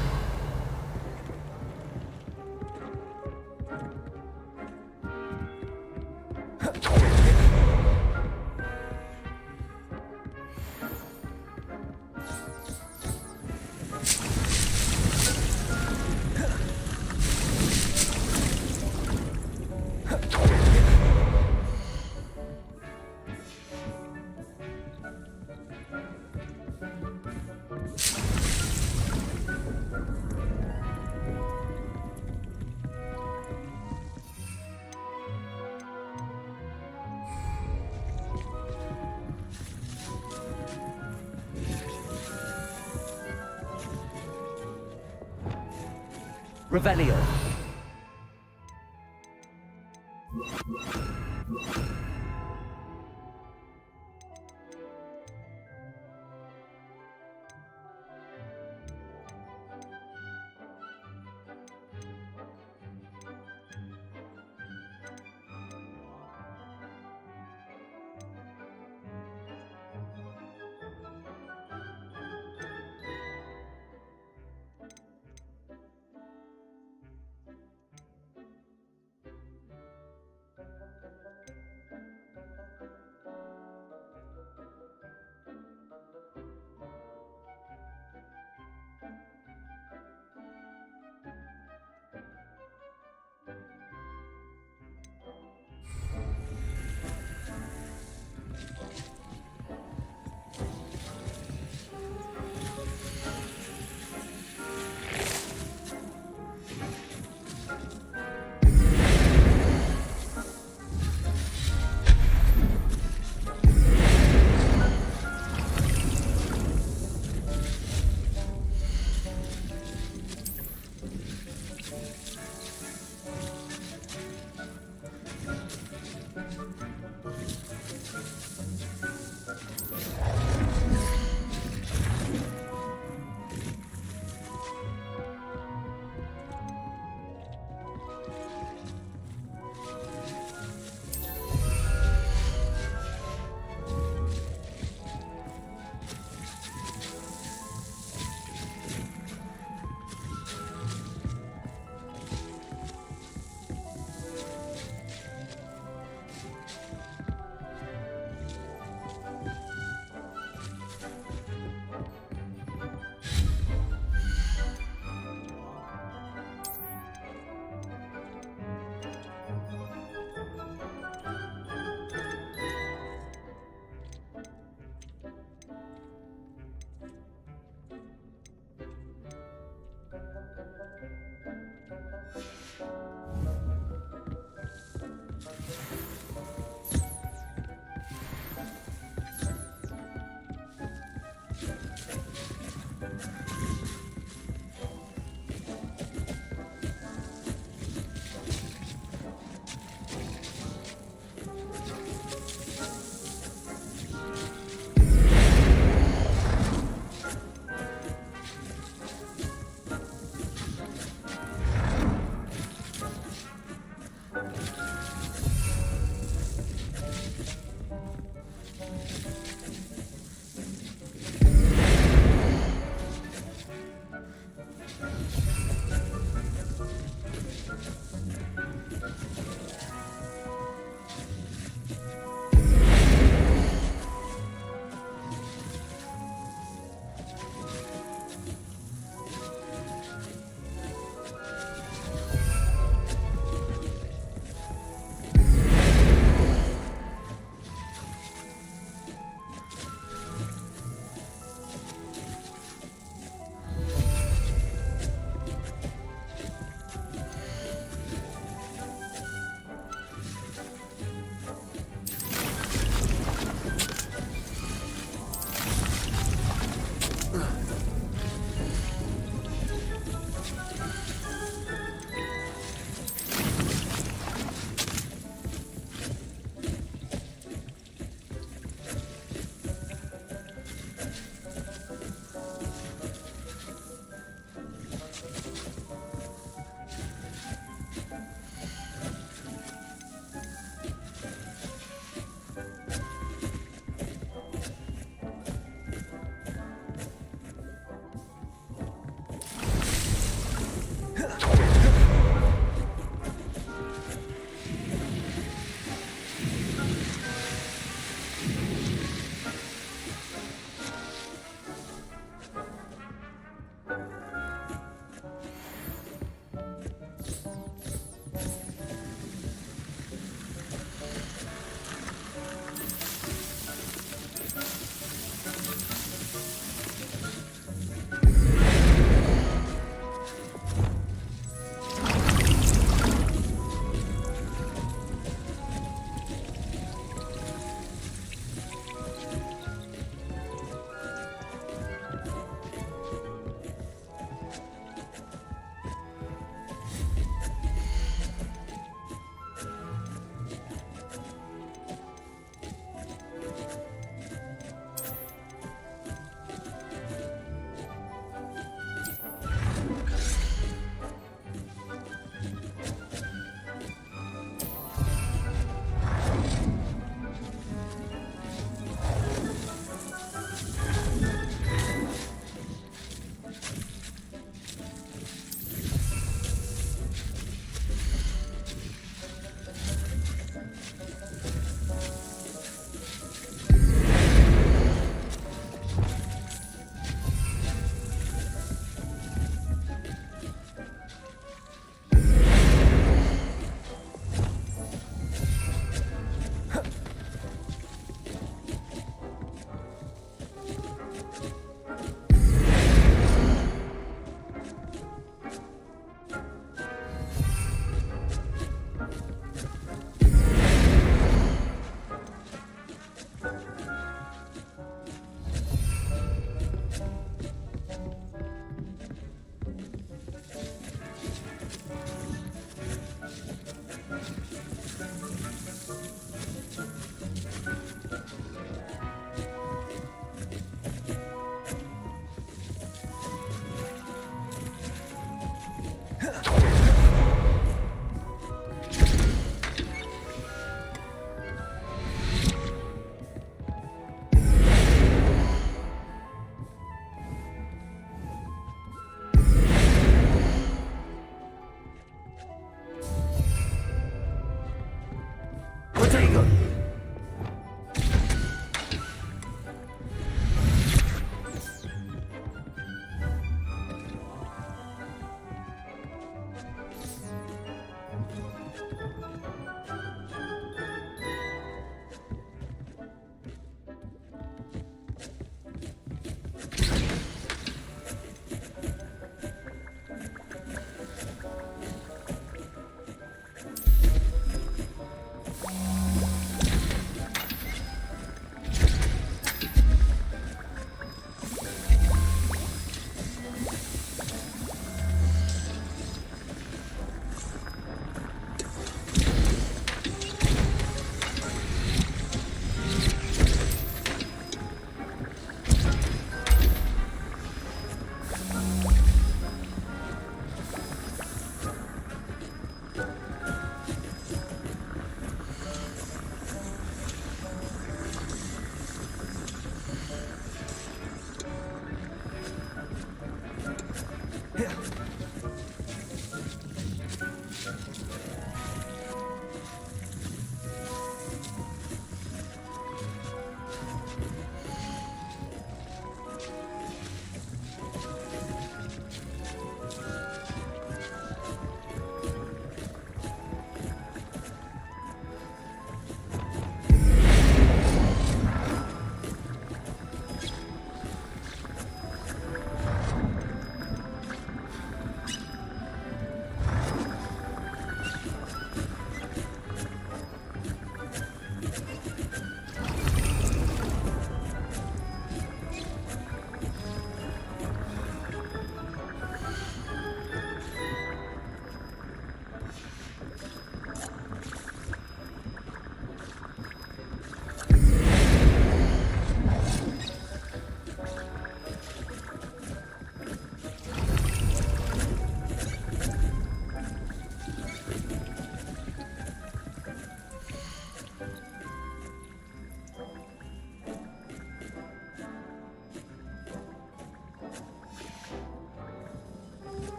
Revelio.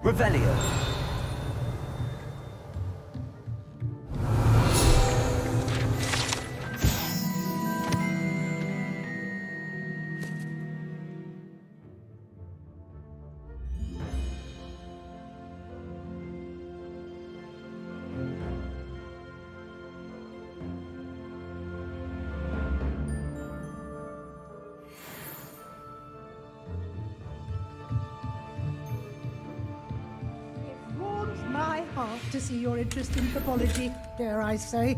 Revelio. Warms my heart to see your interest in pathology, dare I say,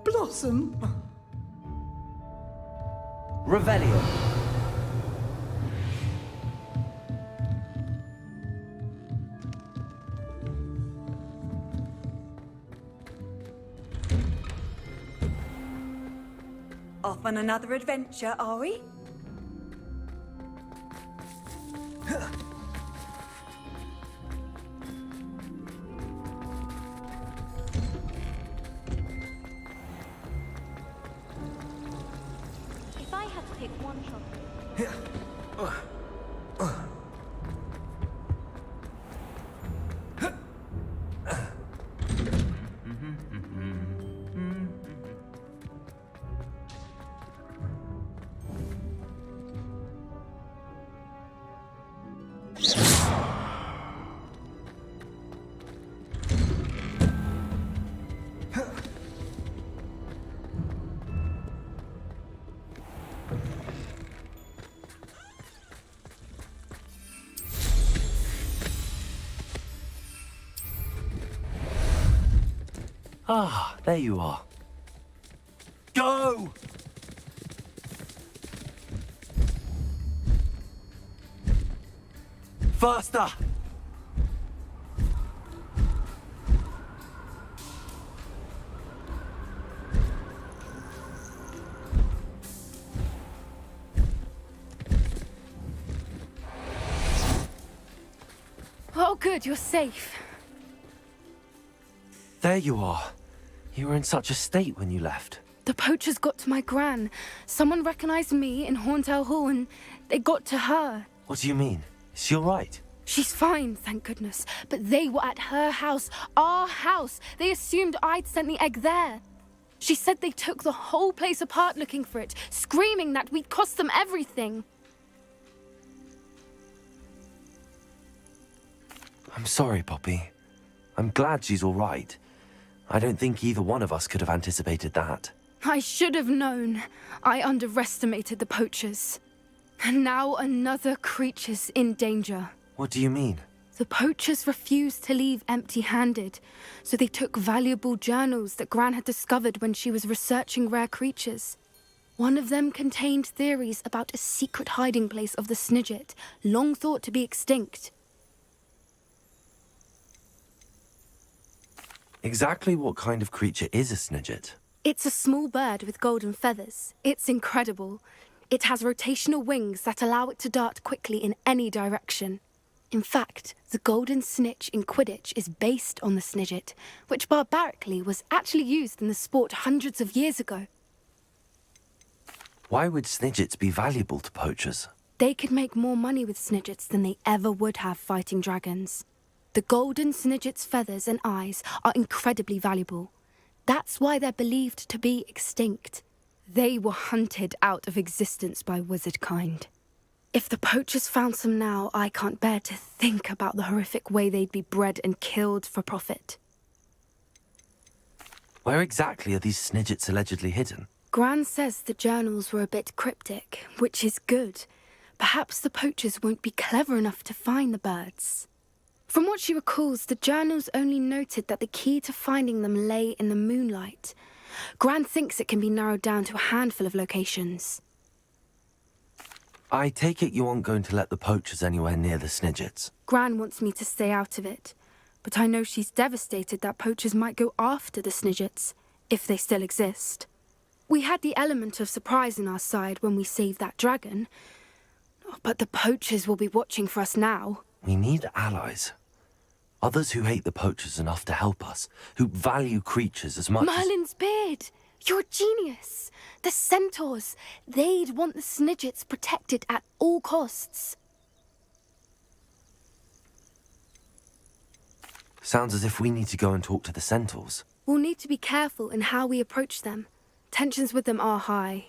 blossom. Revelio. Off on another adventure, are we? If I had to pick one trouble. Ah, there you are. Go! Faster! Oh, good, you're safe. There you are. You were in such a state when you left. The poachers got to my gran. Someone recognized me in Horntail Hall and they got to her. What do you mean? Is she all right? She's fine, thank goodness. But they were at her house, our house. They assumed I'd sent the egg there. She said they took the whole place apart looking for it, screaming that we'd cost them everything. I'm sorry, Poppy. I'm glad she's all right. I don't think either one of us could have anticipated that. I should have known. I underestimated the poachers. And now another creature's in danger. What do you mean? The poachers refused to leave empty-handed, so they took valuable journals that Gran had discovered when she was researching rare creatures. One of them contained theories about a secret hiding place of the Snidget, long thought to be extinct. Exactly what kind of creature is a Snidget? It's a small bird with golden feathers. It's incredible. It has rotational wings that allow it to dart quickly in any direction. In fact, the golden snitch in Quidditch is based on the Snidget, which barbarically was actually used in the sport hundreds of years ago. Why would Snidgets be valuable to poachers? They could make more money with Snidgets than they ever would have fighting dragons. The golden Snidget's feathers and eyes are incredibly valuable. That's why they're believed to be extinct. They were hunted out of existence by wizard kind. If the poachers found some now, I can't bear to think about the horrific way they'd be bred and killed for profit. Where exactly are these Snidgets allegedly hidden? Gran says the journals were a bit cryptic, which is good. Perhaps the poachers won't be clever enough to find the birds. From what she recalls, the journals only noted that the key to finding them lay in the moonlight. Gran thinks it can be narrowed down to a handful of locations. I take it you aren't going to let the poachers anywhere near the Snidgets. Gran wants me to stay out of it, but I know she's devastated that poachers might go after the Snidgets, if they still exist. We had the element of surprise on our side when we saved that dragon, but the poachers will be watching for us now. We need allies. Others who hate the poachers enough to help us, who value creatures as much Merlin's beard! You're a genius! The centaurs! They'd want the Snidgets protected at all costs. Sounds as if we need to go and talk to the centaurs. We'll need to be careful in how we approach them. Tensions with them are high.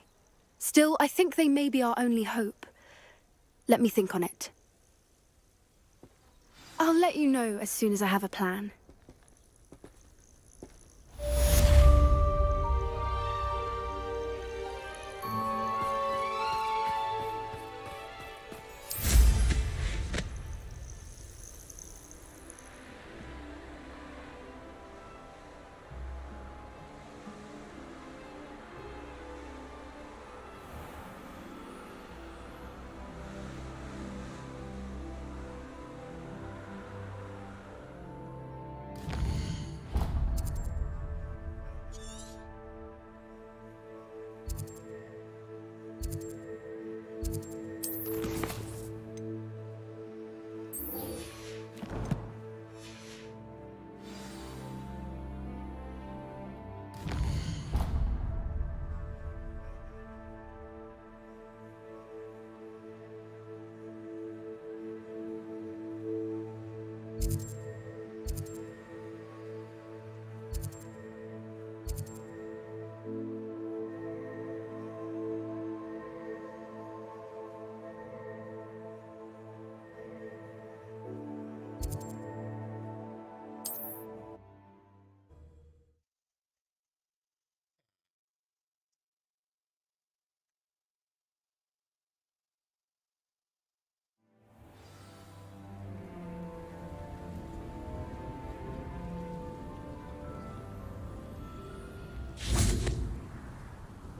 Still, I think they may be our only hope. Let me think on it. I'll let you know as soon as I have a plan.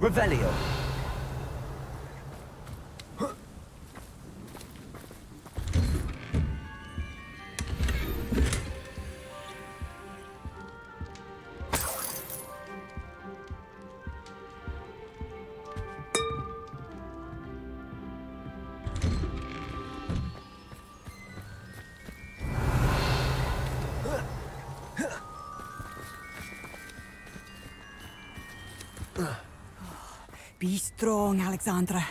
Revelio. Be strong, Alexandra.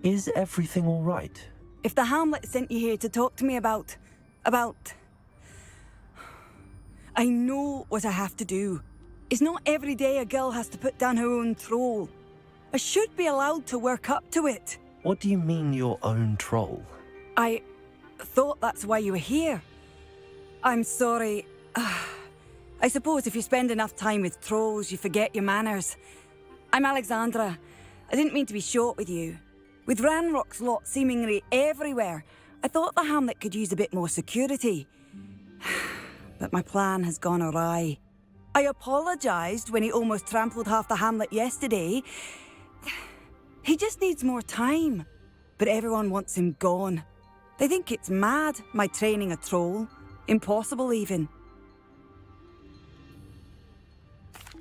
Is everything all right? If the Hamlet sent you here to talk to me about... I know what I have to do. It's not every day a girl has to put down her own troll. I should be allowed to work up to it. What do you mean, your own troll? I thought that's why you were here. I'm sorry. I suppose if you spend enough time with trolls, you forget your manners. I'm Alexandra. I didn't mean to be short with you. With Ranrock's lot seemingly everywhere, I thought the Hamlet could use a bit more security. But my plan has gone awry. I apologised when he almost trampled half the Hamlet yesterday. He just needs more time. But everyone wants him gone. They think it's mad, my training a troll. Impossible, even.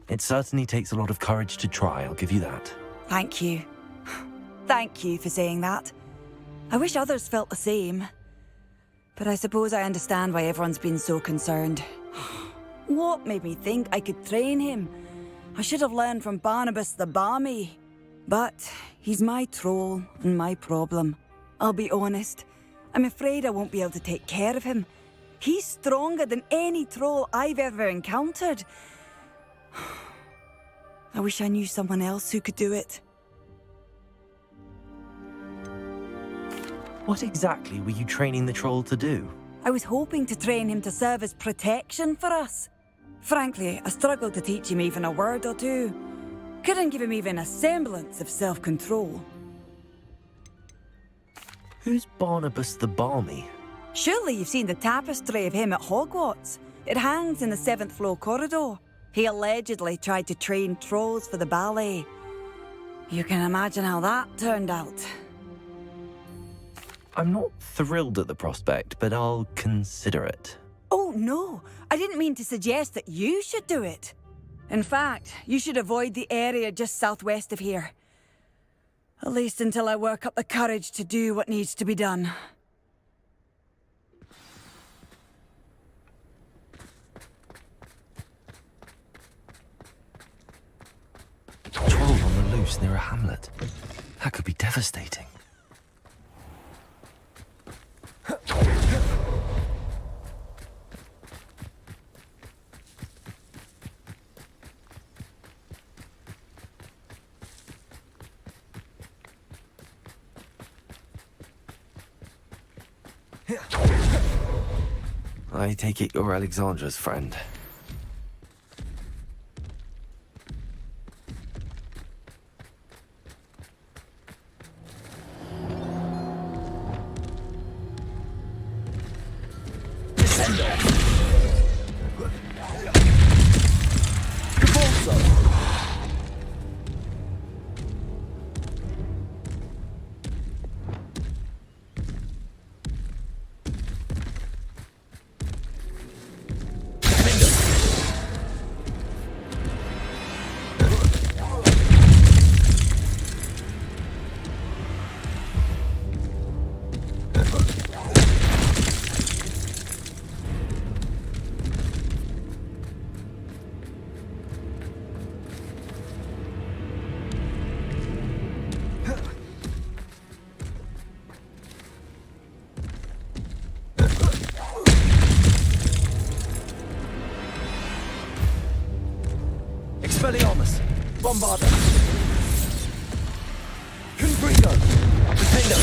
It certainly takes a lot of courage to try, I'll give you that. Thank you. Thank you for saying that. I wish others felt the same. But I suppose I understand why everyone's been so concerned. What made me think I could train him? I should have learned from Barnabas the Balmy. But he's my troll and my problem. I'll be honest. I'm afraid I won't be able to take care of him. He's stronger than any troll I've ever encountered. I wish I knew someone else who could do it. What exactly were you training the troll to do? I was hoping to train him to serve as protection for us. Frankly, I struggled to teach him even a word or two. Couldn't give him even a semblance of self-control. Who's Barnabas the Balmy? Surely you've seen the tapestry of him at Hogwarts. It hangs in the 7th floor corridor. He allegedly tried to train trolls for the ballet. You can imagine how that turned out. I'm not thrilled at the prospect, but I'll consider it. Oh, no. I didn't mean to suggest that you should do it. In fact, you should avoid the area just southwest of here. At least until I work up the courage to do what needs to be done. Troll on the loose near a hamlet. That could be devastating. I take it you're Alexandra's friend. Expelliarmus! Bombarda! Confringo! Defendo!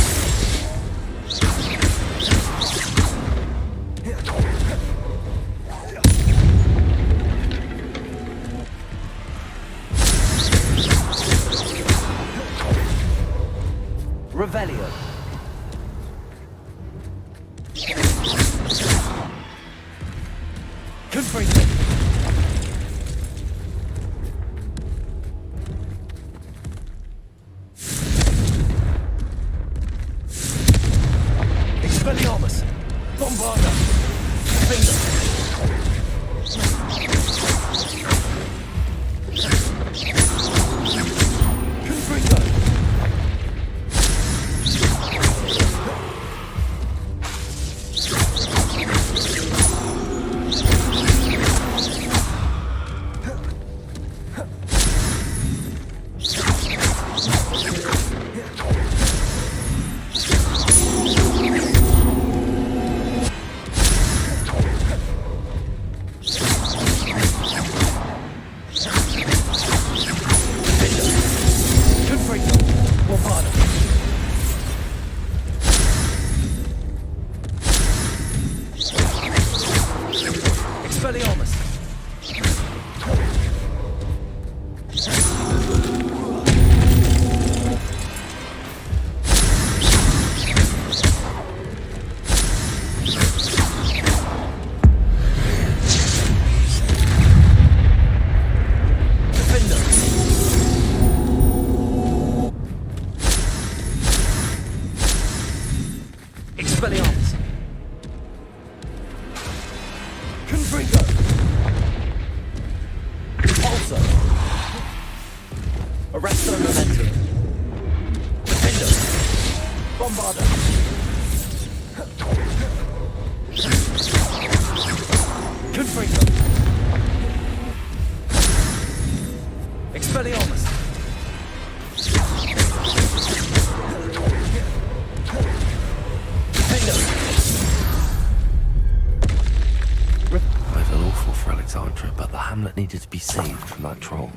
Revelio! Confringo! Expelliarmus! Bombarda! Defender! Confringo! Confringo! Bombarda! Expelliarmus! Defender! Expelliarmus! Confringo! Pulsar! Arresto Momentum! Defender! Bombarda! Confringo! Expelliarmus! I feel awful for Alexandra, but the hamlet needed to be saved from that troll.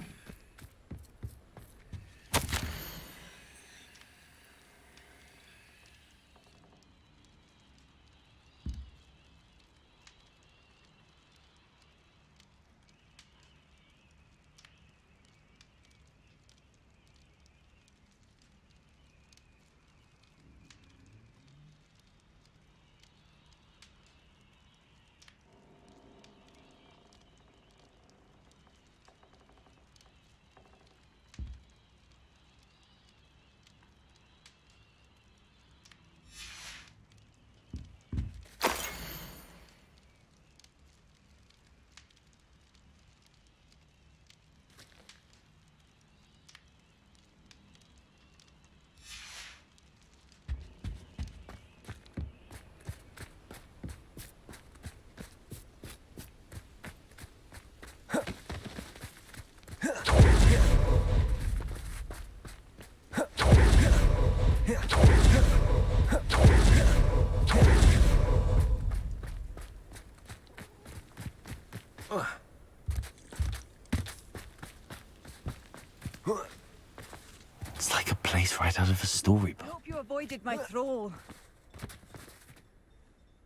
It's like a place right out of a storybook. I hope you avoided my troll.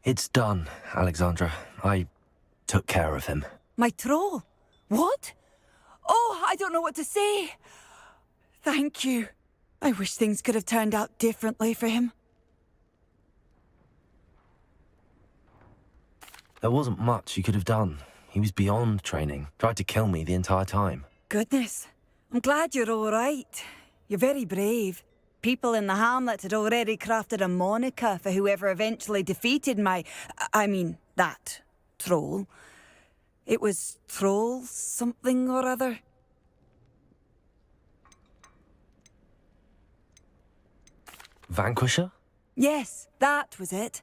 It's done, Alexandra. I took care of him. My troll? What? Oh, I don't know what to say. Thank you. I wish things could have turned out differently for him. There wasn't much you could have done. He was beyond training. Tried to kill me the entire time. Goodness. I'm glad you're all right. You're very brave. People in the hamlet had already crafted a moniker for whoever eventually defeated that troll. It was Troll something or other. Vanquisher? Yes, that was it.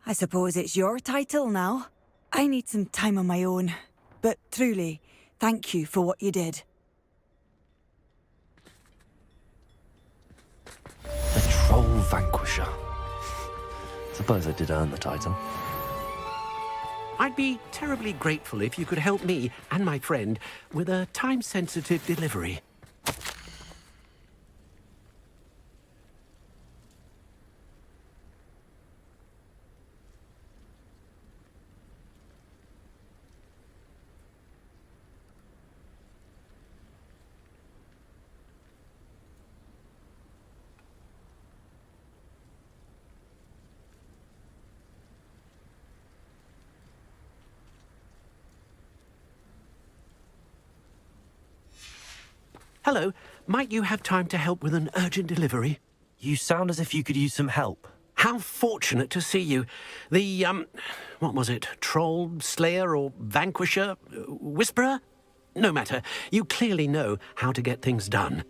I suppose it's your title now. I need some time on my own. But truly, thank you for what you did. The Troll Vanquisher. Suppose I did earn the title. I'd be terribly grateful if you could help me and my friend with a time-sensitive delivery. Hello, might you have time to help with an urgent delivery? You sound as if you could use some help. How fortunate to see you. The, what was it? Troll, Slayer, or Vanquisher? Whisperer? No matter. You clearly know how to get things done.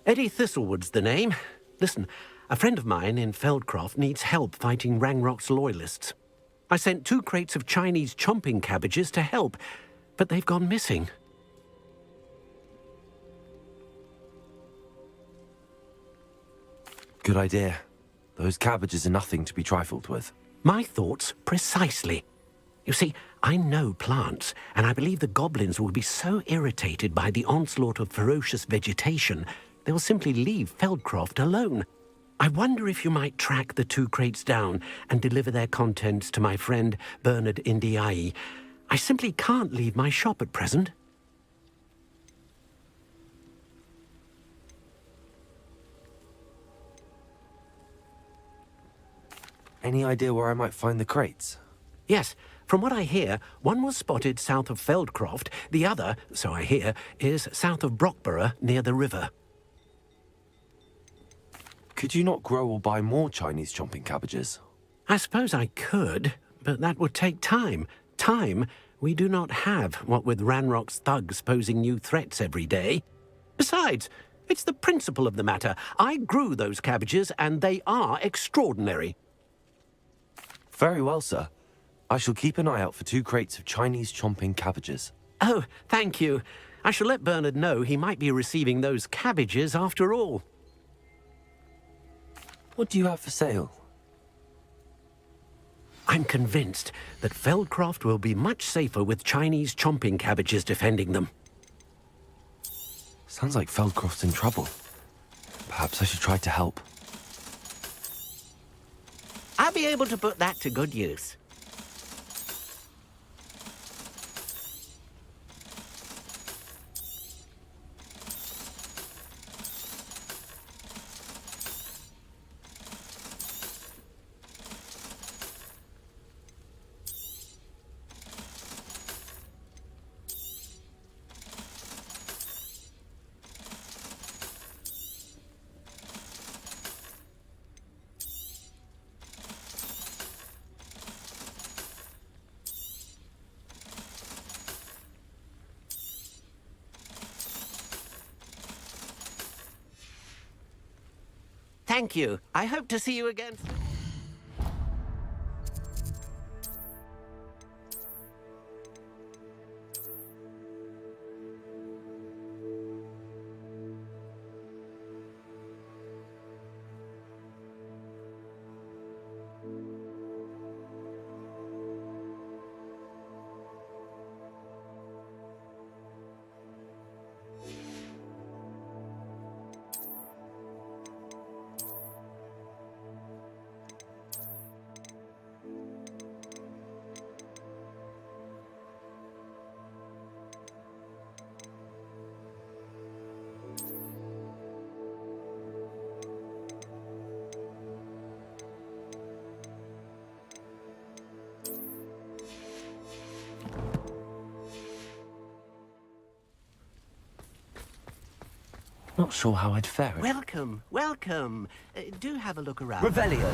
Eddie Thistlewood's the name. Listen, a friend of mine in Feldcroft needs help fighting Rangrock's loyalists. I sent 2 crates of Chinese chomping cabbages to help, but they've gone missing. Good idea. Those cabbages are nothing to be trifled with. My thoughts precisely. You see, I know plants, and I believe the goblins will be so irritated by the onslaught of ferocious vegetation, they will simply leave Feldcroft alone. I wonder if you might track the 2 crates down and deliver their contents to my friend Bernard Indiai. I simply can't leave my shop at present. Any idea where I might find the crates? Yes, from what I hear, one was spotted south of Feldcroft, the other, so I hear, is south of Brockborough near the river. Could you not grow or buy more Chinese chomping cabbages? I suppose I could, but that would take time. Time we do not have, what with Ranrock's thugs posing new threats every day. Besides, it's the principle of the matter. I grew those cabbages, and they are extraordinary. Very well, sir. I shall keep an eye out for 2 crates of Chinese chomping cabbages. Oh, thank you. I shall let Bernard know he might be receiving those cabbages after all. What do you have for sale? I'm convinced that Feldcroft will be much safer with Chinese chomping cabbages defending them. Sounds like Feldcroft's in trouble. Perhaps I should try to help. I'll be able to put that to good use. Thank you. I hope to see you again. Not sure how I'd fare it. Welcome, welcome. Do have a look around. Revelio.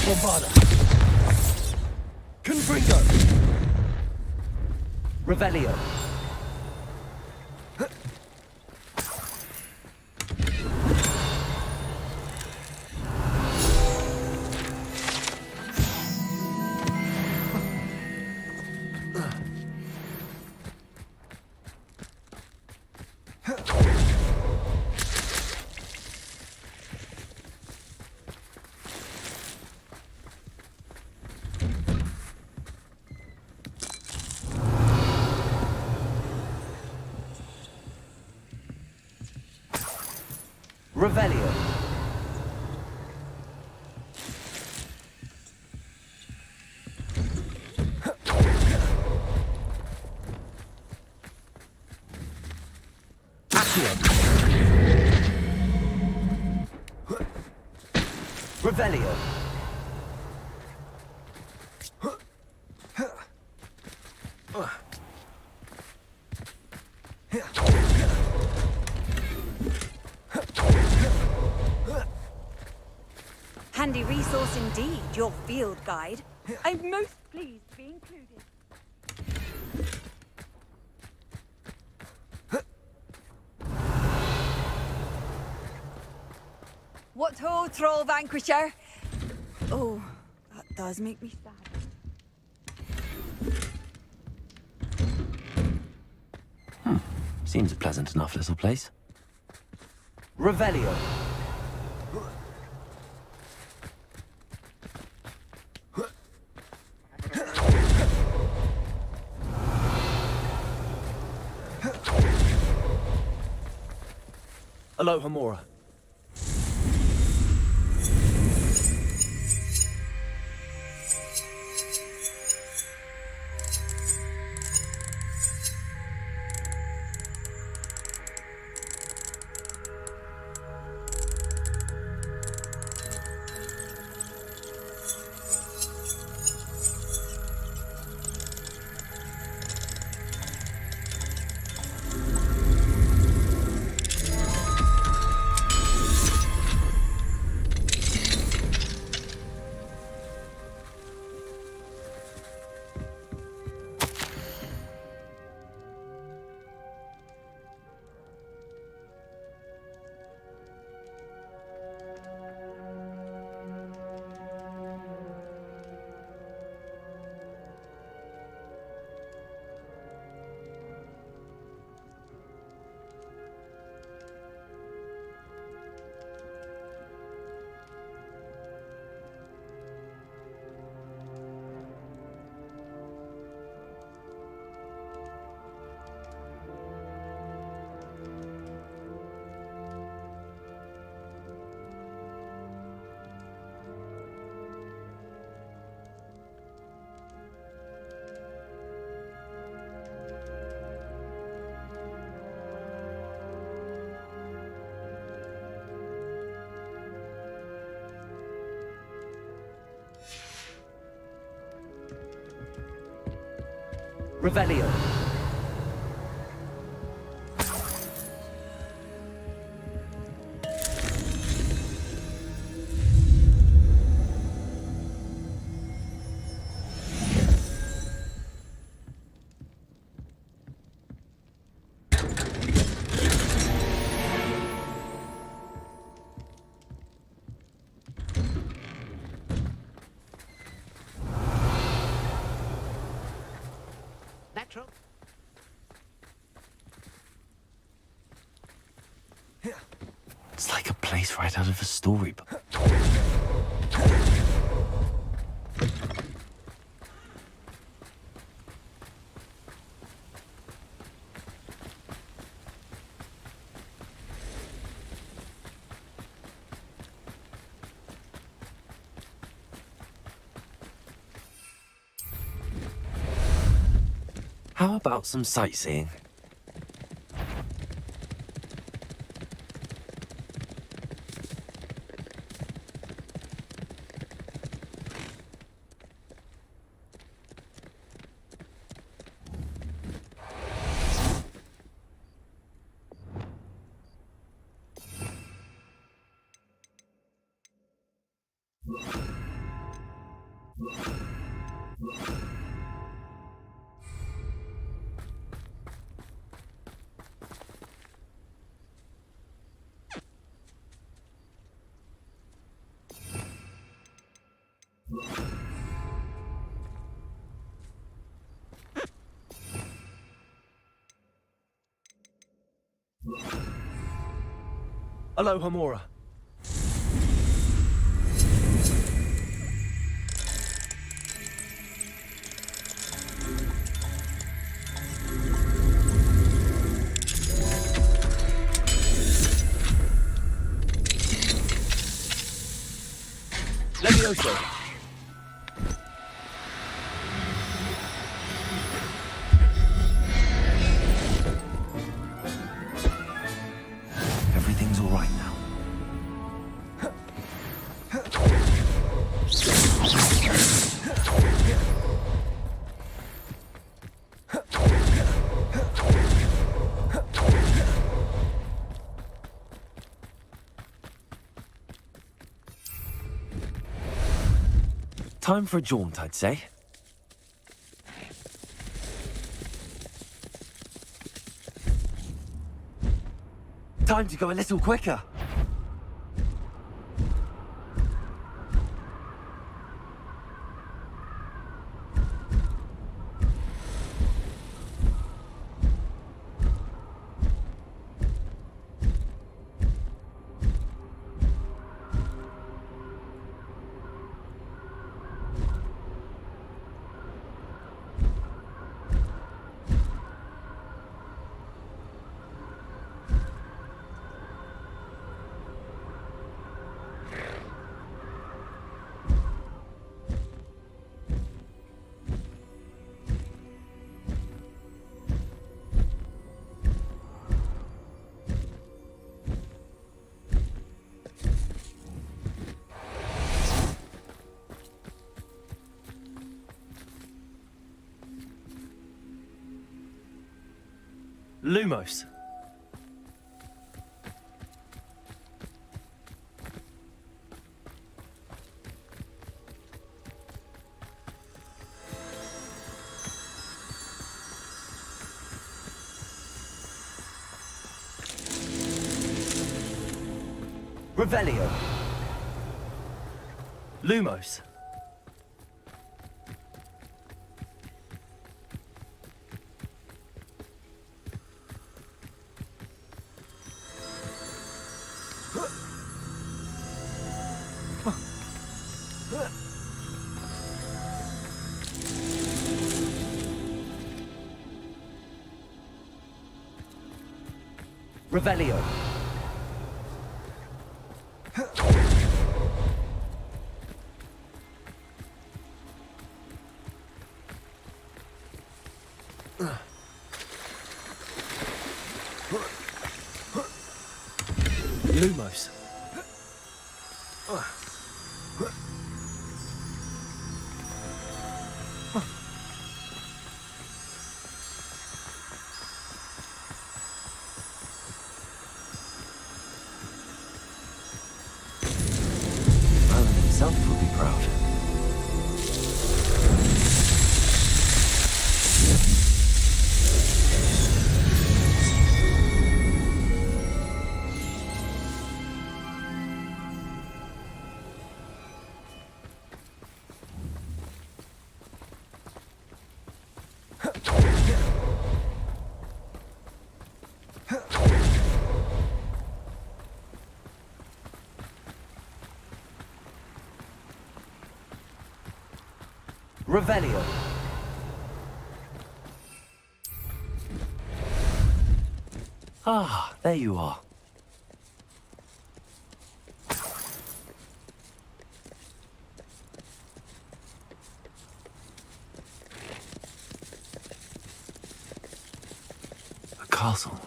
Bombarda. Confringo. Revelio. Revelio. Accio. Revelio. Handy resource indeed, your field guide. I'm most pleased to be included. What ho, troll vanquisher? Oh, that does make me sad. Seems a pleasant enough little place. Revelio. Aloha Mora. Revelio. truck. It's like a place right out of a storybook. How about some sightseeing? Aloha Mora. Levioso. Everything's all right now. Time for a jaunt, I'd say. Time to go a little quicker. Lumos. Revelio. Lumos. Revelio. Lumos. Merlin himself will be proud. Revelio. Ah, there you are. The castle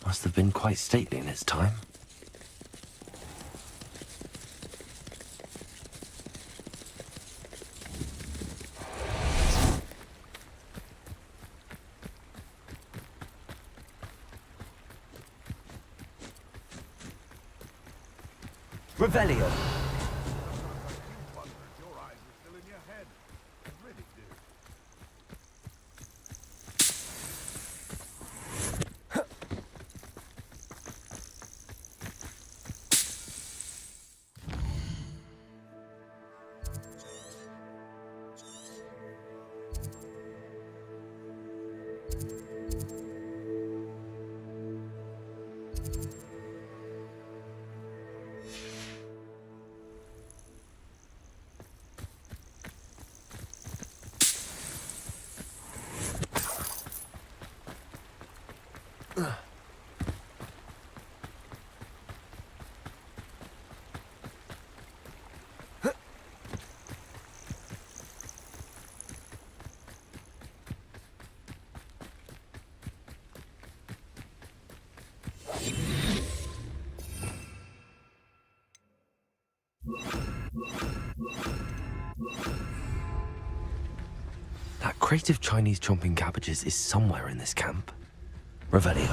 must have been quite stately in its time. Revelio. That crate of Chinese chomping cabbages is somewhere in this camp. Revelio.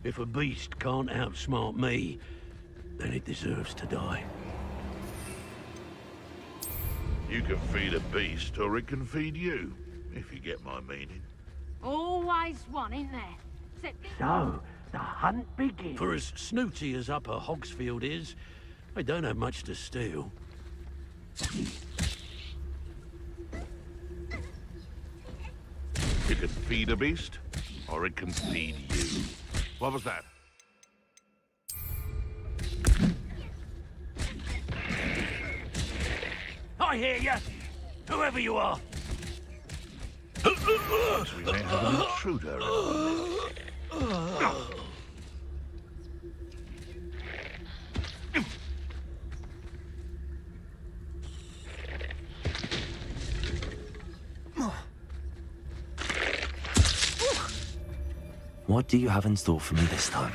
If a beast can't outsmart me, then it deserves to die. You can feed a beast, or it can feed you, if you get my meaning. Always one, isn't there? So, the hunt begins. For as snooty as Upper Hogsfield is, I don't have much to steal. You can feed a beast, or it can feed you. What was that? I hear you, whoever you are. We may have an intruder. What do you have in store for me this time?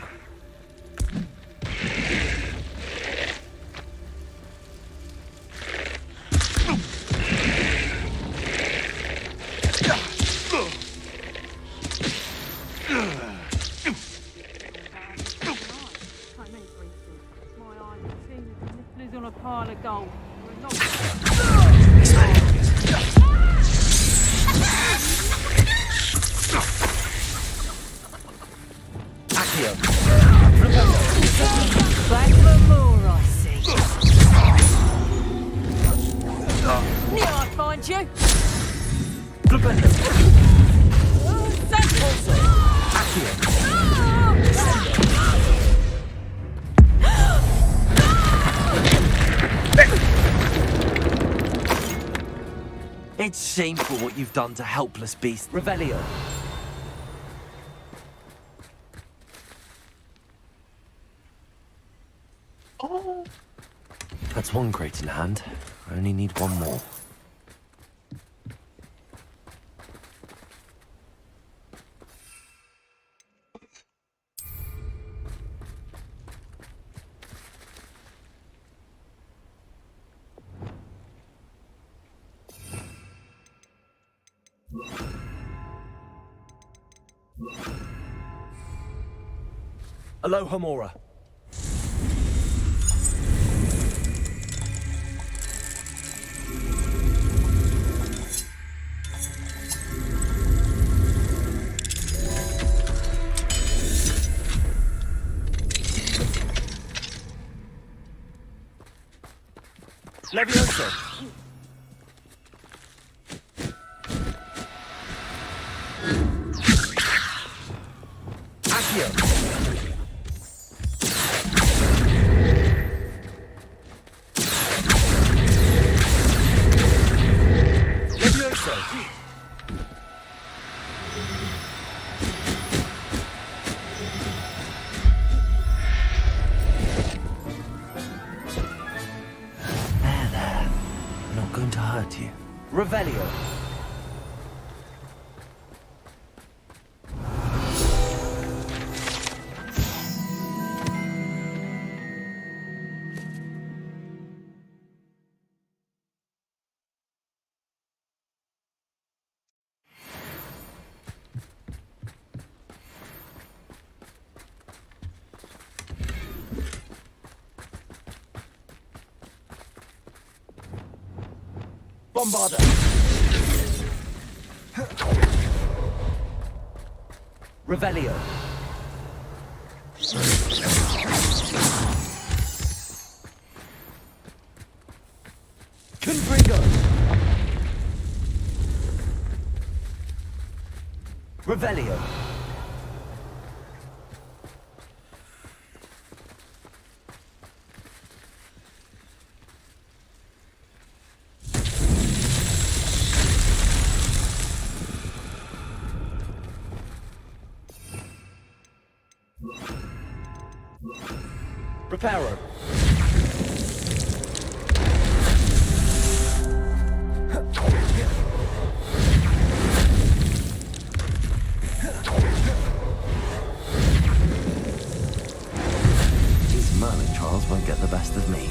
On a pile of gold. Back for more, I see. Knew I'd find you. It's shameful what you've done to helpless beasts. Revelio. That's one crate in hand. I only need one more. Aloha Mora. Levioso. Accio. going to hurt you. Revelio. Bombarder. Revelio. Confringo. Revelio. Reparo. These Merlin trials won't get the best of me.